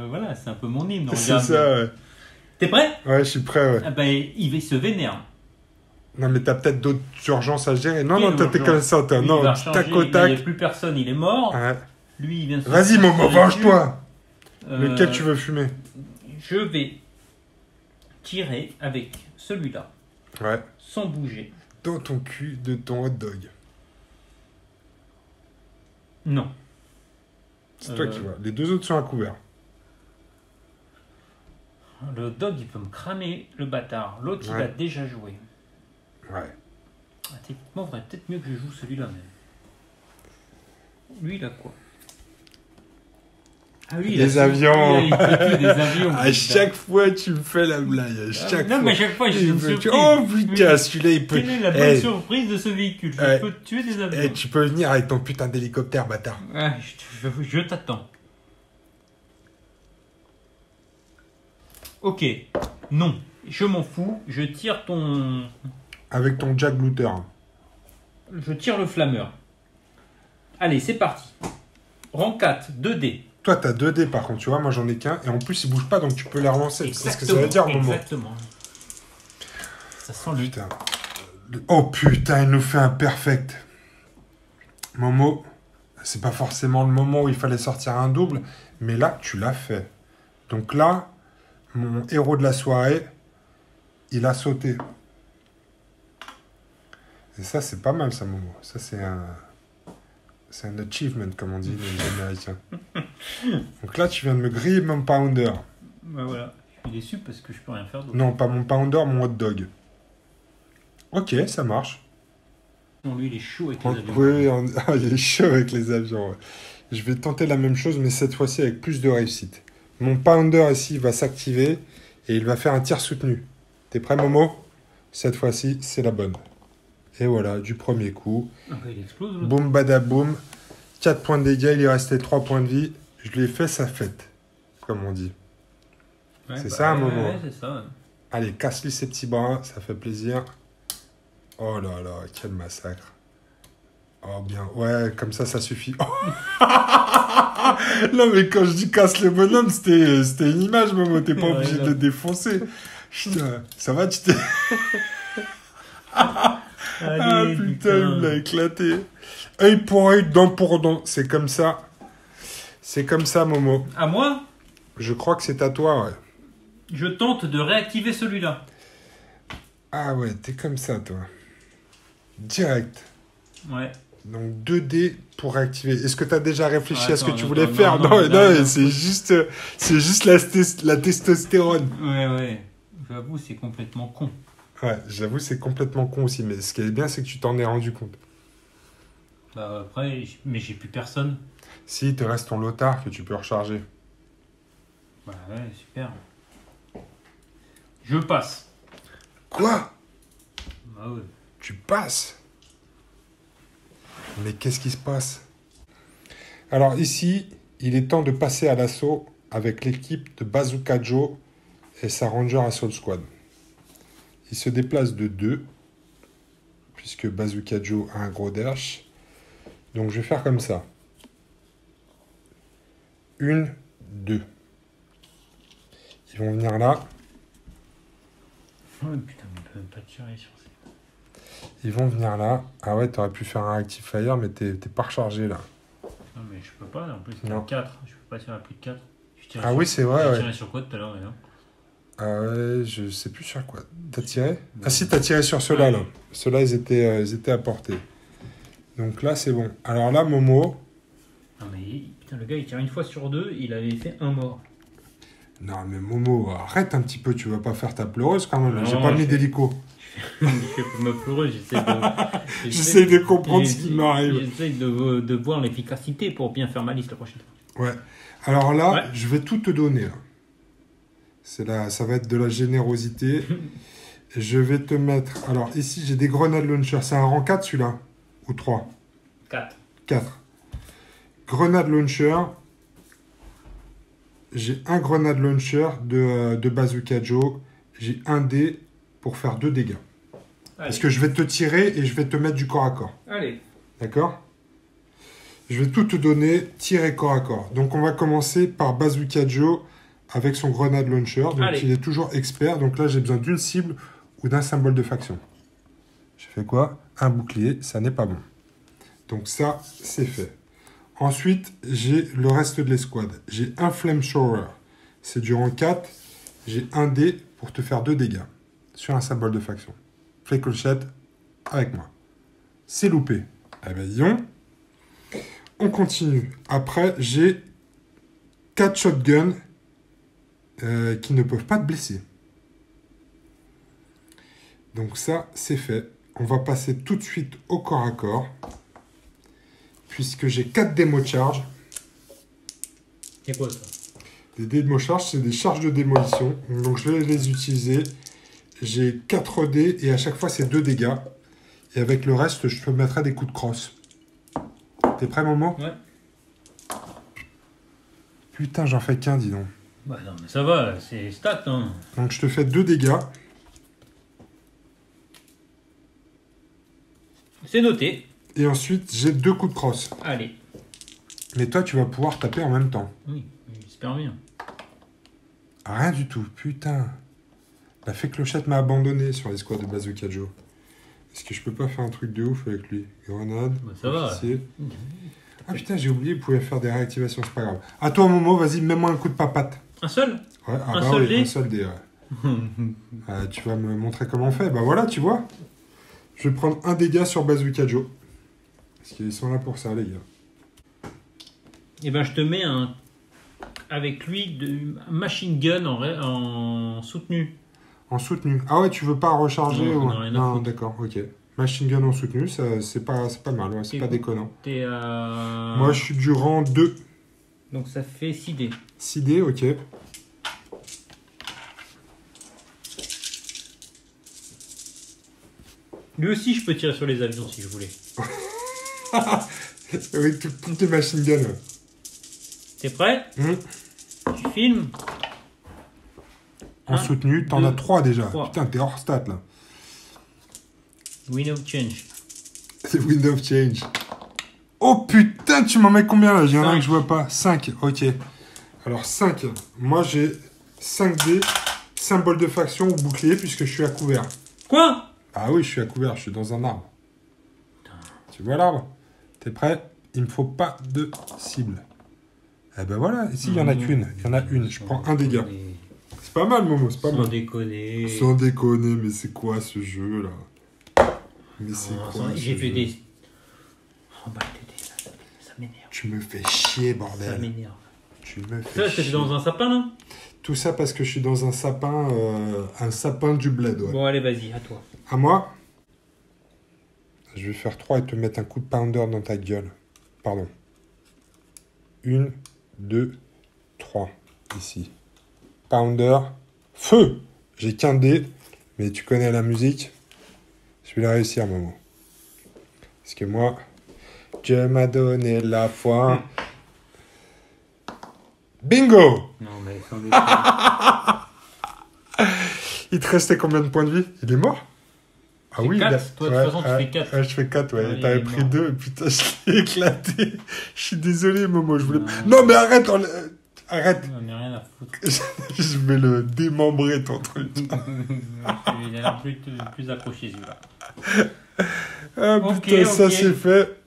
Voilà, c'est un peu mon hymne. C'est regarde. ça, ouais. T'es prêt? Ouais, je suis prêt, ouais. Ah ben, il se vénère. Non, mais t'as peut-être d'autres urgences à gérer. Non, Oui, non, t'es urgence. comme ça. Lui, Non, il va tac changer, au Il n'y tac. a plus personne, il est mort. Ouais. Lui, il vient de se Vas-y, faire Momo, tirer venge-toi. dessus. Lequel tu veux fumer? Je vais tirer avec celui-là, Ouais. sans bouger. Dans ton cul de ton hot dog. Non. C'est toi qui vois. Les 2 autres sont à couvert. Le dog, il peut me cramer le bâtard. L'autre, Ouais. il a déjà joué. Ouais. Ah, techniquement, il faudrait peut-être mieux que je joue celui-là même. Lui, il a quoi? Ah oui, Les avions. Il a des avions. À chaque fois, tu me fais la blague. À chaque Non, fois. mais à chaque fois, j'ai une surprise. Oh putain, celui-là, il peut. Quelle est la bonne Eh, surprise de ce véhicule? Je Eh. peux tuer des avions. eh, tu peux venir avec ton putain d'hélicoptère, bâtard. Ah, je t'attends. Ok. Non. Je m'en fous. Je tire ton... Avec ton Jack Looter. Je tire le flammeur. Allez, c'est parti. Rang 4, 2D. Toi, t'as 2 dés par contre, tu vois. Moi, j'en ai qu'un. Et en plus, il bouge pas, donc tu peux les relancer. C'est ce que ça veut dire, Momo. Exactement. Ça sent lui. Putain. Oh putain, il nous fait un perfect. Momo, c'est pas forcément le moment où il fallait sortir un double, mais là, tu l'as fait. Donc là, mon héros de la soirée, il a sauté. Et ça, c'est pas mal, ça, Momo. Ça, c'est un achievement, comme on dit les Américains. Donc là, tu viens de me griller mon pounder. Bah voilà. Je suis déçu parce que je peux rien faire d'autre. Non, pas mon pounder, mon hot dog. Ok, ça marche. Non, lui, il est chaud avec les avions. Oui, il est chaud avec les avions. Ouais. Je vais tenter la même chose, mais cette fois-ci avec plus de réussite. Mon pounder ici va s'activer et il va faire un tir soutenu. T'es prêt, Momo? Cette fois-ci, c'est la bonne. Et voilà, du premier coup. Ah bah, il explose. L'autre. Boum badaboum. 4 points de dégâts, il lui restait 3 points de vie. Je lui ai fait sa fête, comme on dit. Ouais, c'est ça un moment. Ouais, c'est ça. Ouais. Allez, casse-lui ses petits bras, ça fait plaisir. Oh là là, quel massacre. Oh bien, ouais, comme ça suffit. Non mais quand je dis casse le bonhomme, c'était une image, Momo, t'es pas obligé de le défoncer. Putain, ça va, tu t'es... Allez, putain, il l'a éclaté. Œil pour œil, dent pour dent, c'est comme ça. C'est comme ça, Momo. À moi, Je crois que c'est à toi, ouais. je tente de réactiver celui-là. Ah ouais, t'es comme ça, toi. Direct. Ouais. Donc 2D pour réactiver. Est-ce que tu as déjà réfléchi à ce que Attends, tu voulais non, faire? non, C'est juste la testostérone. Ouais. J'avoue, c'est complètement con. Ouais, j'avoue, c'est complètement con aussi. Mais ce qui est bien, c'est que tu t'en es rendu compte. Bah après, mais j'ai plus personne. Si, il te reste ton lotard que tu peux recharger. Bah ouais, super. Je passe. Quoi? Bah ouais. Tu passes? Mais qu'est-ce qui se passe? Alors ici, il est temps de passer à l'assaut avec l'équipe de Bazooka Joe et sa Ranger Assault Squad. Il se déplace de 2, puisque Bazooka Joe a un gros dash. Donc je vais faire comme ça. 1, 2. Ils vont venir là. Oh putain, mais ils peuvent pas tirer sur ces... Ils vont venir là. Ah ouais, t'aurais pu faire un Active Fire, mais t'es pas rechargé là. Non mais je peux pas, en plus c'est Non. 4. Je peux pas tirer à plus de 4. Ah oui, c'est vrai, J'ai ouais. tiré sur quoi tout à l'heure d'ailleurs? Ah ouais, je sais plus sur quoi. T'as tiré? Ah si, t'as tiré sur ceux-là, là. Ceux-là, ils étaient à portée. Donc là, c'est bon. Alors là, Momo... Non mais putain, le gars il tire une fois sur 2, il avait fait un mort. Non mais Momo, arrête un petit peu, tu vas pas faire ta pleureuse quand même. Non, J'ai pas mis d'hélico. Je fais pour me pleurer, J'essaie de comprendre ce qui m'arrive. J'essaie de voir l'efficacité pour bien faire ma liste la prochaine fois. Ouais. Alors là, Ouais. je vais tout te donner. Là. Ça va être de la générosité. Je vais te mettre... Alors ici, j'ai des grenades launcher. C'est un rang 4 celui-là? Ou 3? 4. 4. Grenade launcher. J'ai un grenade launcher de Bazooka Joe. J'ai un dé pour faire 2 dégâts. Allez. Parce que je vais te tirer et je vais te mettre du corps à corps. Allez. D'accord? Je vais tout te donner, tirer corps à corps. Donc on va commencer par Bazooka Joe avec son grenade launcher. Donc Allez. il est toujours expert. Donc là j'ai besoin d'une cible ou d'un symbole de faction. Je fais quoi? Un bouclier, ça n'est pas bon. Donc ça, c'est fait. Ensuite, j'ai le reste de l'escouade. J'ai un Flamethrower. C'est du rang 4. J'ai un dé pour te faire 2 dégâts sur un symbole de faction. Flécochette avec moi. C'est loupé. Eh ben, disons. On continue. Après, j'ai 4 shotguns qui ne peuvent pas te blesser. Donc ça, c'est fait. On va passer tout de suite au corps à corps. Puisque j'ai 4 démo charge. C'est quoi ça? Les démo charge, c'est des charges de démolition. Donc je vais les utiliser. J'ai 4 dés et à chaque fois, c'est 2 dégâts. Et avec le reste, je te mettrai des coups de crosse. T'es prêt, Momo? Ouais. Putain, j'en fais qu'un, dis donc. Bah non, mais ça va, c'est stat, hein. Donc je te fais 2 dégâts. C'est noté. Et ensuite, j'ai 2 coups de crosse. Allez. Mais toi, tu vas pouvoir taper en même temps. Oui, j'espère bien. Rien du tout, putain. La fée clochette m'a abandonné sur les squads de Bazooka Joe. Est-ce que je peux pas faire un truc de ouf avec lui? Grenade, Bah, ça va. officier. Ah putain, j'ai oublié, vous pouvez faire des réactivations, c'est pas grave. À toi, Momo, vas-y, mets-moi un coup de papate. Un seul? Ouais, ah Un bah seul oui, dé un seul dé, ouais. Tu vas me montrer comment on fait. Bah voilà, tu vois. Je vais prendre un dégât sur Bazooka Joe. Parce qu'ils sont là pour ça, les gars. Et ben je te mets avec lui un machine gun en soutenu. En soutenu. Ah ouais, tu veux pas recharger Non, ou... j'en ai rien à Non, foutre. d'accord, ok. Machine gun en soutenu, c'est pas mal, ouais, c'est pas déconnant. T'es à... Moi, je suis du rang 2. Donc ça fait 6 dés. 6 dés, ok. Lui aussi, je peux tirer sur les avions si je voulais. Avec toutes les machine guns. Ouais. T'es prêt? Tu filmes? En soutenu, t'en as 3 déjà. 3. Putain, t'es hors stat là. Win of change. C'est Wind of Change. Oh putain, tu m'en mets combien là? J'ai un que je vois pas. 5, ok. Alors 5. Moi j'ai 5 dés, symbole de faction ou bouclier puisque je suis à couvert. Quoi? Ah oui, je suis à couvert, je suis dans un arbre. Tu vois l'arbre? T'es prêt? Il me faut pas de cible. Eh ben voilà, ici il y en a qu'une. Il y en a une. Je prends un dégât. C'est pas mal, Momo, c'est pas mal. Sans déconner. Sans déconner, mais c'est quoi ce jeu là? Mais c'est quoi ce J'ai fait jeu des. Oh bah ça m'énerve. Tu me fais chier, Ça bordel. m'énerve. Tu me fais Ça, parce que chier. t'es dans un sapin là? Tout ça parce que je suis dans un sapin du bled. Ouais. Bon, allez, vas-y, à toi. À moi? Je vais faire 3 et te mettre un coup de pounder dans ta gueule. Pardon. 1, 2, 3. Ici. Pounder. Feu! J'ai qu'un dé, mais tu connais la musique. Je vais la réussir, Momo. Parce que moi, Dieu m'a donné la foi. Bingo! Non, mais sans déconner. Il te restait combien de points de vie? Il est mort? Ah J'ai oui, 4. Toi, de toute façon, tu fais 4. Ouais, je fais 4, ouais. Ouais, T'avais il est pris mort. 2, putain, je l'ai éclaté. Je suis désolé, Momo, je voulais... Non, mais arrête, arrête. On n'a rien à foutre. Je vais le démembrer, ton truc. Il a l'air plus accroché celui-là. Ah Ok, putain, ça ok. c'est fait.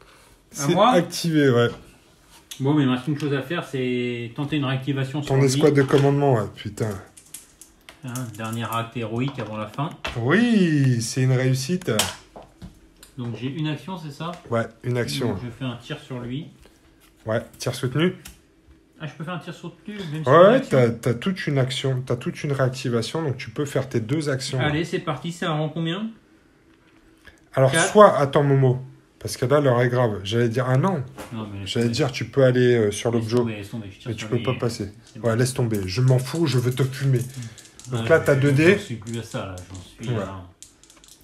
C'est moi activé, ouais. Bon, mais il me reste une chose à faire, c'est tenter une réactivation sur Ton lui. escouade de commandement, ouais, putain. Hein, dernier acte héroïque avant la fin. Oui, c'est une réussite. Donc j'ai une action, c'est ça? Ouais, une action. Donc, je fais un tir sur lui. Ouais, tir soutenu. Ah, je peux faire un tir sur lui même si Ouais, c'est une action. t'as toute une action, t'as toute une réactivation, donc tu peux faire tes 2 actions. Allez, c'est parti, c'est un rang combien? Alors, 4. soit, attends, Momo, parce que là, l'heure est grave. J'allais dire, ah non, Non, mais j'allais dire, tu peux aller sur laisse l'objet, tomber, laisse tomber, je tire mais tu sur peux lui. pas passer. C'est Ouais, bon. laisse tomber. Je m'en fous, je veux te fumer. Donc Ouais, là, t'as 2 dés. J'en suis plus à ça, là. J'en suis Ouais. à...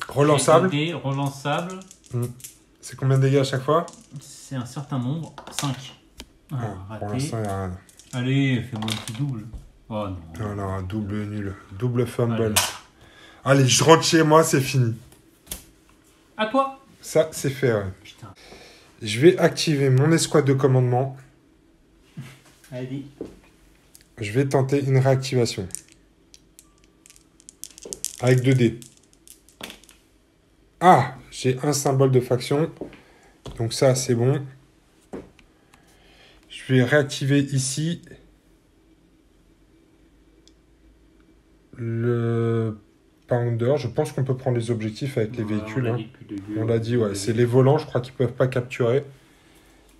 Relançable. J'ai 2 dés, relançable. C'est combien de dégâts à chaque fois? C'est un certain nombre. 5. Ah, Ah, pour raté. l'instant, il n'y a rien. Allez, fais-moi un petit double. Oh non. Non, non, double nul. Double fumble. Allez. Allez, je rentre chez moi, c'est fini. À toi. Ça, c'est fait, ouais. Putain. Je vais activer mon escouade de commandement. Allez. Je vais tenter une réactivation. Avec 2 dés. Ah, j'ai un symbole de faction. Donc ça, c'est bon. Je vais réactiver ici le pounder. Je pense qu'on peut prendre les objectifs avec les véhicules. Hein. On l'a dit, ouais. C'est les volants, je crois qu'ils peuvent pas capturer.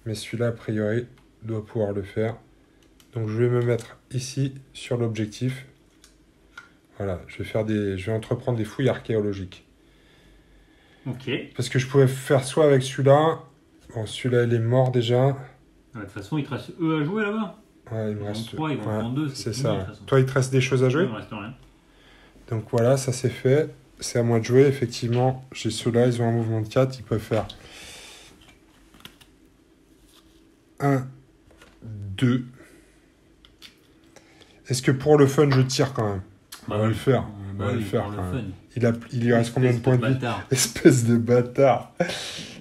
Mais celui-là, a priori, doit pouvoir le faire. Donc je vais me mettre ici sur l'objectif. Voilà, je vais entreprendre des fouilles archéologiques. Ok. Parce que je pouvais faire soit avec celui-là. Bon, celui-là, il est mort déjà. De toute façon, il te reste eux à jouer là-bas. Ouais, il me Ils reste. vont 3, ils vont ouais, prendre 2. c'est ça. Ouais. Toi, il te reste des choses à jouer? Il me reste rien. Donc voilà, ça c'est fait. C'est à moi de jouer. Effectivement, j'ai ceux-là, ils ont un mouvement de 4. Ils peuvent faire 1, 2. Est-ce que pour le fun, je tire quand même? On va le faire. On va le faire quand même. Il lui reste combien de points de vie? Espèce de bâtard.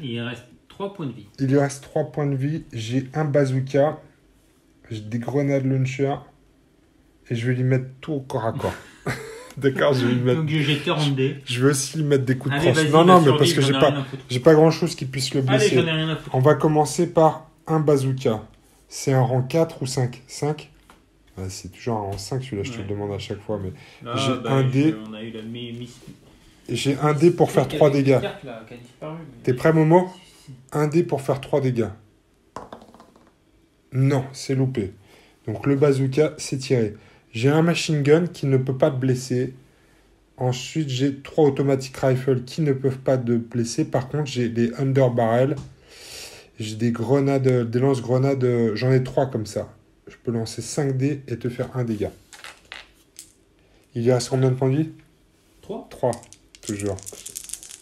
Il reste 3 points de vie. Il lui reste 3 points de vie. J'ai un bazooka. J'ai des grenades launcher. Et je vais lui mettre tout au corps à corps. D'accord, je vais lui mettre. Donc j'ai 40 dés. Je vais aussi lui mettre des coups de Allez, tranche. vas-y, Non, non, bah, mais parce que j'ai pas grand chose qui puisse le Allez, blesser. j'en ai rien à foutre. On va commencer par un bazooka. C'est un rang 4 ou 5? 5 ouais, c'est toujours un rang 5, celui-là, je te le demande à chaque fois. Mais Là, j'ai un dé. On a eu la Et j'ai un dé pour faire 3 dégâts. T'es prêt, Momo? Un dé pour faire 3 dégâts. Non, c'est loupé. Donc le bazooka, c'est tiré. J'ai un machine gun qui ne peut pas te blesser. Ensuite, j'ai 3 automatic rifles qui ne peuvent pas te blesser. Par contre, j'ai des underbarrels. J'ai des grenades, des lance-grenades. J'en ai 3 comme ça. Je peux lancer 5 dés et te faire un dégât. Il y reste combien de points de vie? 3. 3, toujours.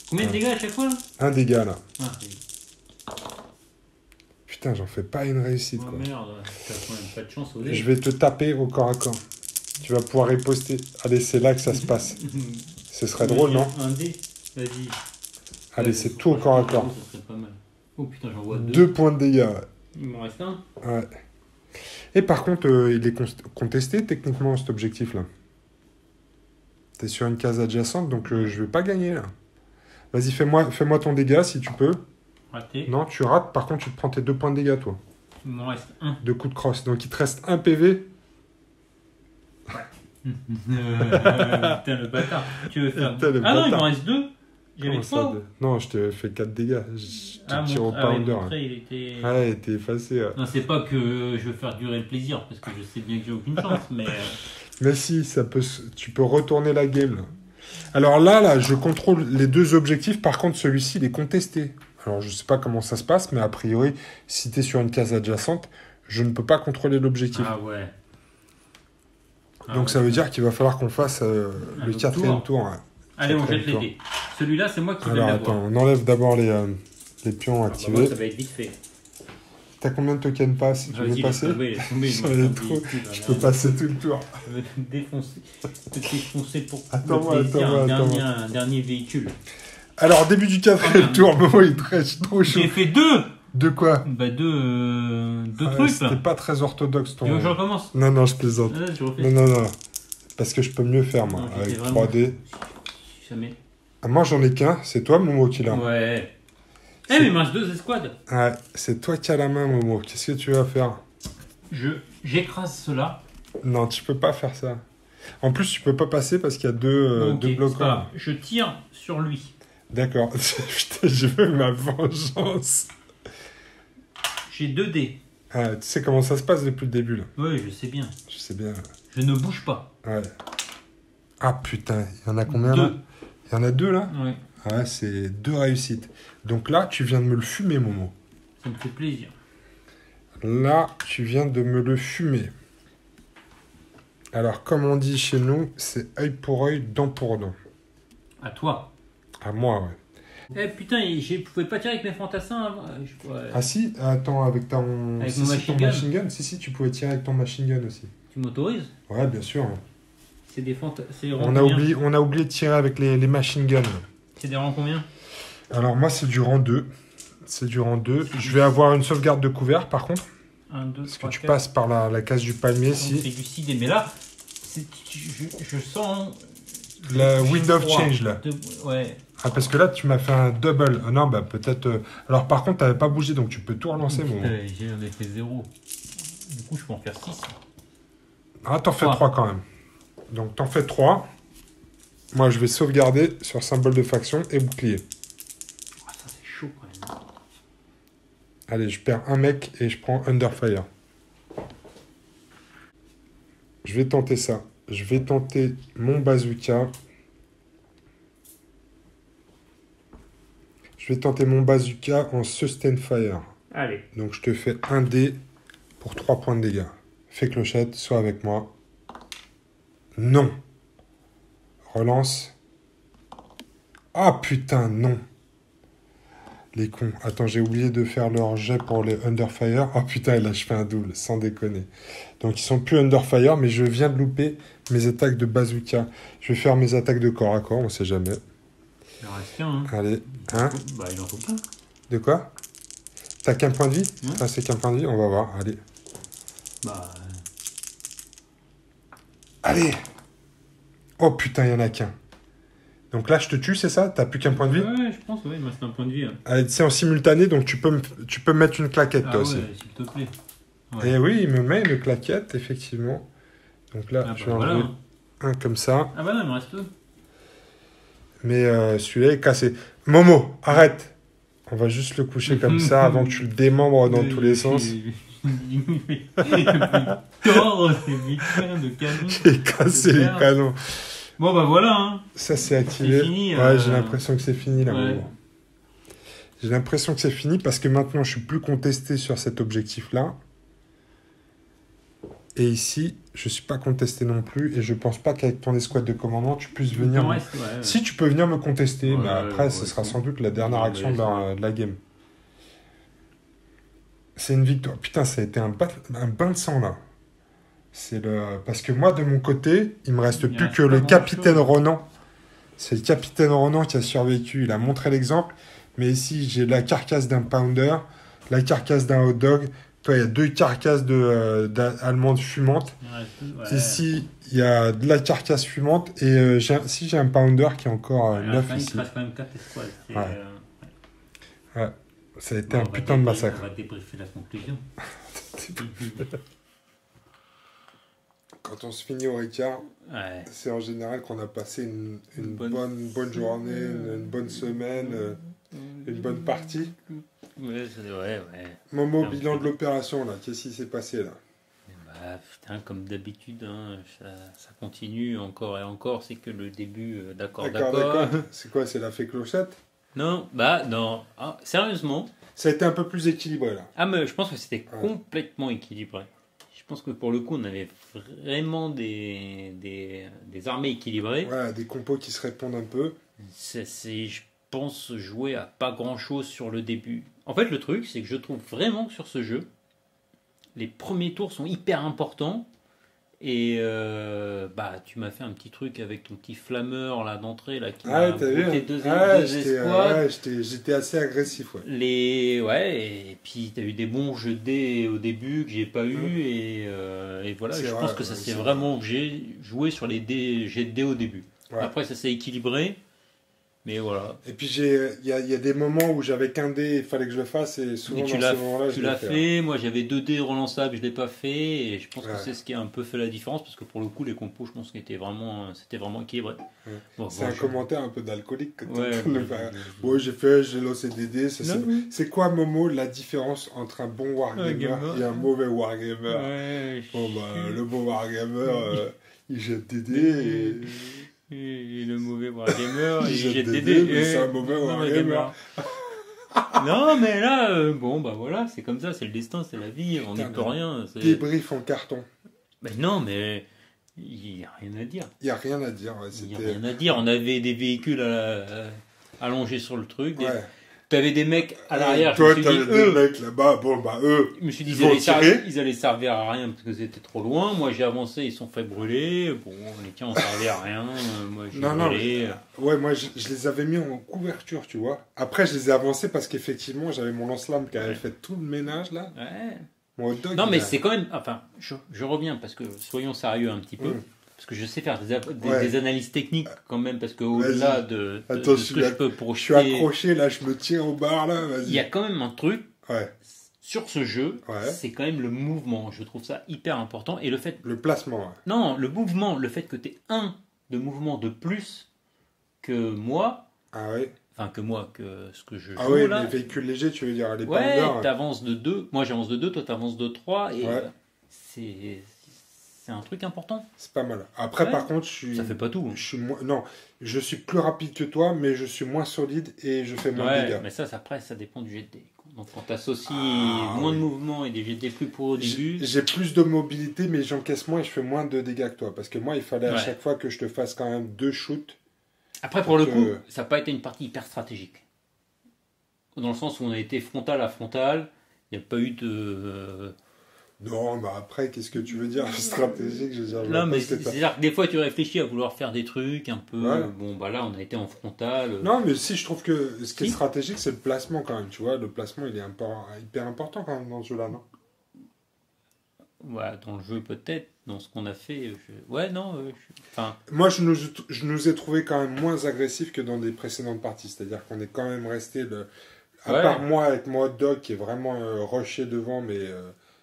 Combien de dégâts à chaque fois là? Un dégât là. Ah, oui. putain, j'en fais pas une réussite. Oh Quoi. merde, t'as quand même pas de chance au dé. Je vais te taper au corps à corps. Tu vas pouvoir riposter. Allez, c'est là que ça se passe. Ce serait drôle, non? Un dé, vas-y. Allez, c'est tout au corps à corps. Ça serait pas mal. Oh putain, j'en vois 2. 2 points de dégâts. Ouais. Il m'en reste un. Ouais. Et par contre, il est contesté techniquement cet objectif-là. T'es sur une case adjacente, donc je vais pas gagner là. Vas-y, fais-moi ton dégât si tu peux. Raté. Non, tu rates. Par contre, tu te prends tes 2 points de dégâts, toi. Il m'en reste un. 2 coups de crosse. Donc il te reste 1 PV. Putain, le bâtard. Tu veux faire. Putain, le Ah non, il bâtard. m'en reste 2. J'avais Comment 3. ça, Non, je te fais 4 dégâts. Je te tire au oui, pounder. mon trait, il était. Ouais, il était effacé. Ouais. Non, c'est pas que je veux faire durer le plaisir, parce que je sais bien que j'ai aucune chance, mais. Mais si, tu peux retourner la game. Là. Alors là, je contrôle les 2 objectifs. Par contre, celui-ci, il est contesté. Alors, je sais pas comment ça se passe, mais a priori, si tu es sur une case adjacente, je ne peux pas contrôler l'objectif. Ah ouais. Donc ça veut dire qu'il va falloir qu'on fasse le autre 4e tour. Ouais. Allez, on jette les tour. dés. Celui-là, c'est moi qui vais Alors l'avoir. attends, on enlève d'abord les pions Moi, activés. ça va être vite fait. T'as combien de tokens pass si tu veux passer? J'en ai trop. Je peux passer tout le tour. Je vais te défoncer pour Attends-moi, le plaisir. attends-moi. Un dernier véhicule. Alors, début du 4e tour, Momo, il te reste trop chaud. J'ai fait 2. De quoi? Bah deux Ah, trucs c'était là. pas très orthodoxe ton... Tu veux que je recommence? Non, je plaisante. Ah, je refais. Non. Parce que je peux mieux faire, moi, Non, avec j'étais vraiment- 3D. Si jamais. Ah, moi, j'en ai qu'un. C'est toi, Momo, qui l'a. Ouais. C'est- Mais il me reste 2 escouades. Ouais, c'est toi qui as la main, Momo. Qu'est-ce que tu vas faire? J'écrase cela. Non, tu peux pas faire ça. En plus, tu peux pas passer parce qu'il y a deux Ok, c'est pas bloquants. grave. Je tire sur lui. D'accord. Putain, je veux ma vengeance. J'ai 2 dés. Ah, tu sais comment ça se passe depuis le début, là. Oui, je sais bien. Je sais bien. Je ne bouge pas. Ouais. Ah, putain, il y en a combien, là? 2. Il y en a 2, là? Ouais, Ah ouais, c'est 2 réussites. Donc là, tu viens de me le fumer, Momo. ça me fait plaisir. Là, tu viens de me le fumer. Alors, comme on dit chez nous, c'est œil pour œil, dent pour dent. À toi. À moi, ouais. Eh putain, je pouvais pas tirer avec mes fantassins avant. Ah si, attends, avec ton... Avec si, mon si, machine ton gun. machine gun. Si, tu pouvais tirer avec ton machine gun aussi. Tu m'autorises? Ouais, bien sûr. C'est des fantassins. On a oublié de tirer avec les machine guns. C'est des rangs combien? Alors moi, c'est du rang 2. C'est du rang 2. Je vais avoir une sauvegarde de couvert, par contre. 1, 2, Parce que 3, tu 4. passes par la case du palmier, Donc, si. c'est du 6D. Mais là, je sens. La wind of froid. change, là. Ouais. Ah, parce que là, tu m'as fait un double. Ah non, bah peut-être... Alors par contre, t'avais pas bougé, donc tu peux tout relancer, mon... J'en ai fait 0. Du coup, je peux en faire 6. Ah, t'en fais 3. 3 quand même. Donc t'en fais 3. Moi, je vais sauvegarder sur symbole de faction et bouclier. Ah, ça, c'est chaud quand même. Allez, je perds un mec et je prends Underfire. Je vais tenter ça. Je vais tenter mon bazooka. Je vais tenter mon bazooka en sustain fire. Allez. Donc je te fais un dé pour 3 points de dégâts. Fais clochette, sois avec moi. Non. Relance. Ah putain, non. Les cons. Attends, j'ai oublié de faire leur jet pour les Underfire. Ah putain, là je fais un double, sans déconner. Donc ils sont plus Underfire, mais je viens de louper mes attaques de bazooka. Je vais faire mes attaques de corps à corps, on sait jamais. Il en reste qu'un. Hein. Allez, hein? Bah, il en faut qu'un. De quoi? T'as qu'un point de vie? Ouais. Ah, c'est qu'un point de vie? On va voir, allez. Bah. Allez! Oh putain, il y en a qu'un. Donc là, je te tue, c'est ça? T'as plus qu'un point de vie? Ouais, je pense, ouais, il me reste un point de vie. Hein. Allez, c'est en simultané, donc tu peux me mettre une claquette, Ah toi ouais, aussi. s'il te plaît. Ouais. Et oui, il me met une claquette, effectivement. Donc là, Ah je bah vais voilà. enlever un comme ça. Ah bah non, il me reste 2. Mais celui-là est cassé. Momo, arrête! On va juste le coucher comme ça avant que tu le démembres dans tous les sens. Tordre ces putain de canons. J'ai cassé les canons. Bon bah voilà, hein. Ça, c'est activé. C'est fini, Ouais, j'ai l'impression que c'est fini, là, Ouais. Momo. J'ai l'impression que c'est fini parce que maintenant, je suis plus contesté sur cet objectif-là. Et ici, je suis pas contesté non plus. Et je pense pas qu'avec ton escouade de commandement, tu puisses venir... Ouais, me- ouais. Si tu peux venir me contester, Ouais, mais après, ouais, ce ouais, sera c'est sans doute la dernière Ouais, action ouais, de la game. C'est une victoire. Putain, ça a été un bain de sang, là. Parce que moi, de mon côté, il me reste Il plus reste que pas le capitaine grand-chose. Ronan. C'est le capitaine Ronan qui a survécu. Il a montré l'exemple. Mais ici, j'ai la carcasse d'un pounder, la carcasse d'un hot dog. Toi, il y a 2 carcasses d'allemandes fumantes. Il reste, ouais. Ici, il y a de la carcasse fumante. Et j'ai un pounder qui est encore À la neuf fin, il ici. te reste quand même 4 escouades. Ouais. Ouais. Ça a été Bon, un putain de massacre. On va débriefer la conclusion. Quand on se finit au Ricard, Ouais. c'est en général qu'on a passé une bonne journée, une bonne semaine, une bonne partie. Ouais, ouais. Momo, Ah, bilan ok. de l'opération, là. Qu'est-ce qui s'est passé, là? Bah, putain, comme d'habitude, hein, ça continue encore et encore. C'est que le début, d'accord. C'est quoi, c'est la fée clochette? Non, bah non. Ah, sérieusement, Ça a été un peu plus équilibré, là. mais je pense que c'était Ouais. complètement équilibré. Je pense que pour le coup, on avait vraiment des armées équilibrées. Voilà, des compos qui se répondent un peu. Je pense, jouer à pas grand chose sur le début. En fait, le truc, c'est que je trouve vraiment que sur ce jeu, les premiers tours sont hyper importants. Et bah, tu m'as fait un petit truc avec ton petit flammeur là d'entrée là qui Ah, m'a t'as vu? brouté deux Ouais, escouades. j'étais assez agressif, ouais. Ouais, et puis t'as eu des bons jeux de dés au début que j'ai pas eu et voilà. C'est Je vrai, pense que ça ouais, s'est c'est vraiment j'ai joué sur les jets de dés au début. Ouais. Après ça s'est équilibré, mais voilà. Et puis, il y a des moments où j'avais qu'un dé, il fallait que je le fasse, et souvent, Mais dans ces moments-là, je tu l'ai l'as fait. fait. Moi j'avais 2 dés relançables, je l'ai pas fait et je pense Ouais. que c'est ce qui a un peu fait la différence parce que pour le coup les compos je pense que c'était vraiment équilibré. Ouais. Bon, C'est bon, un commentaire un peu d'alcoolique que Ouais, t'es en train de faire. Ouais, j'ai lancé des dés. Non, oui. C'est quoi, Momo, la différence entre un bon wargamer gamer. et un mauvais wargamer? Ouais, Bon, bah, le bon wargamer, il jette des dés et le mauvais wargamer, Il il jette jette des des dés, dés. mais c'est un mauvais wargamer. Non, mais là, bon, bah voilà, c'est comme ça, c'est le destin, c'est la vie, on n'y Putain, peut rien. débrief en carton. Mais non, mais il n'y a rien à dire. Il n'y a rien à dire. Ouais, Il n'y a c'était... rien à dire. On avait des véhicules allongés sur le truc. Ouais. T'avais des mecs à l'arrière. Toi, je me suis t'avais dit, des mecs là-bas. Bon, bah, eux, je me suis dit, ils vont tirer. ils allaient servir à rien parce que c'était trop loin. Moi, j'ai avancé, ils sont fait brûler. Bon, les tiens ont servi à rien. Moi, j'ai brûlé. Ouais, moi, je les avais mis en couverture, tu vois. Après, je les ai avancés parce qu'effectivement, j'avais mon lance-flamme qui avait fait tout le ménage, là. Ouais. Mon hot dog, Non, mais c'est quand même. Enfin, je reviens parce que soyons sérieux un petit peu. Mm. Parce que je sais faire Ouais. des analyses techniques quand même. Parce qu'au-delà de Attends, ce que je peux je projeter, suis accroché, là, je me tiens au bar, là, vas-y. il y a quand même un truc. Ouais, Sur ce jeu, Ouais. c'est quand même le mouvement. Je trouve ça hyper important. Et le fait. le placement, ouais. Non, le mouvement, le fait que tu aies un de mouvement de plus que moi. Ah ouais. Enfin, que moi, que ce que je joue Ah ouais, là. les véhicules légers, tu veux dire, les Ouais, Pounders. t'avances de 2. Moi, j'avance de 2, toi, t'avances de 3. Et Ouais. c'est un truc important. C'est pas mal. Après, Ouais. par contre, je suis... Ça fait pas tout. Je suis moins... Non, je suis plus rapide que toi, mais je suis moins solide et je fais moins de Ouais, dégâts. mais ça, après, ça dépend du jet de dés. Donc, quand t'associes Ah, moins de oui. mouvement et des jets de dés plus pour au début. J'ai plus de mobilité, mais j'encaisse moins et je fais moins de dégâts que toi. Parce que moi, il fallait à Ouais. chaque fois que je te fasse quand même 2 shoots. Après, pour le Donc, coup, ça n'a pas été une partie hyper stratégique. Dans le sens où on a été frontal à frontal. Il n'y a pas eu de. Non, mais après, qu'est-ce que tu veux dire stratégique? Je veux dire, je Non, vois mais pas ce que t'as- c'est-à-dire que des fois, tu réfléchis à vouloir faire des trucs un peu. Ouais. Bon, bah là, on a été en frontal. Non, mais si, je trouve que ce qui est Si. stratégique, c'est le placement quand même. Tu vois, le placement, il est hyper important quand même dans ce jeu-là, non? Ouais, dans le jeu, peut-être. Dans ce qu'on a fait. Ouais, non. Enfin. Moi, je nous ai trouvé quand même moins agressifs que dans des précédentes parties. C'est-à-dire qu'on est quand même resté... À Ouais. part moi, avec mon hot dog, qui est vraiment rushé devant, mais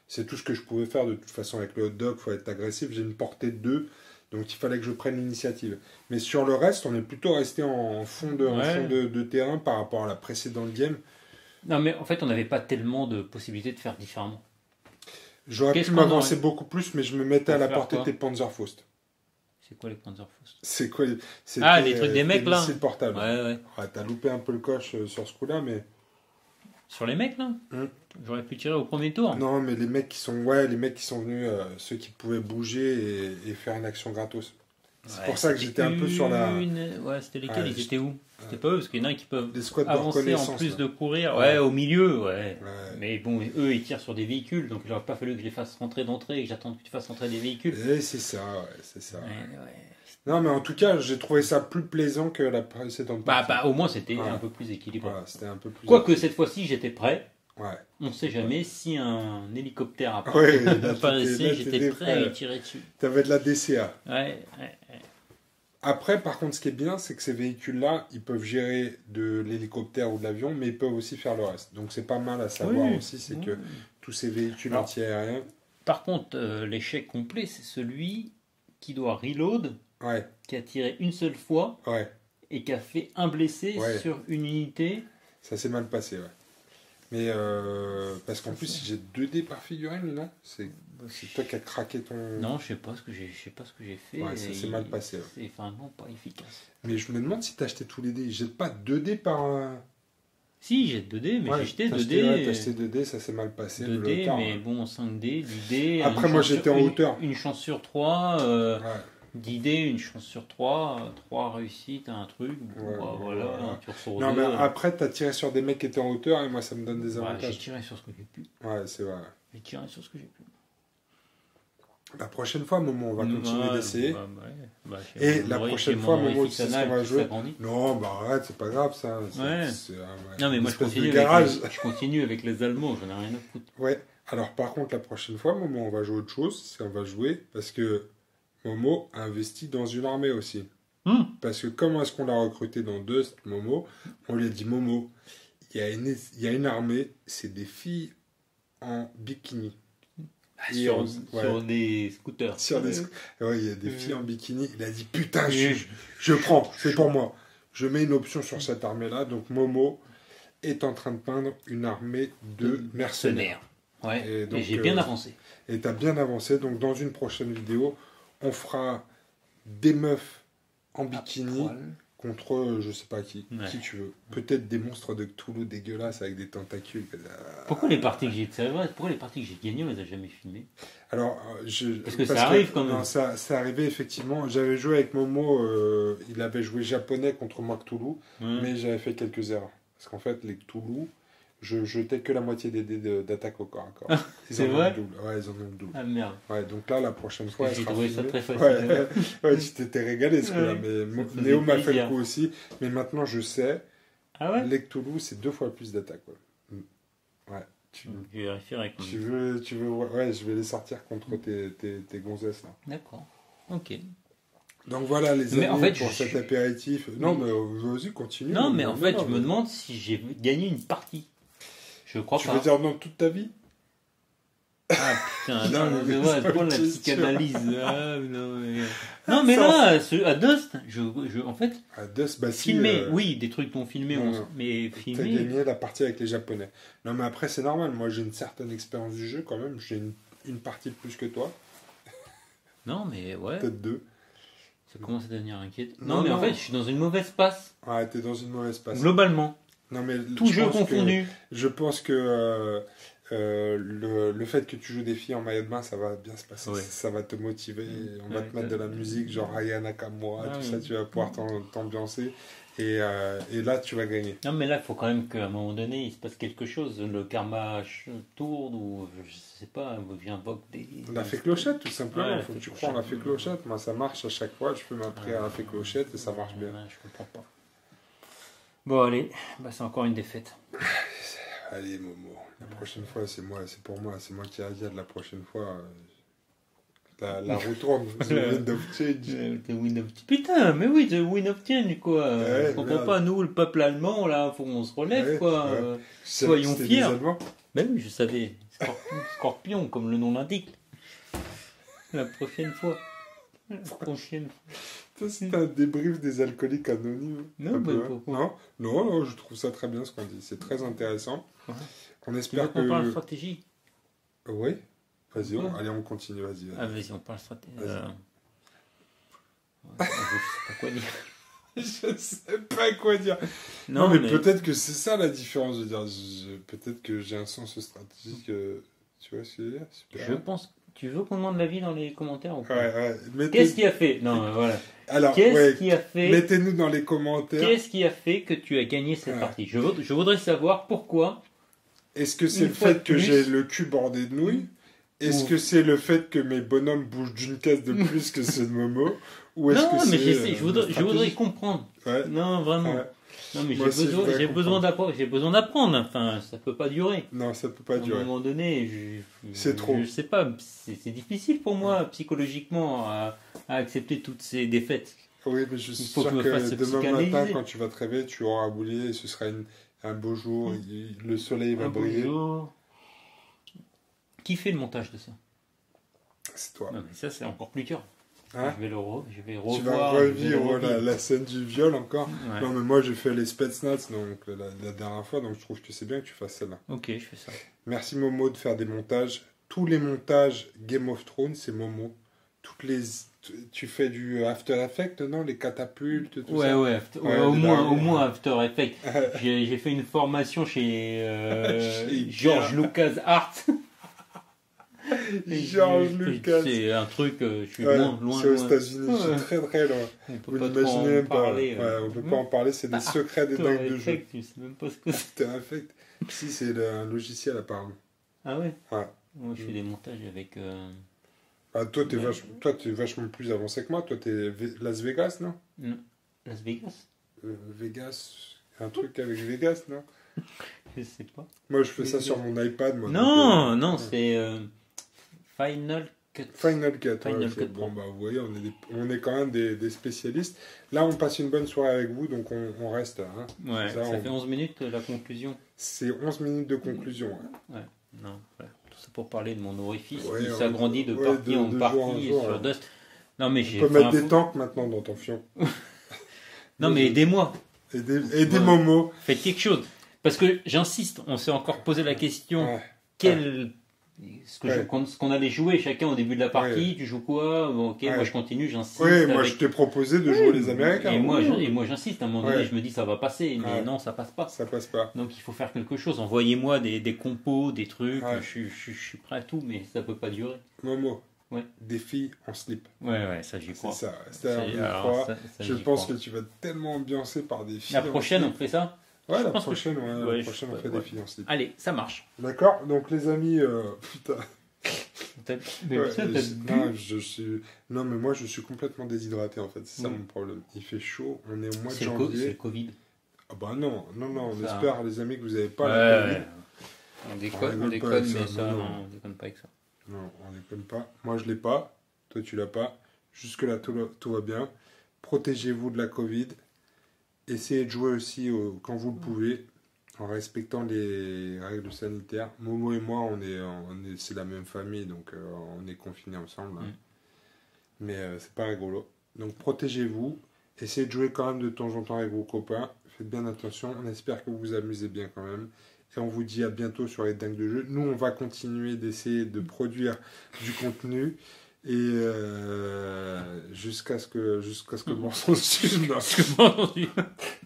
c'est tout ce que je pouvais faire. De toute façon, avec le hot dog, il faut être agressif. J'ai une portée de 2, donc il fallait que je prenne l'initiative. Mais sur le reste, on est plutôt resté en fond de terrain par rapport à la précédente game. Non, mais en fait, on n'avait pas tellement de possibilités de faire différemment. J'aurais Qu'est-ce pu qu'on m'avancer aurait- beaucoup plus, mais je me mettais à la Pour faire portée de quoi tes Panzerfaust. C'est quoi les Panzerfaust? C'est quoi? C'était, Ah, les trucs des mecs, des là. missiles portables. Ouais, ouais. Ouais, t'as loupé un peu le coche sur ce coup-là, mais... Sur les mecs, là Hum. J'aurais pu tirer au premier tour. Non, mais les mecs qui sont venus, ceux qui pouvaient bouger et faire une action gratos. C'est pour ça que j'étais un peu sur la... Ouais, c'était lesquels? Ouais, Ils étaient où? C'était pas eux, parce qu'il y en a qui peuvent Les squats de avancer en reconnaissance. plus là. de courir. Ouais, au milieu, Ouais. Mais bon, eux, ils tirent sur des véhicules, donc il n'aurait pas fallu que je les fasse rentrer d'entrée et que j'attende que tu fasses rentrer des véhicules. Et c'est ça, ouais, c'est ça. Ouais. Non, mais en tout cas, j'ai trouvé ça plus plaisant que la précédente partie. Bah, au moins, c'était Ouais. un peu plus équilibré. Voilà, c'était un peu plus... Quoique, cette fois-ci, j'étais prêt. Ouais. On ne sait jamais si un hélicoptère Ouais, là, apparaissait, là, j'étais t'étais prêt prêt. à y tirer dessus. T'avais de la DCA. Ouais. Après, par contre, ce qui est bien, c'est que ces véhicules-là, ils peuvent gérer de l'hélicoptère ou de l'avion, mais ils peuvent aussi faire le reste. Donc c'est pas mal à savoir aussi, c'est que tous ces véhicules Alors, anti-aériens... Par contre, l'échec complet, c'est celui qui doit reload, Ouais, qui a tiré une seule fois ouais, et qui a fait un blessé Ouais. sur une unité. ça s'est mal passé, ouais. Mais parce qu'en plus, j'ai 2D par figurine, non? C'est toi qui as craqué ton... Non, je sais pas ce que j'ai fait. Ouais, ça s'est mal passé, ouais. C'est vraiment pas efficace. Mais je me demande si t'as acheté tous les dés. Ils jettent pas 2D par... Si, j'ai 2D, mais Ouais, j'ai jeté t'as 2D. ouais, t'as acheté 2D, ça s'est mal passé. le 2D, léopard, mais ouais. bon, 5D, 10D. Après, une moi, chance j'étais en hauteur. Une chance sur 3. Ouais. 10D, une chance sur 3. 3 réussites, un truc. Bon, Ouais, bah, voilà, ouais. tu ressors Non, deux. mais après, t'as tiré sur des mecs qui étaient en hauteur et moi, ça me donne des Ouais, j'ai avantages. tiré sur ce que j'ai pu. Ouais, c'est vrai. J'ai tiré sur ce que j'ai pu. La prochaine fois, Momo, on va continuer d'essayer. Et Et la prochaine fois, Momo, tu sais ce qu'on va jouer? Non, bah arrête, c'est pas grave ça. Ouais. Non, mais une moi je espèce de continue, garage. je continue avec les Allemands, j'en ai rien à foutre. Ouais, alors par contre, la prochaine fois, Momo, on va jouer autre chose. C'est on va jouer parce que Momo a investi dans une armée aussi. Parce que comment est-ce qu'on l'a recruté dans Dust, Momo? On lui a dit, Momo, il y a une armée, c'est des filles en bikini. Sur Ouais. des scooters. Sur des ouais, il y a des filles en bikini. Il a dit putain, je prends, c'est pour moi. Je mets une option sur cette armée-là. Donc Momo est en train de peindre une armée de mercenaires. Ouais. Et donc, Et j'ai bien avancé. Et t'as bien avancé. Donc dans une prochaine vidéo, on fera des meufs en bikini contre je sais pas qui tu veux. Peut-être des monstres de Cthulhu dégueulasses avec des tentacules. Pourquoi les parties que j'ai gagnées, on les a jamais filmées? Alors, parce que ça arrive quand même. Non, ça arrivait effectivement. J'avais joué avec Momo, il avait joué japonais contre moi Cthulhu, mais j'avais fait quelques erreurs. Parce qu'en fait, les Cthulhu, je jetais que la moitié des dés d'attaque au corps à corps. C'est vrai? Ouais, ils en ont le double. Ah merde. Ouais, donc là, la prochaine fois, j'ai trouvé ça très facile. Ouais, tu t'étais régalé ce coup-là. Mais Néo m'a fait le coup aussi. Mais maintenant, je sais. Ah ouais? Les Cthulhu, c'est 2 fois plus d'attaque. Ouais. Je vérifierai quand même. Tu veux, ouais, je vais les sortir contre tes gonzesses là. D'accord. Ok. Donc voilà les amis en fait, pour cet apéritif. Non, mais vas-y, continue. Non, mais en fait, je me demande si j'ai gagné une partie. Je crois pas. Tu veux dire dans toute ta vie? Ah putain, non, mais ouais, pour la psychanalyse. Non, mais ça, là, à Dust, en fait, à Dust, bah si. filmer, oui, des trucs non filmés, mais T'as filmer. gagné la partie avec les Japonais. Non, mais après, c'est normal. Moi, j'ai une certaine expérience du jeu quand même. J'ai une partie de plus que toi. Non, mais ouais. Peut-être 2. Ça commence à devenir inquiétant. Non, mais en fait, je suis dans une mauvaise passe. Ouais, t'es dans une mauvaise passe. Globalement. Non, mais tout jeu confondu. Je pense que le fait que tu joues des filles en maillot de bain, ça va bien se passer. Ouais. Ça va te motiver. On va te mettre de la musique, genre Aya Nakamura, tout ça, tu vas pouvoir t'ambiancer. Et là, tu vas gagner. Non, mais là, il faut quand même qu'à un moment donné, il se passe quelque chose. Le karma tourne ou je sais pas, j'invoque des. La fée clochette, tout simplement. Ouais, faut que tu crois en la fée clochette. Moi, ça marche à chaque fois. Je fais ma prière à la fée clochette et ça marche bien. Je comprends pas. Bon, allez, bah, c'est encore une défaite. Allez, Momo. La prochaine fois, c'est pour moi. C'est moi qui ai de la prochaine fois. La retourne. The Wind of Change. The Wind of... Putain, mais oui, The Wind of Change, quoi. Ouais, je comprends pas, nous, le peuple allemand, là, faut qu'on se relève, ouais, quoi. Ouais. Soyons fiers. Ben oui, je savais. Scorpion, comme le nom l'indique. La prochaine fois. C'est un débrief des alcooliques anonymes. Non, mais pourquoi? Non, je trouve ça très bien ce qu'on dit. C'est très intéressant. Ouais. On espère qu'on parle stratégie. Oui. Vas-y, allez, on continue. Vas-y. Ah, vas-y, on parle stratégie. Je sais pas quoi dire. Je sais pas quoi dire. Non, mais peut-être que c'est ça la différence. Je veux dire, peut-être que j'ai un sens stratégique. Tu vois ce que je veux dire? Super. Je pense. Tu veux qu'on demande l'avis dans les commentaires ou pas? Ouais. Qu'est-ce qui a fait? Non, voilà. Alors, Qu'est-ce qui a fait? Mettez-nous dans les commentaires. Qu'est-ce qui a fait que tu as gagné cette partie? Je voudrais savoir pourquoi. Est-ce que c'est le fait que j'ai le cul bordé de nouilles? Est-ce que c'est le fait que mes bonhommes bougent d'une case de plus que ceux de Momo? Ou est-ce que c'est je voudrais comprendre. Ouais. Non, vraiment. Ouais. Non, mais j'ai besoin d'apprendre. Enfin, ça peut pas durer. Non, ça peut pas durer. À un moment donné, c'est trop. Je sais pas. C'est difficile pour moi psychologiquement à accepter toutes ces défaites. Oui, mais je suis sûr que demain matin, quand tu vas te réveiller, tu auras un boulier et ce sera un beau jour. Le soleil va briller. Qui fait le montage de ça? C'est toi. Non, mais ça, c'est encore plus dur. Hein? Je vais revoir. Tu vas revivre la scène du viol encore. Ouais. Non, mais moi j'ai fait les Spetsnaz donc la dernière fois, donc je trouve que c'est bien que tu fasses celle-là. Ok, je fais ça. Merci Momo de faire des montages. Tous les montages Game of Thrones, c'est Momo. Tu fais du After Effects, non? Les catapultes, tout ça. Ouais, au moins After Effects. J'ai fait une formation chez George Lucas Art. George Lucas. C'est un truc, je suis loin. C'est aux États-Unis, je suis très loin. Vous n'imaginez même pas. On peut pas en parler, c'est des secrets des dingues de jeu. Tu sais même pas ce que c'est. After Effects. Si, c'est un logiciel apparemment. Ah ouais? Ouais. Moi, je fais des montages avec. Toi, t'es vachement plus avancé que moi. Toi, t'es Las Vegas, non? Non. Las Vegas? Vegas. Un truc avec Vegas, non? Je sais pas. Moi, je fais ça sur mon iPad. Moi, non, c'est Final Cut. Final Cut. Bon, bah, vous voyez, on est quand même des spécialistes. Là, on passe une bonne soirée avec vous, donc on reste. Hein. Ouais, ça fait 11 minutes la conclusion. C'est 11 minutes de conclusion. Ouais, non, voilà. Tout ça pour parler de mon orifice qui Ouais, s'agrandit de partie en partie sur Dust. Non, mais on peut mettre des tanks maintenant dans ton fion. Non, mais aidez-moi. Et des momos. Faites quelque chose. Parce que j'insiste, on s'est encore posé la question ce qu'on allait jouer chacun au début de la partie. Tu joues quoi? Bon, ok, moi je continue, j'insiste. Oui, moi je t'ai proposé de jouer les Américains. Et moi j'insiste, à un moment donné, je me dis ça va passer, mais non, ça passe pas. Ça passe pas. Donc il faut faire quelque chose. Envoyez-moi des compos, des trucs. Je suis prêt à tout, mais ça peut pas durer. Momo. Des filles en slip. Ouais, ça j'y crois. C'est ça. Je pense que tu vas être tellement ambiancé par des filles. La prochaine, on fait ça? Ouais, la prochaine, on fait des filles en slip. Allez, ça marche. D'accord. Donc les amis, putain. Non, mais moi je suis complètement déshydraté en fait. C'est ça mon problème. Il fait chaud. On est au mois de janvier. C'est le Covid. Ah bah non. On espère les amis que vous n'avez pas la Covid. On déconne, mais ça, on déconne pas avec ça. Non, on déconne pas. Moi, je l'ai pas. Toi, tu l'as pas. Jusque-là, tout va bien. Protégez-vous de la Covid. Essayez de jouer aussi quand vous le pouvez, en respectant les règles sanitaires. Momo et moi, c'est la même famille, donc on est confinés ensemble. Hein. Mais c'est pas rigolo. Donc, protégez-vous. Essayez de jouer quand même de temps en temps avec vos copains. Faites bien attention. On espère que vous vous amusez bien quand même. Et on vous dit à bientôt sur les dingues de jeu. Nous, on va continuer d'essayer de produire du contenu et jusqu'à ce que mon son suive.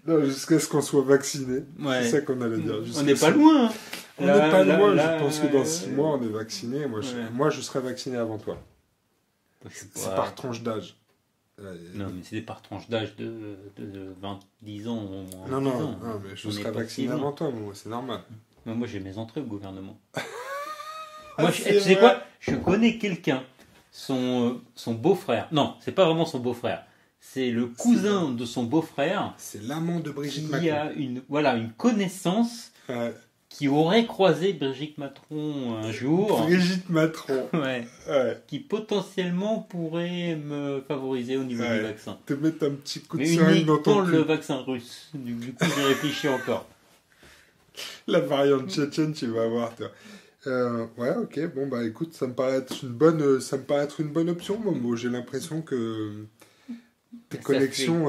Non, jusqu'à ce qu'on soit vacciné. Ouais. C'est ça qu'on allait dire. On n'est pas loin. Hein. On n'est pas loin. Je pense que dans 6 mois, on est vacciné. Moi, je serai vacciné avant toi. C'est par tranche d'âge. Non, mais c'est par tranche d'âge de 10 ans. Non, mais je serai vacciné avant toi, moi, c'est normal. Moi, j'ai mes entrées au gouvernement. Moi, tu sais quoi? Je connais quelqu'un, son beau-frère. Non, c'est pas vraiment son beau-frère. C'est le cousin de son beau-frère. C'est l'amant de Brigitte Macron. Qui a une connaissance qui aurait croisé Brigitte Macron un jour. Brigitte Macron. Ouais. Qui potentiellement pourrait me favoriser au niveau du vaccin. Te mettre un petit coup de seringue dans ton cul. Le vaccin russe. Du coup, j'ai réfléchi encore. La variante tchétchène, tu vas voir, toi. Ok. Bon, bah écoute, ça me paraît être une bonne option, Momo. J'ai l'impression que tes connexions...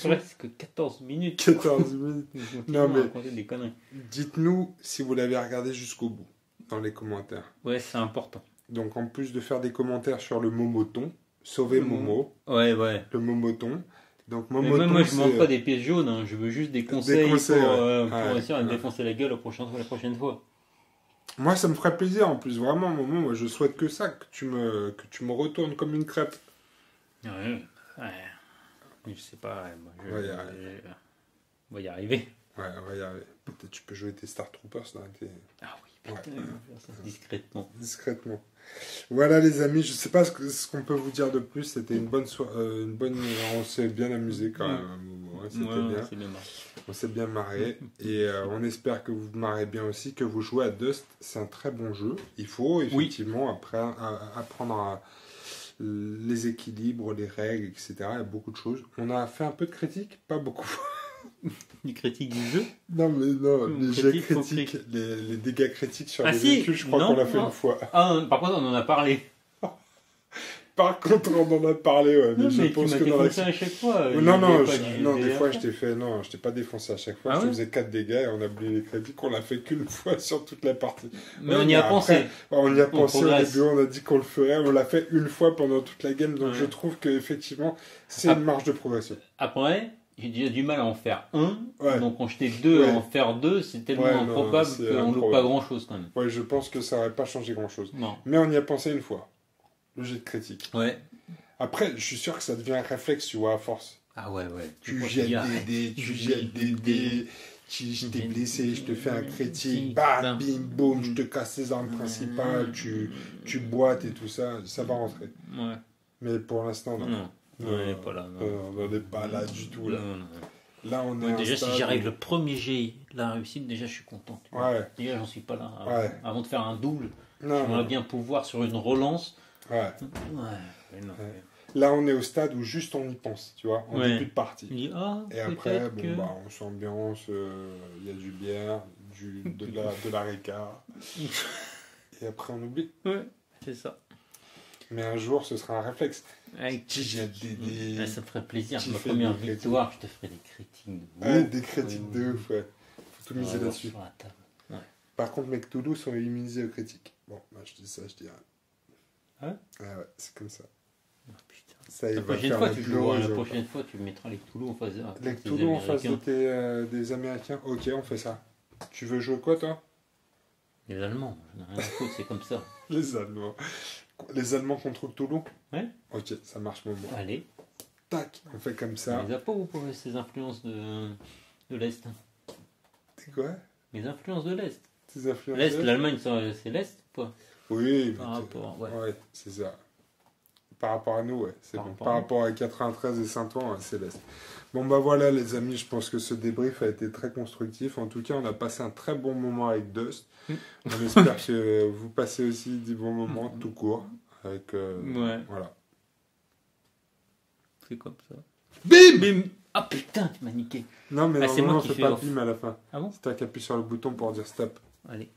Presque 14 minutes. 14 minutes. Non, mais des conneries. Dites-nous si vous l'avez regardé jusqu'au bout, dans les commentaires. Ouais, c'est important. Donc, en plus de faire des commentaires sur le Momoton, sauvez Momo. Ouais. Le Momoton. Donc, moi, je ne demande pas des pièces jaunes, hein. Je veux juste des conseils pour réussir à me défoncer la gueule la prochaine fois. Moi, ça me ferait plaisir en plus. Vraiment, Momo, moi, je souhaite que ça, que tu me retournes comme une crêpe. Ouais. Je sais pas. On va y arriver. Ouais, on va y arriver. Peut-être tu peux jouer tes Star Troopers là. Ah oui, discrètement. Discrètement. Voilà les amis, je sais pas ce qu'on peut vous dire de plus. C'était une bonne soirée, on s'est bien amusé quand même. Ouais, c'était bien. On s'est bien marré et on espère que vous vous marrez bien aussi, que vous jouez à Dust. C'est un très bon jeu. Il faut effectivement apprendre les équilibres, les règles, etc. Il y a beaucoup de choses. On a fait un peu de critique, pas beaucoup. Du critique du jeu? Non, mais non, les jets critiques, les dégâts critiques sur les véhicules, je crois qu'on l'a fait une fois. Ah, par contre, on en a parlé. Par contre, on en a parlé, ouais. Mais je pense que dans la. À chaque fois. Non, des fois, je t'ai pas défoncé à chaque fois. Je te faisais 4 dégâts et on a oublié les critiques. On l'a fait qu'une fois sur toute la partie. Mais on y a pensé. On y a pensé au début, on a dit qu'on le ferait. On l'a fait une fois pendant toute la game. Donc je trouve qu'effectivement, c'est une marge de progression. Après. J'ai déjà du mal à en faire un, donc en jeter deux, en faire deux, c'est tellement improbable qu'on ne loupe pas grand chose quand même. Ouais, je pense que ça n'aurait pas changé grand chose. Non. Mais on y a pensé une fois. Le jet de critique. Ouais. Après, je suis sûr que ça devient un réflexe, tu vois, à force. Ah ouais. Tu jettes des dés, je t'ai blessé, je te fais un critique, bam, bim, boum, je te casse les armes principales, tu boites et tout ça, ça va rentrer. Ouais. Mais pour l'instant, non. On n'est pas là. On n'est pas là du tout. Là, là on est déjà, si j'arrive le premier jet, la réussite, déjà, je suis content. Ouais. Déjà, j'en suis pas là. Avant de faire un double, j'aimerais bien pouvoir sur une relance. Ouais. Non. Là, on est au stade où juste on y pense, tu vois, en début de partie. Et après, on s'ambiance, il y a du bière, de la Ricard. Et après, on oublie. Ouais, c'est ça. Mais un jour, ce sera un réflexe. Ça me ferait plaisir. Ma première victoire, je te ferai des critiques des critiques de ouf, ouais. Faut tout miser là-dessus. Par contre, mes Cthulhu sont immunisés aux critiques. Bon, je dis ça, je dirais. Ouais, c'est comme ça. Oh, putain. Ça, la prochaine fois, tu mettras les Cthulhu en face les Cthulhu en face des Américains. Ok, on fait ça. Tu veux jouer quoi, toi? Les Allemands. Je n'ai rien à foutre, c'est comme ça. Les Allemands. Les Allemands contre Cthulhu? Ouais. Ok, ça marche, Momo. Allez. Tac, on fait comme ça. Les apôts ou pas ces influences de l'Est? C'est quoi? Les influences de l'Est. L'Est, l'Allemagne, c'est l'Est ou pas? Oui, par rapport, ouais, c'est ça. Par rapport à nous, ouais, c'est bon. Par rapport à 93 et Saint-Ouen, c'est l'Est. Bon, voilà, les amis, je pense que ce débrief a été très constructif. En tout cas, on a passé un très bon moment avec Dust. On espère que vous passez aussi des bons moments tout court. Avec, voilà. C'est comme ça. Bim! Ah putain, tu m'as niqué. Non, mais c'est moi qui fais fais pas bim à la fin. Ah bon? C'est toi qui appuies sur le bouton pour dire stop. Allez.